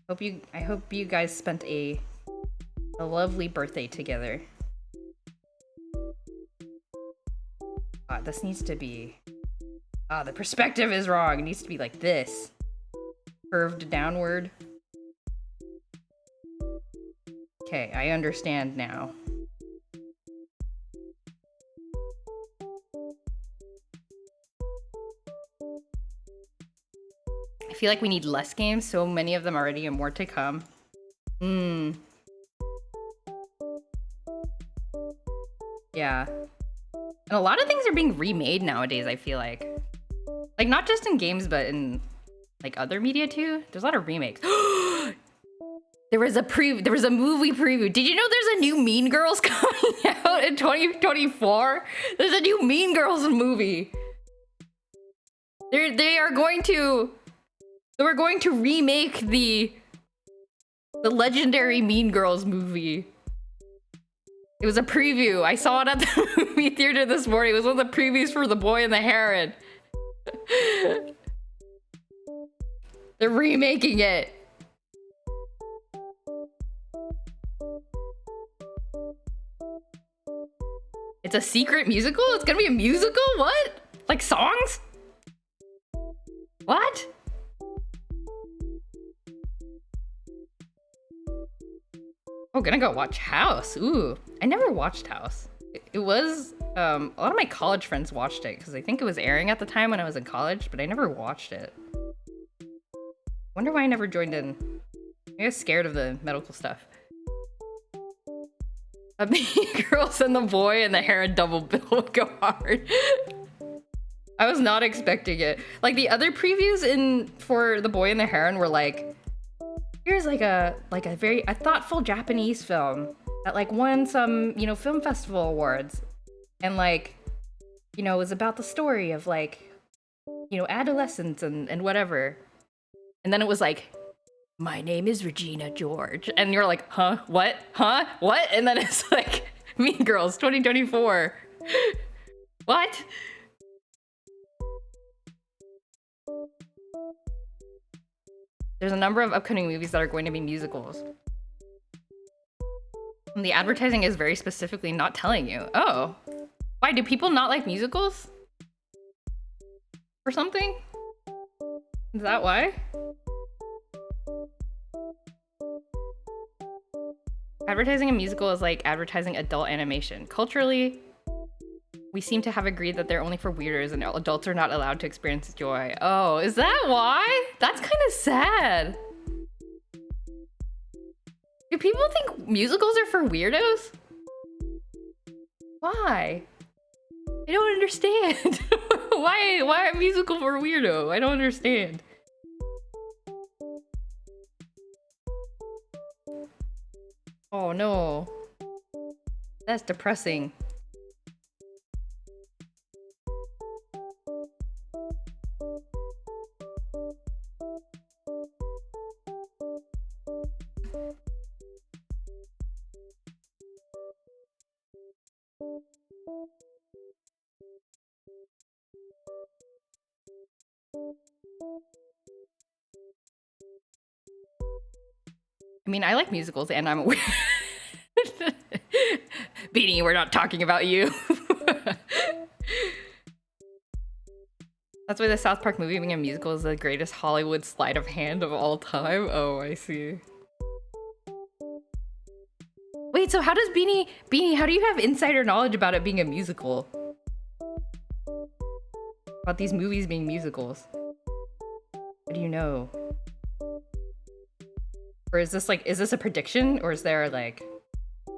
I hope you guys spent a lovely birthday together. This needs to be... the perspective is wrong. It needs to be like this. Curved downward. Okay, I understand now. I feel like we need less games, so many of them already and more to come. Yeah. And a lot of things are being remade nowadays, I feel like. Like, not just in games, but in, like, other media, too. There's a lot of remakes. There was a movie preview. Did you know there's a new Mean Girls coming out in 2024? There's a new Mean Girls movie. We're going to remake the legendary Mean Girls movie. It was a preview. I saw it at the movie theater this morning. It was one of the previews for The Boy and the Heron. They're remaking it. It's a secret musical? It's gonna be a musical? What? Like songs? What? Oh, gonna go watch House. Ooh, I never watched House. It was, a lot of my college friends watched it because I think it was airing at the time when I was in college, but I never watched it. Wonder why I never joined in. I was scared of the medical stuff. Mean Girls and The Boy and the Heron double bill would go hard. I was not expecting it. Like the other previews for The Boy and the Heron were like, here's like a very thoughtful Japanese film that like won some, you know, film festival awards. And like, you know, it was about the story of like you know, adolescence and whatever. And then it was like, my name is Regina George. And you're like, huh? What? Huh? What? And then it's like, Mean Girls 2024. What? There's a number of upcoming movies that are going to be musicals. And the advertising is very specifically not telling you. Oh. Why, do people not like musicals? Or something? Is that why? Advertising a musical is like advertising adult animation. Culturally, we seem to have agreed that they're only for weirdos and adults are not allowed to experience joy. Oh, is that why? That's kind of sad. Do people think musicals are for weirdos? Why? I don't understand. Why a musical for a weirdo? I don't understand. Oh no. That's depressing. I mean, I like musicals and I'm aware. Beanie, we're not talking about you. That's why the South Park movie being a musical is the greatest Hollywood sleight of hand of all time. Oh, I see. Wait, so how does Beanie, how do you have insider knowledge about it being a musical? About these movies being musicals? What do you know? Or is this like, is this a prediction? Or is there like... Are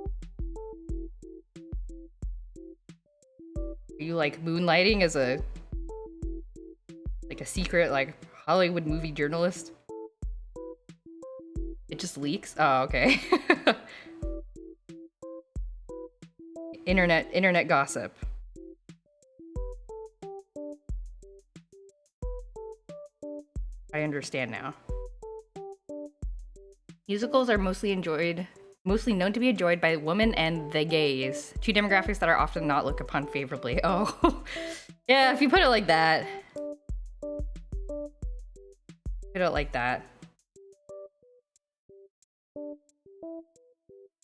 you like moonlighting as a... like a secret like Hollywood movie journalist? It just leaks? Oh, okay. Internet gossip. I understand now. Musicals are mostly known to be enjoyed by women and the gays, two demographics that are often not looked upon favorably. Oh, yeah, if you put it like that. Put it like that. I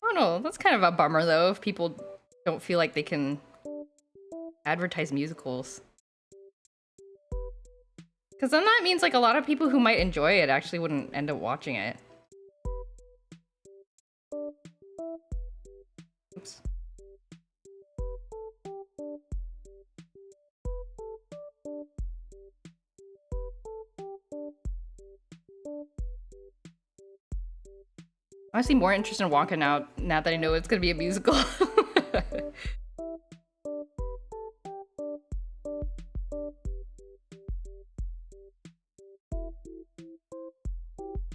don't know, that's kind of a bummer though, if people don't feel like they can advertise musicals. Because then that means like a lot of people who might enjoy it actually wouldn't end up watching it. Oops. I'm honestly more interested in Wonka now that I know it's gonna be a musical.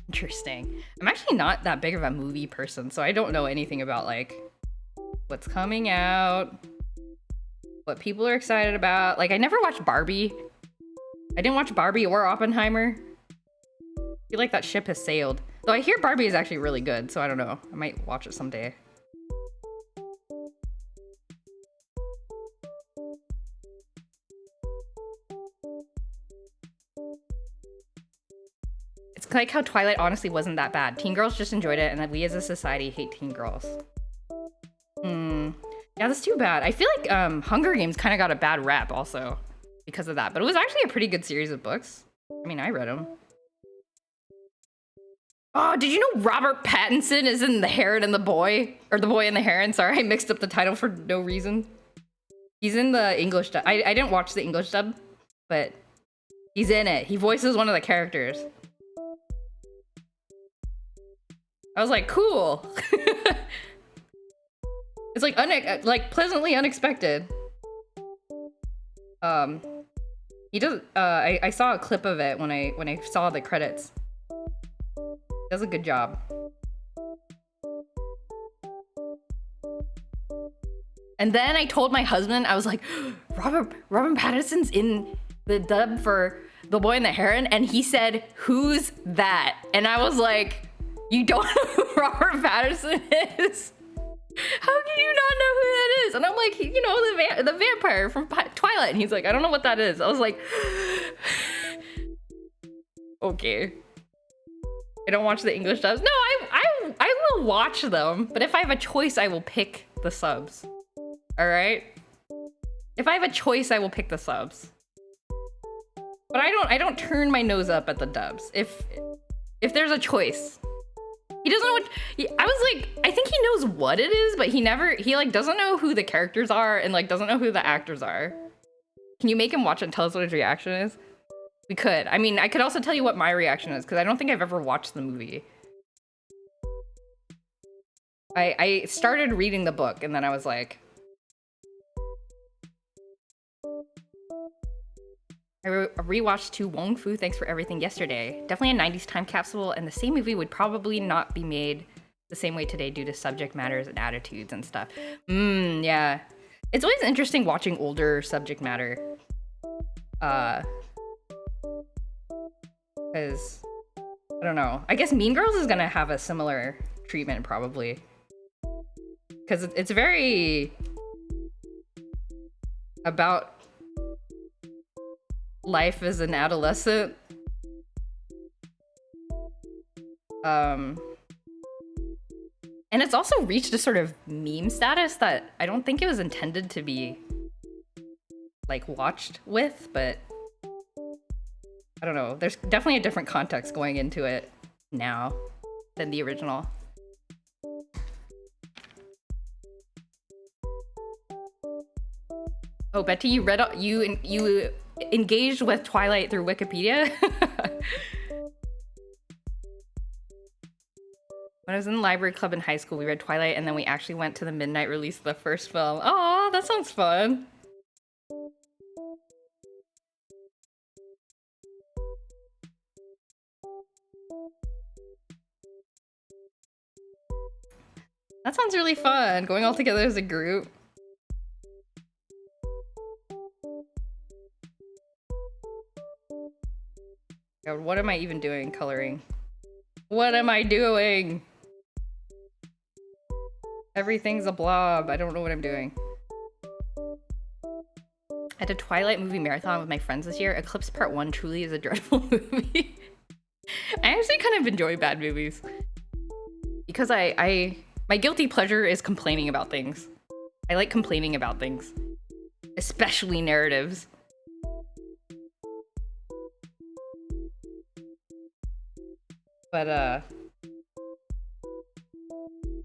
Interesting. I'm actually not that big of a movie person, so I don't know anything about like what's coming out, what people are excited about. Like I never watched Barbie. I didn't watch Barbie or Oppenheimer. I feel like that ship has sailed. Though I hear Barbie is actually really good, so I don't know. I might watch it someday. It's like how Twilight honestly wasn't that bad. Teen girls just enjoyed it, and that we as a society hate teen girls. Yeah, that's too bad. I feel like Hunger Games kind of got a bad rap also because of that, but it was actually a pretty good series of books. I mean, I read them. Oh, did you know Robert Pattinson is in The Heron and the Boy? Or The Boy and the Heron, sorry, I mixed up the title for no reason. He's in the English dub. I didn't watch the English dub, but he's in it. He voices one of the characters. I was like, cool. It's like pleasantly unexpected. He does. I saw a clip of it when I saw the credits. Does a good job. And then I told my husband, I was like, Robert Pattinson's in the dub for The Boy and the Heron, and he said, "Who's that?" And I was like, "You don't know who Robert Pattinson is? How can you not know who that is?" And I'm like, "You know, the vampire from Twilight." And he's like, "I don't know what that is." I was like, okay. I don't watch the English dubs. No, I will watch them, but if I have a choice, I will pick the subs. All right? If I have a choice, I will pick the subs. But I don't turn my nose up at the dubs. If there's a choice. He doesn't know what I was like, I think he knows what it is, but he like doesn't know who the characters are and like doesn't know who the actors are. Can you make him watch it and tell us what his reaction is? We could. I mean, I could also tell you what my reaction is, because I don't think I've ever watched the movie. I started reading the book, and then I was like... I rewatched To Wong Fu, Thanks for Everything yesterday. Definitely a 90s time capsule, and the same movie would probably not be made the same way today due to subject matters and attitudes and stuff. Yeah. It's always interesting watching older subject matter. Because, I don't know. I guess Mean Girls is gonna have a similar treatment, probably. Because it's very... about life as an adolescent. And it's also reached a sort of meme status that I don't think it was intended to be, like, watched with, but... I don't know. There's definitely a different context going into it now than the original. Oh, Betty, you engaged with Twilight through Wikipedia? When I was in the library club in high school, we read Twilight, and then we actually went to the midnight release of the first film. Oh, that sounds fun. That sounds really fun, going all together as a group. God, what am I even doing coloring? What am I doing? Everything's a blob. I don't know what I'm doing. I had a Twilight movie marathon with my friends this year. Eclipse Part 1 truly is a dreadful movie. I actually kind of enjoy bad movies. Because my guilty pleasure is complaining about things. I like complaining about things. Especially narratives. But, I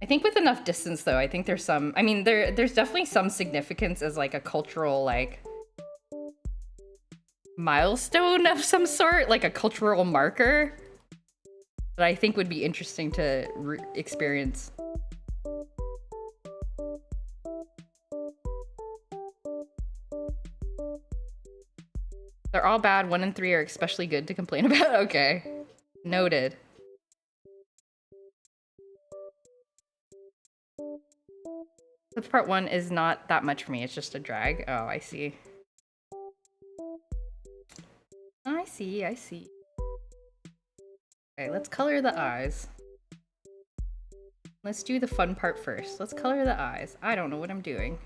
think with enough distance, though, I think there's some... I mean, there's definitely some significance as, like, a cultural, like... milestone of some sort. Like, a cultural marker. That I think would be interesting to experience. They're all bad. 1 and 3 are especially good to complain about. Okay. Noted. The part 1 is not that much for me. It's just a drag. Oh, I see. I see, I see. Okay, let's color the eyes. Let's do the fun part first. Let's color the eyes. I don't know what I'm doing.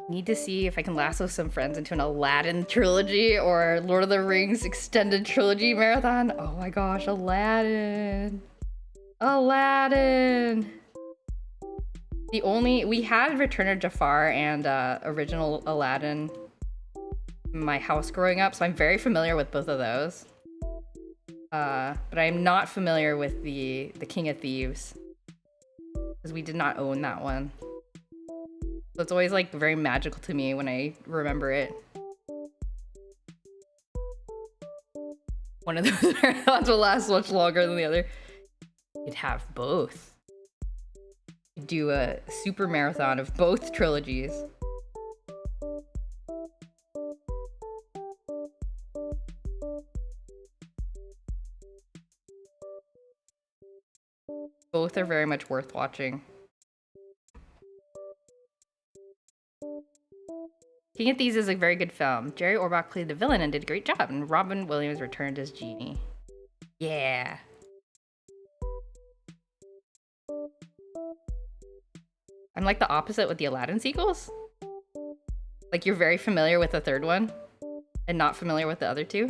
Need to see if I can lasso some friends into an Aladdin trilogy or Lord of the Rings extended trilogy marathon. Oh my gosh, Aladdin. Aladdin. We had Return of Jafar and original Aladdin in my house growing up, so I'm very familiar with both of those. But I'm not familiar with the King of Thieves, because we did not own that one. So it's always like very magical to me when I remember it. One of those marathons will last much longer than the other. You'd have both. You'd do a super marathon of both trilogies. Both are very much worth watching. King of Thieves is a very good film. Jerry Orbach played the villain and did a great job, and Robin Williams returned as Genie. Yeah. I'm like the opposite with the Aladdin sequels. Like, you're very familiar with the third one and not familiar with the other two.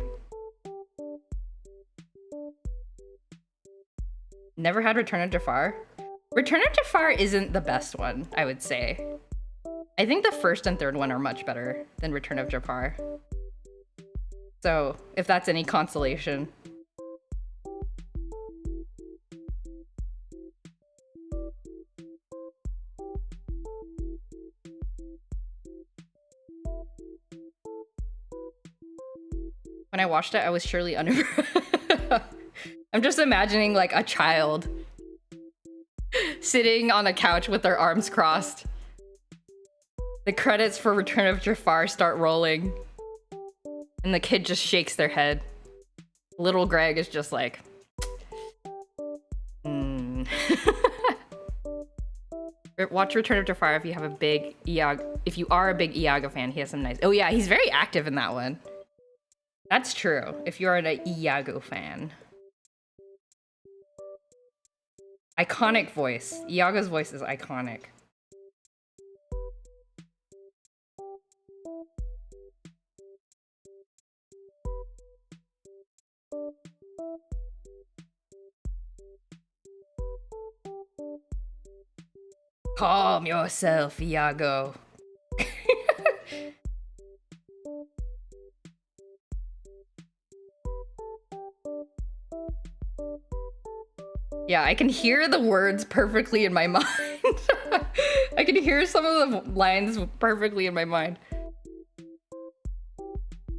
Never had Return of Jafar. Return of Jafar isn't the best one, I would say. I think the first and third one are much better than Return of Jafar. So, if that's any consolation. When I watched it, I was surely unimpressed. I'm just imagining like a child sitting on a couch with their arms crossed. The credits for Return of Jafar start rolling. And the kid just shakes their head. Little Greg is just like... Watch Return of Jafar if you have a big Iago... If you are a big Iago fan, he has some nice... Oh yeah, he's very active in that one. That's true, if you're an Iago fan. Iconic voice. Iago's voice is iconic. Calm yourself, Iago. Yeah, I can hear the words perfectly in my mind. I can hear some of the lines perfectly in my mind.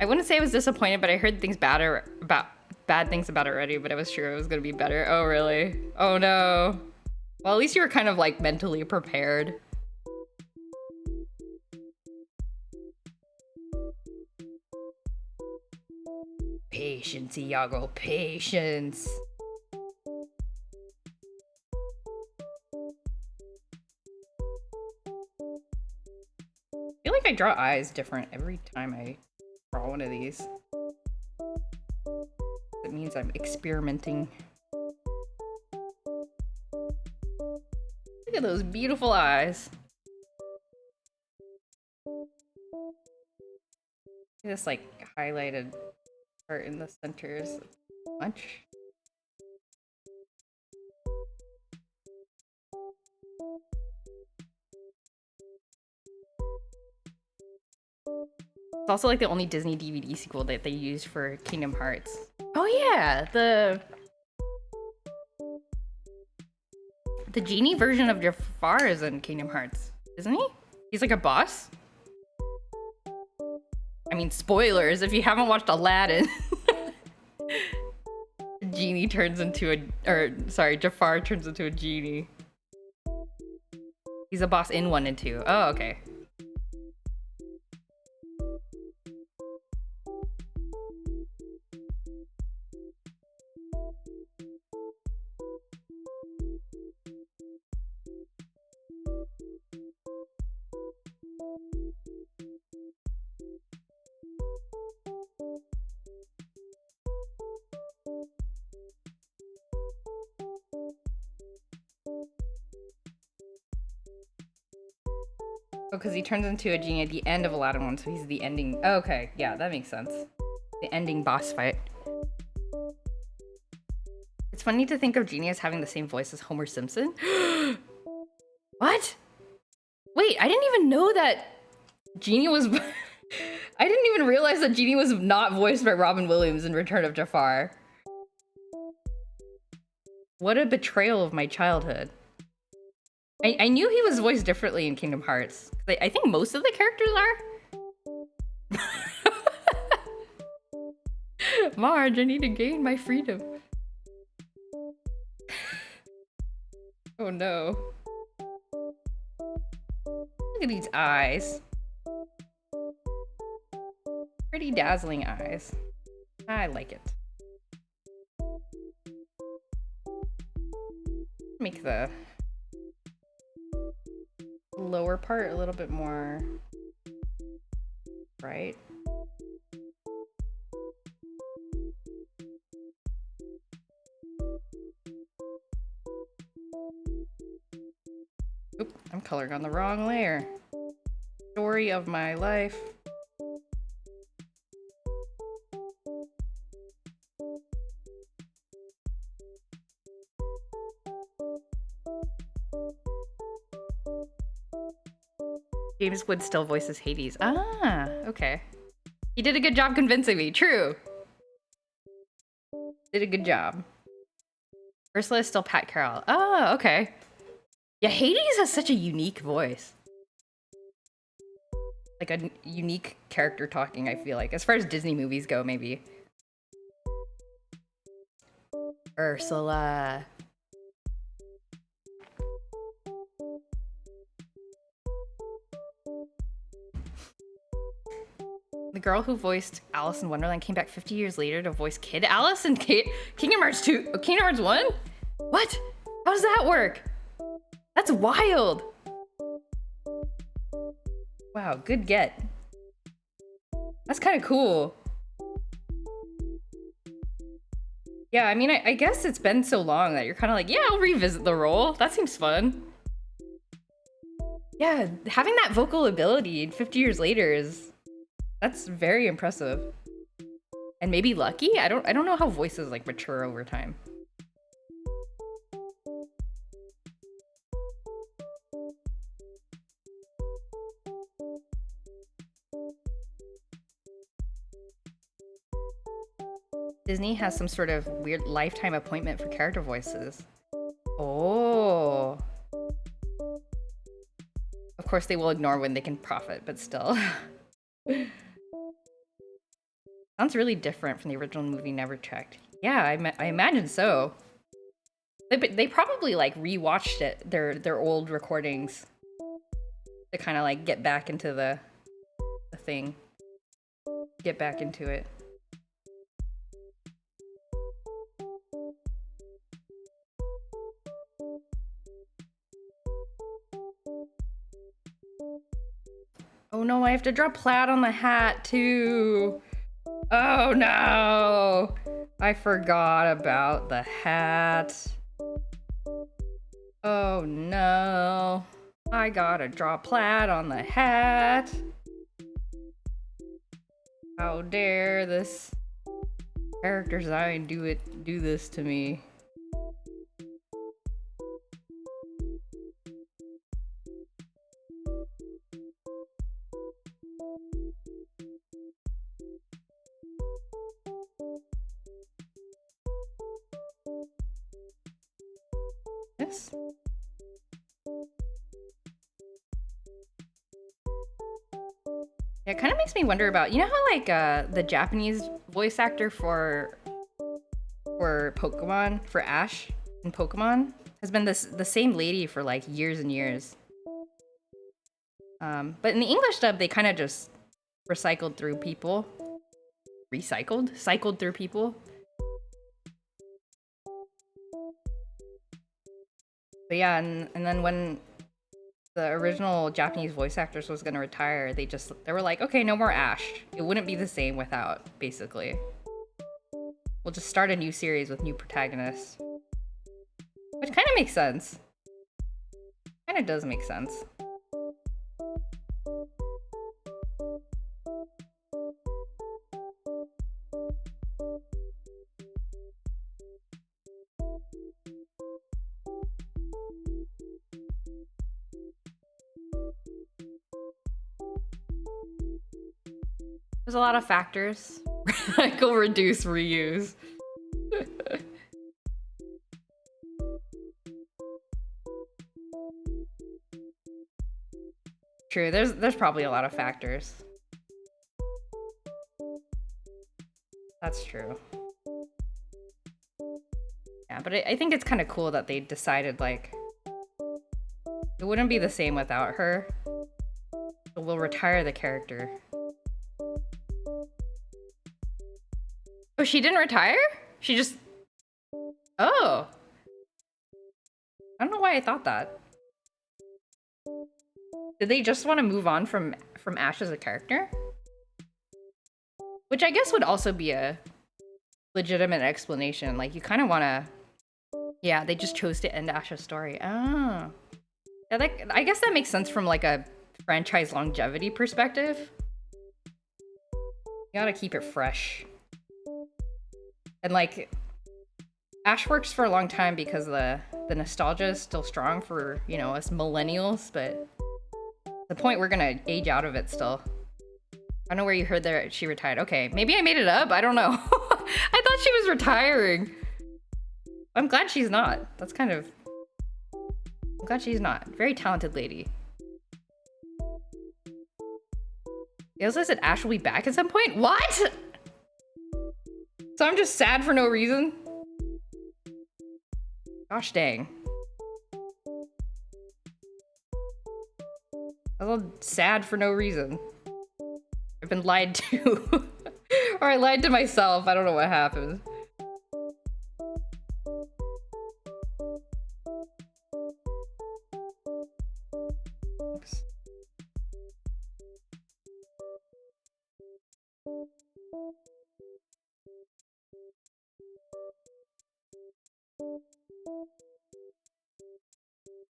I wouldn't say I was disappointed, but I heard bad things about it already, but I was sure it was gonna be better. Oh, really? Oh, no. Well, at least you were kind of like mentally prepared. Patience, Iago, patience. I feel like I draw eyes different every time I draw one of these. It means I'm experimenting. Look at those beautiful eyes. This like highlighted part in the center is much. It's also like the only Disney DVD sequel that they used for Kingdom Hearts. Oh yeah, the genie version of Jafar is in Kingdom Hearts, isn't he? He's like a boss? I mean, spoilers, if you haven't watched Aladdin. Genie turns into Jafar turns into a genie. He's a boss in 1 and 2. Oh, okay. Because he turns into a genie at the end of Aladdin 1, so he's the ending. Oh, okay, yeah, that makes sense. The ending boss fight. It's funny to think of Genie as having the same voice as Homer Simpson. What? Wait, I didn't even know that Genie was... I didn't even realize that Genie was not voiced by Robin Williams in Return of Jafar. What a betrayal of my childhood. I knew he was voiced differently in Kingdom Hearts. I think most of the characters are. Marge, I need to gain my freedom. Oh no. Look at these eyes. Pretty dazzling eyes. I like it. Make the lower part a little bit more bright. Oop, I'm coloring on the wrong layer. Story of my life. James Wood still voices Hades. Ah, okay. He did a good job convincing me. True. Did a good job. Ursula is still Pat Carroll. Oh, okay. Yeah, Hades has such a unique voice. Like a unique character talking, I feel like. As far as Disney movies go, maybe. Ursula. The girl who voiced Alice in Wonderland came back 50 years later to voice Kid Alice in Kingdom Hearts 2. Kingdom Hearts 1? What? How does that work? That's wild. Wow, good get. That's kind of cool. Yeah, I mean, I guess it's been so long that you're kind of like, yeah, I'll revisit the role. That seems fun. Yeah, having that vocal ability 50 years later that's very impressive. And maybe lucky? I don't know how voices like mature over time. Disney has some sort of weird lifetime appointment for character voices. Oh. Of course they will ignore when they can profit, but still. Sounds really different from the original movie Never Checked. Yeah, I imagine so. They probably like rewatched it, their old recordings to kind of like get back into the thing. Get back into it. Oh no, I have to draw plaid on the hat too. Oh no! I forgot about the hat. Oh no. I gotta draw plaid on the hat. How dare this character design do this to me. This? Yeah, it kind of makes me wonder about, you know how like the Japanese voice actor for Pokemon, for Ash in Pokemon, has been the same lady for like years and years. But in the English dub, they kind of just cycled through people. Cycled through people. But yeah, and then when the original Japanese voice actress was gonna retire, they were like, okay, no more Ash. It wouldn't be the same without, basically. We'll just start a new series with new protagonists. Which kind of makes sense. Kind of does make sense. There's a lot of factors. Recycle, reduce, reuse. True, there's probably a lot of factors. That's true. Yeah, but I think it's kind of cool that they decided, like, it wouldn't be the same without her. So we'll retire the character. Oh, she didn't retire? She just... Oh. I don't know why I thought that. Did they just want to move on from Ash as a character? Which I guess would also be a legitimate explanation. Like, you kind of want to... Yeah, they just chose to end Ash's story. Oh. Yeah, I guess that makes sense from, like, a franchise longevity perspective. You gotta keep it fresh. And, like, Ash works for a long time because the nostalgia is still strong for, you know, us millennials, but the point we're gonna age out of it still. I don't know where you heard that she retired. Okay, maybe I made it up. I don't know. I thought she was retiring. I'm glad she's not. That's kind of... I'm glad she's not. Very talented lady. They also said Ash will be back at some point? What? So I'm just sad for no reason? Gosh dang. I was all sad for no reason. I've been lied to. Or I lied to myself. I don't know what happened. Oops.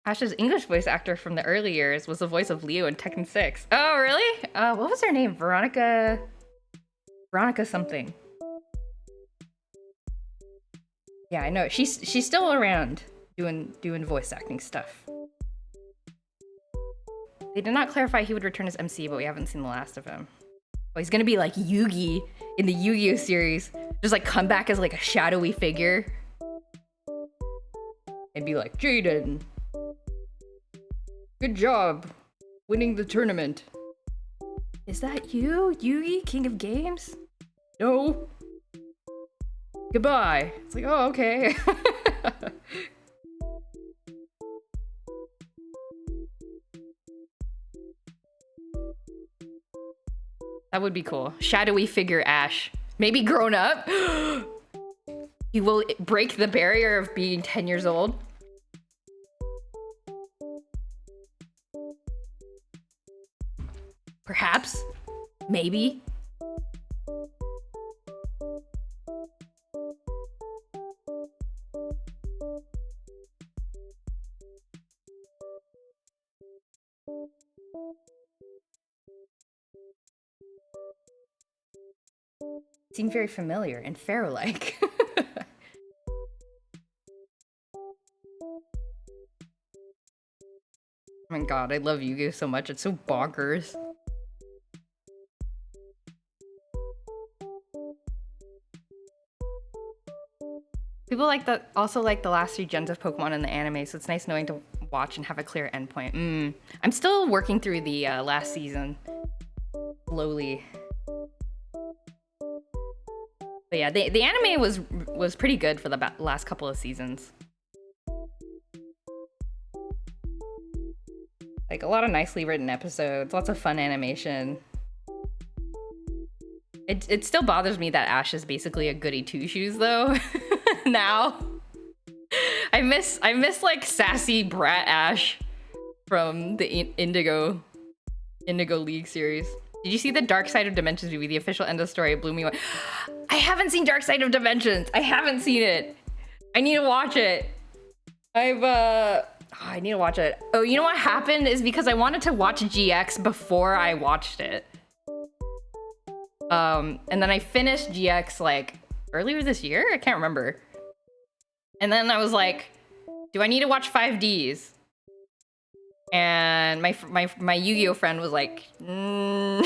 Ash's English voice actor from the early years was the voice of Leo in Tekken 6. Oh, really? What was her name? Veronica something. Yeah, I know. She's still around doing voice acting stuff. They did not clarify he would return as MC, but we haven't seen the last of him. Oh, he's gonna be like Yugi in the Yu-Gi-Oh series. Just like come back as like a shadowy figure. And be like, Jaden, good job winning the tournament. Is that you, Yugi, King of Games? No. Goodbye. It's like, oh, okay. That would be cool. Shadowy figure Ash. Maybe grown up. He will break the barrier of being 10 years old. Perhaps. Maybe. Seemed very familiar and Pharaoh-like. Oh my god, I love Yu-Gi-Oh so much. It's so bonkers. People like also like the last 3 gens of Pokemon in the anime, so it's nice knowing to watch and have a clear endpoint. I'm still working through the last season. Slowly. But yeah, the anime was pretty good for the last couple of seasons. Like, a lot of nicely written episodes, lots of fun animation. It still bothers me that Ash is basically a goody two-shoes, though. Now. I miss, like, sassy brat Ash from the Indigo League series. Did you see the Dark Side of Dimensions movie? The official end of story blew me away. I haven't seen Dark Side of Dimensions. I haven't seen it. I need to watch it. I need to watch it. Oh, you know what happened is because I wanted to watch GX before I watched it. And then I finished GX like earlier this year? I can't remember. And then I was like, do I need to watch 5Ds? And my Yu-Gi-Oh friend was like, nah,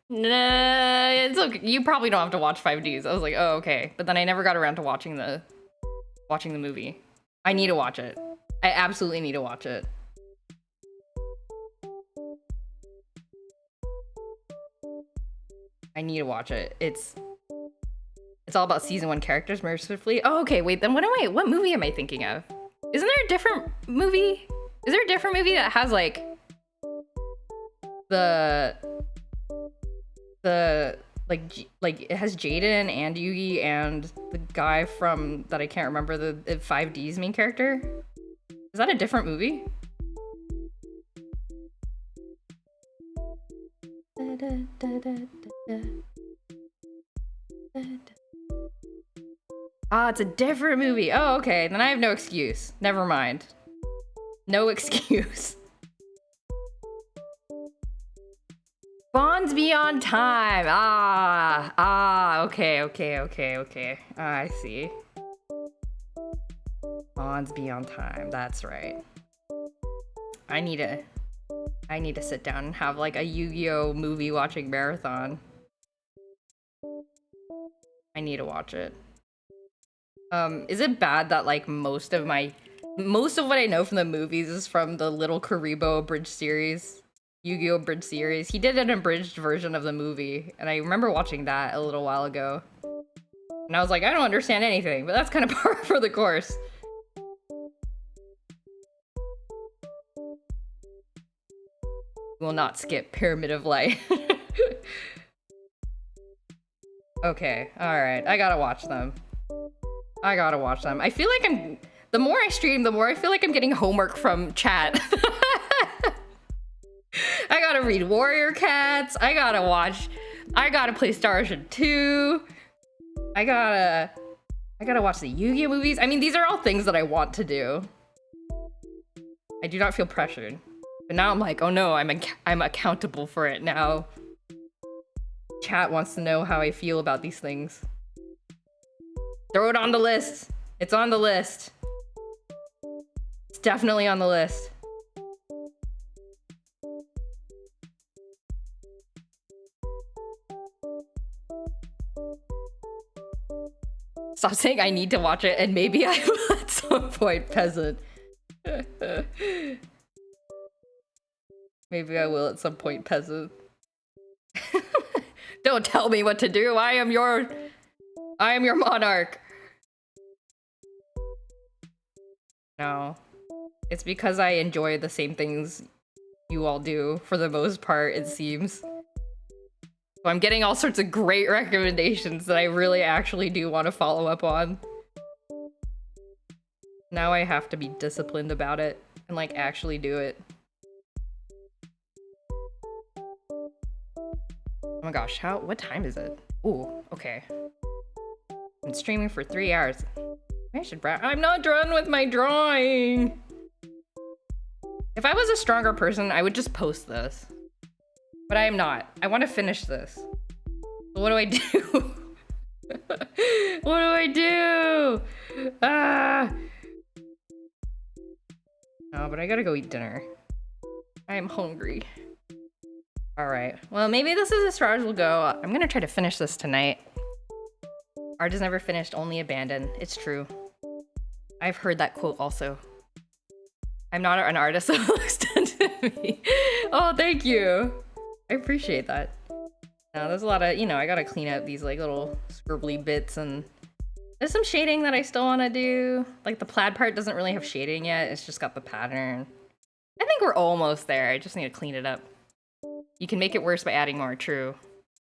it's okay. You probably don't have to watch 5Ds. I was like, oh, okay. But then I never got around to watching the movie. I need to watch it. I absolutely need to watch it. I need to watch it. It's all about season 1 characters mercifully. Oh, okay. Wait, then what movie am I thinking of? Isn't there a different movie? Is there a different movie that has like like it has Jaden and Yugi and the guy from that I can't remember, the 5D's main character? Is that a different movie? Ah, it's a different movie. Oh, okay. Then I have no excuse. Never mind. No excuse. Bonds Beyond Time. Okay. I see. Bonds Beyond Time. That's right. I need to sit down and have like a Yu-Gi-Oh movie watching marathon. I need to watch it. Is it bad that like most of what I know from the movies is from the Little Karibo abridged series? Yu-Gi-Oh! Abridged series. He did an abridged version of the movie, and I remember watching that a little while ago. And I was like, I don't understand anything, but that's kind of par for the course. Will not skip Pyramid of Light. Okay, alright. I gotta watch them. I feel like the more I stream, the more I feel like I'm getting homework from chat. I gotta read Warrior Cats. I gotta play Star Ocean 2. I gotta watch the Yu-Gi-Oh movies. I mean, these are all things that I want to do. I do not feel pressured. But now I'm like, oh no, I'm accountable for it now. Chat wants to know how I feel about these things. Throw it on the list. It's on the list. It's definitely on the list. Stop saying I need to watch it, and maybe I will at some point, peasant. Maybe I will at some point, peasant. Don't tell me what to do. I am your monarch. No. It's because I enjoy the same things you all do, for the most part, it seems. So I'm getting all sorts of great recommendations that I really actually do want to follow up on. Now I have to be disciplined about it and like actually do it. Oh my gosh, what time is it? Ooh, okay. I've been streaming for 3 hours. I should I'm not done with my drawing. If I was a stronger person, I would just post this. But I am not. I want to finish this. So what do I do? What do I do? Ah! No, but I gotta go eat dinner. I am hungry. Alright. Well, maybe this is as far as we'll go. I'm gonna try to finish this tonight. Art is never finished, only abandoned. It's true. I've heard that quote also. I'm not an artist, so it'll extend to me. Oh, thank you. I appreciate that. Now, there's a lot of, I gotta clean out these like little scribbly bits, and there's some shading that I still want to do. Like the plaid part doesn't really have shading yet. It's just got the pattern. I think we're almost there. I just need to clean it up. You can make it worse by adding more, true.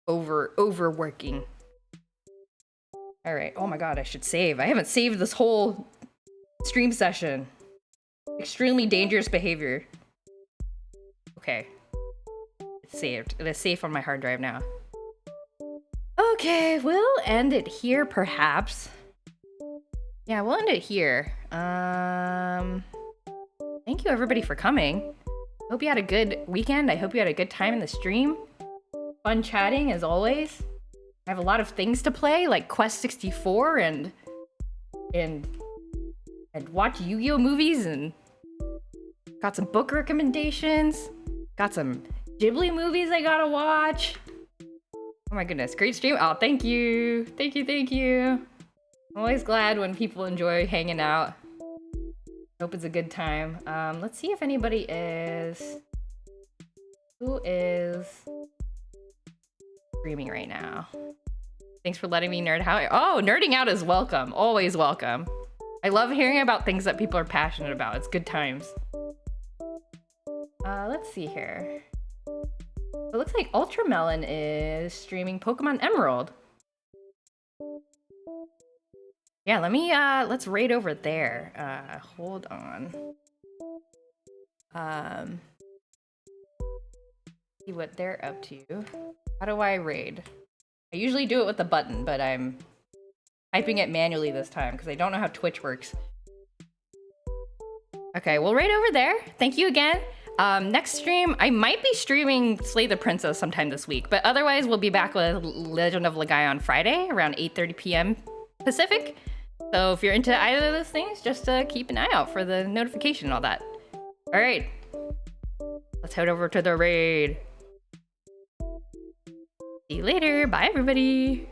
Overworking. All right. Oh my God, I should save. I haven't saved this whole stream session. Extremely dangerous behavior. Okay. It's saved. It is safe on my hard drive now. Okay, we'll end it here, perhaps. Yeah, we'll end it here. Thank you everybody for coming. Hope you had a good weekend. I hope you had a good time in the stream. Fun chatting as always. I have a lot of things to play, like Quest 64 and watch Yu-Gi-Oh movies, and got some book recommendations. Got some Ghibli movies I gotta watch. Oh my goodness, great stream. Oh, thank you. Thank you. I'm always glad when people enjoy hanging out. Hope it's a good time. Let's see if anybody is... Who is streaming right now? Thanks for letting me nerd out. Oh, nerding out is welcome. Always welcome. I love hearing about things that people are passionate about. It's good times. Let's see here. It looks like Ultramelon is streaming Pokemon Emerald. Yeah, let's raid over there. Hold on. See what they're up to. How do I raid? I usually do it with the button, but I'm typing it manually this time because I don't know how Twitch works. Okay, we'll raid over there. Thank you again. Next stream, I might be streaming Slay the Princess sometime this week, but otherwise we'll be back with Legend of Legai on Friday around 8:30 p.m. Pacific. So if you're into either of those things, just keep an eye out for the notification and all that. All right, let's head over to the raid. See you later. Bye, everybody.